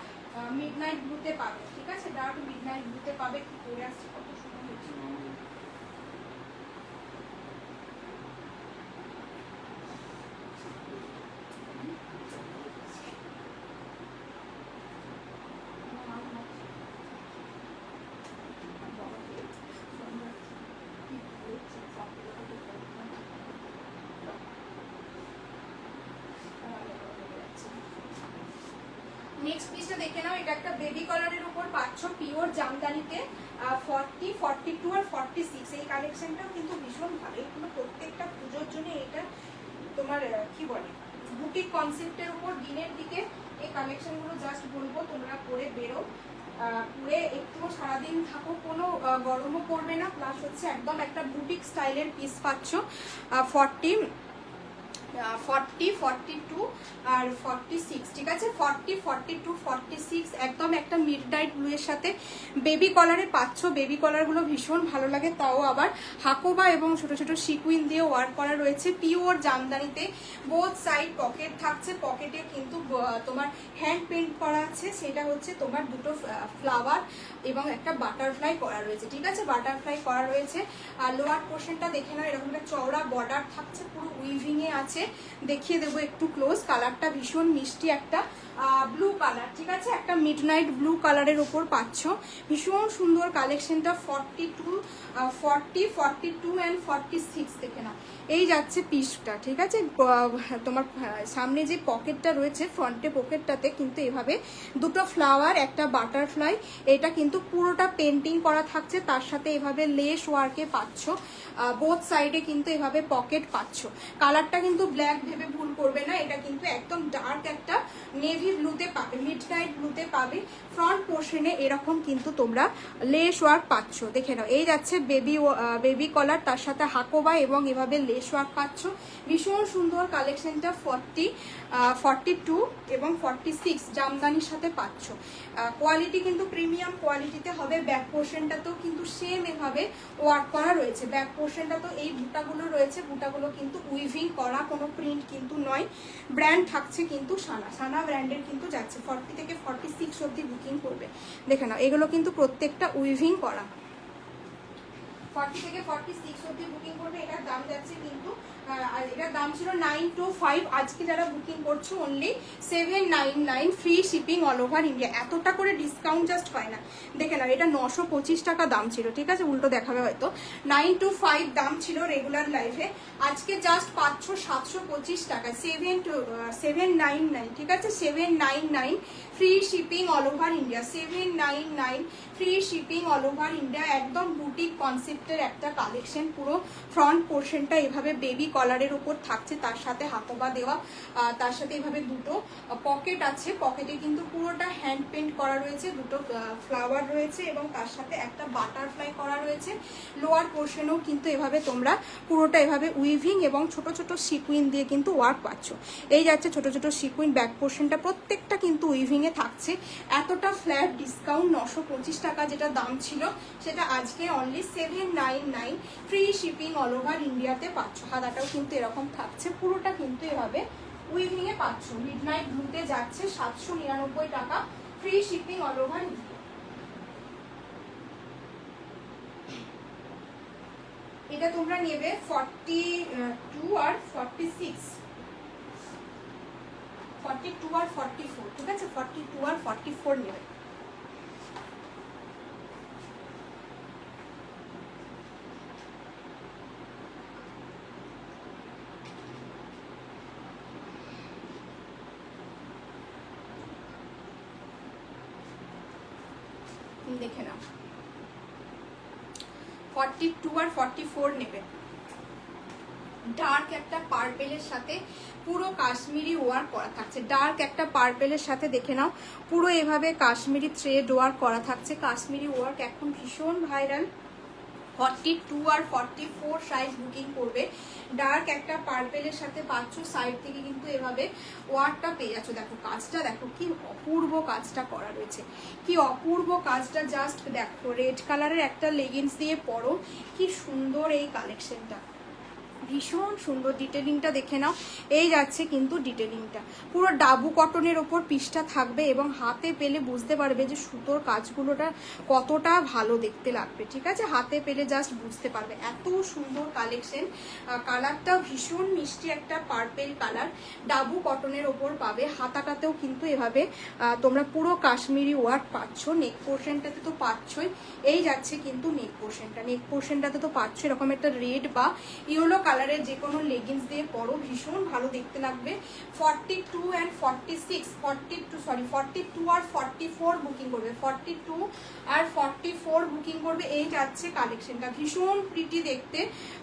মিডনাইট ব্লুতে পাবে, ঠিক আছে? ডার্ক মিডনাইট ব্লুতে পাবে। কি পরে আসছে, কত সুন্দর হচ্ছে। নেক্সট পিসটা দেখে নাও, এটা একটা বেবি কালারের উপর পাচ্ছ, পিওর জামদানিতে। 40, 42 আর 46, এই কালেকশনটাও কিন্তু ভীষণ ভালো। এগুলো প্রত্যেকটা পুজোর জন্য এটা তোমার কি বলে বুটিক কনসেপ্টের উপর দিনের দিকে এই কালেকশনগুলো জাস্ট বলবো তোমরা পরে বেরো, পরে একটু সারাদিন থাকো, কোনো গরমও পড়বে না, প্লাস হচ্ছে একদম একটা বুটিক স্টাইলের পিস পাচ্ছ। 40 40, 42 আর 46, ঠিক আছে? 40, 42, 46 একদম একটা মিড নাইট ব্লু এর সাথে বেবি কলারে পাচ্ছ। বেবি কলারগুলো ভীষণ ভালো লাগে, তাও আবার হাকোবা এবং ছোট ছোট সিকুইন দিয়ে ওয়ার্ক করা রয়েছে পিওর জামদানিতে। বোথ সাইড পকেট থাকছে, পকেটে কিন্তু তোমার হ্যান্ড পেন্ট করা আছে, সেটা হচ্ছে তোমার দুটো ফ্লাওয়ার এবং একটা বাটারফ্লাই করা রয়েছে, ঠিক আছে? বাটারফ্লাই করা রয়েছে। আর লোয়ার পোর্শনটা দেখে নাও, এরকম একটা চওড়া বর্ডার থাকছে, পুরো উইভিং এ আছে। দেখিয়ে দেবো একটু ক্লোজ। কালারটা ভীষণ মিষ্টি একটা ব্লু কালার, ঠিক আছে? একটা মিডনাইট ব্লু কালারের ওপর পাচ্ছ। ভীষণ সুন্দর কালেকশনটা। 42, 40, 42 অ্যান্ড 46 দেখে নাও। এই যাচ্ছে পিসটা, ঠিক আছে? তোমার সামনে যে পকেটটা রয়েছে, ফ্রন্টে পকেটটাতে কিন্তু এভাবে দুটো ফ্লাওয়ার, একটা বাটারফ্লাই, এটা কিন্তু পুরোটা পেন্টিং করা থাকছে, তার সাথে এভাবে লেস ওয়ার্কে পাচ্ছ। বোথ সাইডে কিন্তু এভাবে পকেট পাচ্ছ। কালারটা কিন্তু ব্ল্যাক ভেবে ভুল করবে না, এটা কিন্তু একদম ডার্ক একটা নেভি ব্লুতে পাবে, মিড নাইট ব্লুতে পাবে। ফ্রন্ট পোর্শনে এরকম কিন্তু তোমরা লেস ওয়ার্ক পাচ্ছ, দেখে নাও। এই যাচ্ছে বেবি কলার, তার সাথে হাকোবা এবং এভাবে লেস ওয়ার্ক পাচ্ছ। ভীষণ সুন্দর কালেকশনটা। 40, 42 এবং 46 জামদানির সাথে পাচ্ছ। কোয়ালিটি কিন্তু প্রিমিয়াম কোয়ালিটিতে হবে। ব্যাক পোর্শনটাতেও কিন্তু সেম এভাবে ওয়ার্ক করা রয়েছে। ব্যাক পোর্শনটা তো এই বুটাগুলো রয়েছে, বুটাগুলো কিন্তু উইভিং করা, কোনো প্রিন্ট কিন্তু নয়। ব্র্যান্ড থাকছে কিন্তু সানা ব্র্যান্ডের কিন্তু যাচ্ছে। 40 থেকে 46 অবধি বুকিং করবে, দেখে নাও। এগুলো কিন্তু প্রত্যেকটা উইভিং করা। 40 থেকে 46 অবধি বুকিং করবে। এটার দাম যাচ্ছে কিন্তু, এটার দাম ছিল 925, আজকে যারা বুকিং করছো only 799, free shipping all over India. এতটা করে ডিসকাউন্ট জাস্ট হয় না, দেখে না। এটা 925 টাকা দাম ছিল, ঠিক আছে? উল্টো দেখাবে হয়তো। 925 দাম ছিল রেগুলার লাইফে, আজকে জাস্ট পাচ্ছ 725 টাকা, 799, ঠিক আছে? 799, free shipping all over India. 799, free shipping all over India. একদম বুটিক কনসেপ্টের একটা কালেকশন। পুরো ফ্রন্ট পোর্শনটা এভাবে বেবি কলারের উপর থাকছে, তার সাথে হাকোবা দেওয়া, তার সাথে এভাবে দুটো পকেট আছে। পকেটে কিন্তু পুরোটা হ্যান্ড পেন্ট করা রয়েছে, দুটো ফ্লাওয়ার রয়েছে এবং তার সাথে একটা বাটারফ্লাই করা রয়েছে। লোয়ার পোর্শনেও কিন্তু এভাবে তোমরা পুরোটা এভাবে উইভিং এবং ছোট ছোট সিকুইন দিয়ে কিন্তু ওয়ার্ক পাচ্ছ। এই যাচ্ছে ছোট ছোট সিকুইন। ব্যাক পোর্শনটা প্রত্যেকটা কিন্তু উইভিং এ থাকছে। এতটা ফ্ল্যাট ডিসকাউন্ট, 925 টাকা যেটা দাম ছিল, সেটা আজকে only 799, free shipping all over ইন্ডিয়াতে পাচ্ছ। হাতাটাও কিন্তু এরকম থাকছে, পুরোটা কিন্তু এভাবে উইভিং এ পাচ্ছ। মিডনাইট ব্লুতে যাচ্ছে 799 টাকা, free shipping all over India. এটা তোমরা নেবে 42 আর 46, 42 আর 44, ঠিক আছে? 42 আর 44 নেবে। দেখে নাও, 42 আর 44 নেবে। ডার্ক একটা পার্পেলের সাথে পুরো কাশ্মীরি ওয়ার্ক করা থাকছে। ডার্ক একটা পার্পেলের সাথে দেখে নাও, পুরো এভাবে কাশ্মীরি থ্রেড ওয়ার্ক করা থাকছে। কাশ্মীরি ওয়ার্ক এখন ভীষণ ভাইরাল। 42 আর 44 সাইজ বুকিং করবে। ডার্ক একটা পার্পেলের সাথে পাচ্ছ, সাইড থেকে কিন্তু এভাবে ওয়ার্কটা পেয়ে যাচ্ছ। দেখো কাজটা, দেখো কি অপূর্ব কাজটা করা রয়েছে, কি অপূর্ব কাজটা। জাস্ট দেখো, রেড কালারের একটা লেগিংস দিয়ে পরো, কি সুন্দর এই কালেকশনটা। ভীষণ সুন্দর ডিটেলিংটা দেখে নাও। এই যাচ্ছে কিন্তু ডিটেলিংটা, পুরো ডাবু কটনের ওপর পিসটা থাকবে এবং হাতে পেলে বুঝতে পারবে যে সুতোর কাজগুলোটা কতটা ভালো দেখতে লাগবে, ঠিক আছে? হাতে পেলে জাস্ট বুঝতে পারবে, এত সুন্দর কালেকশন। কালারটাও ভীষণ মিষ্টি একটা পার্পেল কালার, ডাবু কটনের ওপর পাবে। হাতাটাতেও কিন্তু এভাবে তোমরা পুরো কাশ্মীরি ওয়ার্ক পাচ্ছ। নেক পোর্শনটাতে তো পাচ্ছই। এই যাচ্ছে কিন্তু নেক পোর্শনটা, নেক পোর্শনটাতে তো পাচ্ছ এরকম একটা রেড বা ইয়েলো কালারের যে কোনো লেগিংস দিয়ে পরো, ভীষণ ভালো দেখতে লাগবে। 42 and 46, 42 আর 44 বুকিং করবে। 42 আর 44 বুকিং করবে। এই যাচ্ছে কালেকশনটা, ভীষণ প্রিটি দেখতে।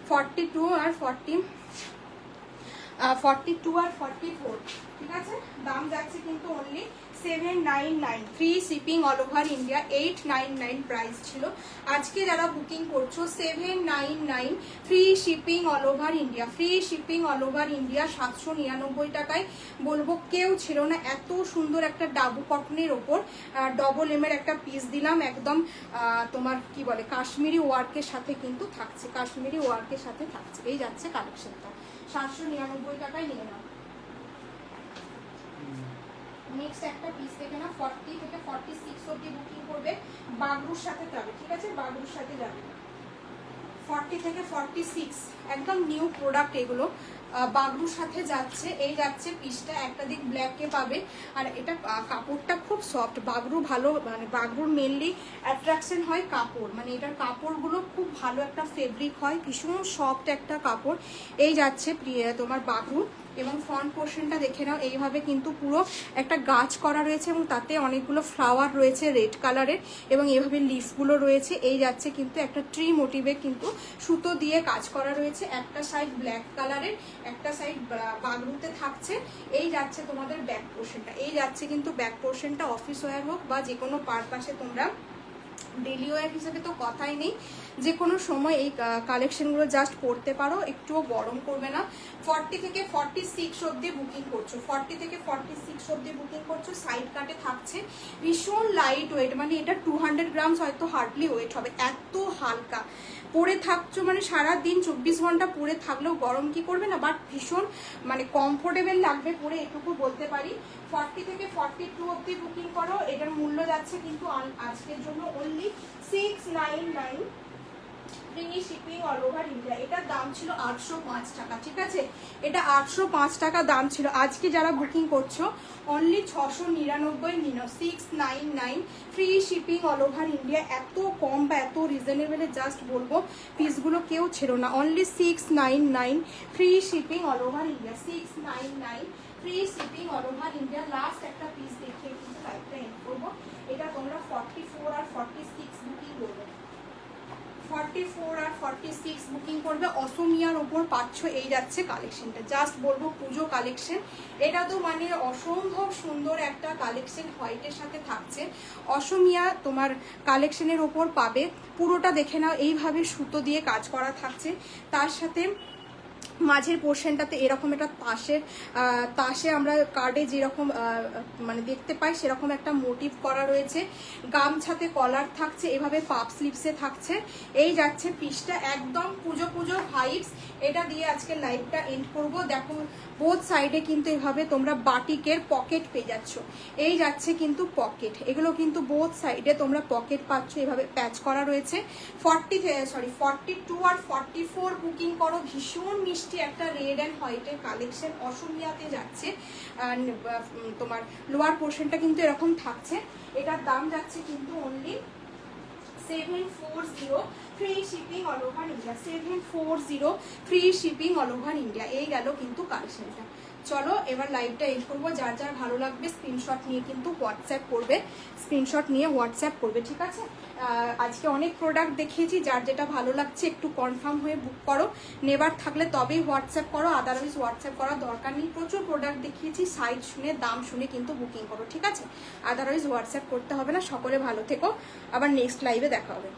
42 আর 44, ঠিক আছে? দাম যাচ্ছে কিন্তু only 799, free shipping all over India. 899 price ছিল। আজকে যারা বুকিং করছো 799, free shipping all over India, free shipping all over India. 799 টাকায় বলবো কেউ ছিল না। এত সুন্দর একটা ডাবু কটনের ওপর ডবল এম এর একটা পিস দিলাম, একদম তোমার কি বলে কাশ্মীরি ওয়ার্কের সাথে কিন্তু থাকছে, কাশ্মীরি ওয়ার্কের সাথে থাকছে। এই যাচ্ছে কালেকশনটা 799 টাকায় নিয়ে নাও। নেক্সট একটা পিস দেখে না, 40 থেকে 46 অবধি বুকিং করবে, বাগরুর সাথে যাবে, ঠিক আছে, বাগরুর সাথে যাবে। 40 থেকে 46 একদম নিউ প্রোডাক্ট এগুলো, বাগরুর সাথে যাচ্ছে। এই যাচ্ছে পিসটা, একটা দিক ব্ল্যাকে পাবে, আর এটা কাপড়টা খুব সফট। বাগরু ভালো, মানে বাগরুর মেনলি অ্যাট্রাকশন হয় কাপড়, মানে এটার কাপড়গুলো খুব ভালো একটা ফেব্রিক হয়, ভীষণ সফট একটা কাপড়। এই যাচ্ছে তোমার বাগরু, এবং ফ্রন্ট পোর্শনটা দেখে নাও, এইভাবে কিন্তু পুরো একটা গাছ করা রয়েছে এবং তাতে অনেকগুলো ফ্লাওয়ার রয়েছে রেড কালারের, এবং এইভাবে লিফগুলো রয়েছে। এই যাচ্ছে কিন্তু একটা ট্রি মোটিভে কিন্তু সুতো দিয়ে কাজ করা রয়েছে, একটা সাইড ব্ল্যাক কালারের, একটা সাইড বাগরুতে থাকছে। এই যাচ্ছে তোমাদের ব্যাক পোর্শনটা, এই যাচ্ছে কিন্তু ব্যাক পোর্শনটা। অফিস ওয়্যার হোক বা যে কোনো পারপাসে তোমরা, ডেলি ওয়্যার হিসেবে তো কথাই নেই, যে কোনো সময় এই কালেকশনগুলো জাস্ট পরতে পারো, একটুও গরম করবে না। 40 থেকে 46 অবধি বুকিং করছো, 40 থেকে 46 অবধি বুকিং করছো। সাইড কাটে থাকছে, ভীষণ লাইট ওয়েট, মানে এটা 200 গ্রামস হয়তো হার্ডলি ওয়েট হবে, এত হালকা। পরে থাকছো মানে সারাদিন 24 ঘন্টা পরে থাকলেও গরম কি করবে না, বাট ভীষণ মানে কমফোর্টেবল লাগবে পরে, এটুকু বলতে পারি। 40 থেকে 42 অবধি বুকিং করো। এটার মূল্য যাচ্ছে কিন্তু আজকের জন্য only 699, free shipping all over India. এটার দাম ছিল 805 টাকা, ঠিক আছে, এটা 805 টাকা দাম ছিল। আজকে যারা বুকিং করছো অনলি 699 নিনো, 699, free shipping all over India. এত কম বা এত রিজনেবলে জাস্ট বলবো পিসগুলো কেউ ছিল না, only 699, free shipping all over India, 699, free shipping all over India. Last একটা পিস দেখিয়ে কিন্তু লাইভটা এন্ড করবো। এটা তোমরা 44 আর 46 বুকিং করবে, 44 আর 46 বুকিং করবে। অসমিয়ার ওপর পাচ্ছ। এই যাচ্ছে কালেকশনটা, জাস্ট বলবো পুজো কালেকশন। এটা তো মানে অসম্ভব সুন্দর একটা কালেকশন, হোয়াইটের সাথে থাকছে। অসমিয়া তোমার কালেকশনের ওপর পাবে, পুরোটা দেখে নাও, এইভাবে সুতো দিয়ে কাজ করা থাকছে। তার সাথে মাঝের পোর্শনটাতে এরকম একটা তাসে আমরা কার্ডে যেরকম মানে দেখতে পাই সেরকম একটা মোটিভ করা রয়েছে। গামছাতে কলার থাকছে, এভাবে পাপ স্লিপসে থাকছে। এই যাচ্ছে পিসটা, একদম পুজো পুজো ভাইবস। এটা দিয়ে আজকে লাইভটা এন্ড করব। দেখো বোথ সাইডে কিন্তু এভাবে তোমরা বাটিকের পকেট পেয়ে যাচ্ছ। এই যাচ্ছে কিন্তু পকেট, এগুলো কিন্তু বোথ সাইডে তোমরা পকেট পাচ্ছ, এভাবে প্যাচ করা রয়েছে। 42 আর 44 বুকিং করো। ভীষণ মিষ্টি একটা রেড অ্যান্ড হোয়াইটের কালেকশন, অসমিয়াতে যাচ্ছে। তোমার লোয়ার পোর্শনটা কিন্তু এরকম থাকছে। এটার দাম যাচ্ছে কিন্তু only 740, free shipping all over India, 740, free shipping all over India. এই গেল কিন্তু কালেকশনটা। চলো এবার লাইভটা এন্ড করবো। যার যার ভালো লাগবে স্ক্রিনশট নিয়ে কিন্তু হোয়াটসঅ্যাপ করবে, স্ক্রিনশট নিয়ে হোয়াটসঅ্যাপ করবে, ঠিক আছে। আজকে অনেক প্রোডাক্ট দেখিয়েছি, যার যেটা ভালো লাগছে একটু কনফার্ম হয়ে বুক করো। নেবার থাকলে তবেই হোয়াটসঅ্যাপ করো, আদারওয়াইজ হোয়াটসঅ্যাপ করার দরকার নেই। প্রচুর প্রোডাক্ট দেখিয়েছি, সাইজ শুনে দাম শুনে কিন্তু বুকিং করো, ঠিক আছে, আদারওয়াইজ হোয়াটসঅ্যাপ করতে হবে না। সকলে ভালো থেকো, আবার নেক্সট লাইভে দেখা হবে।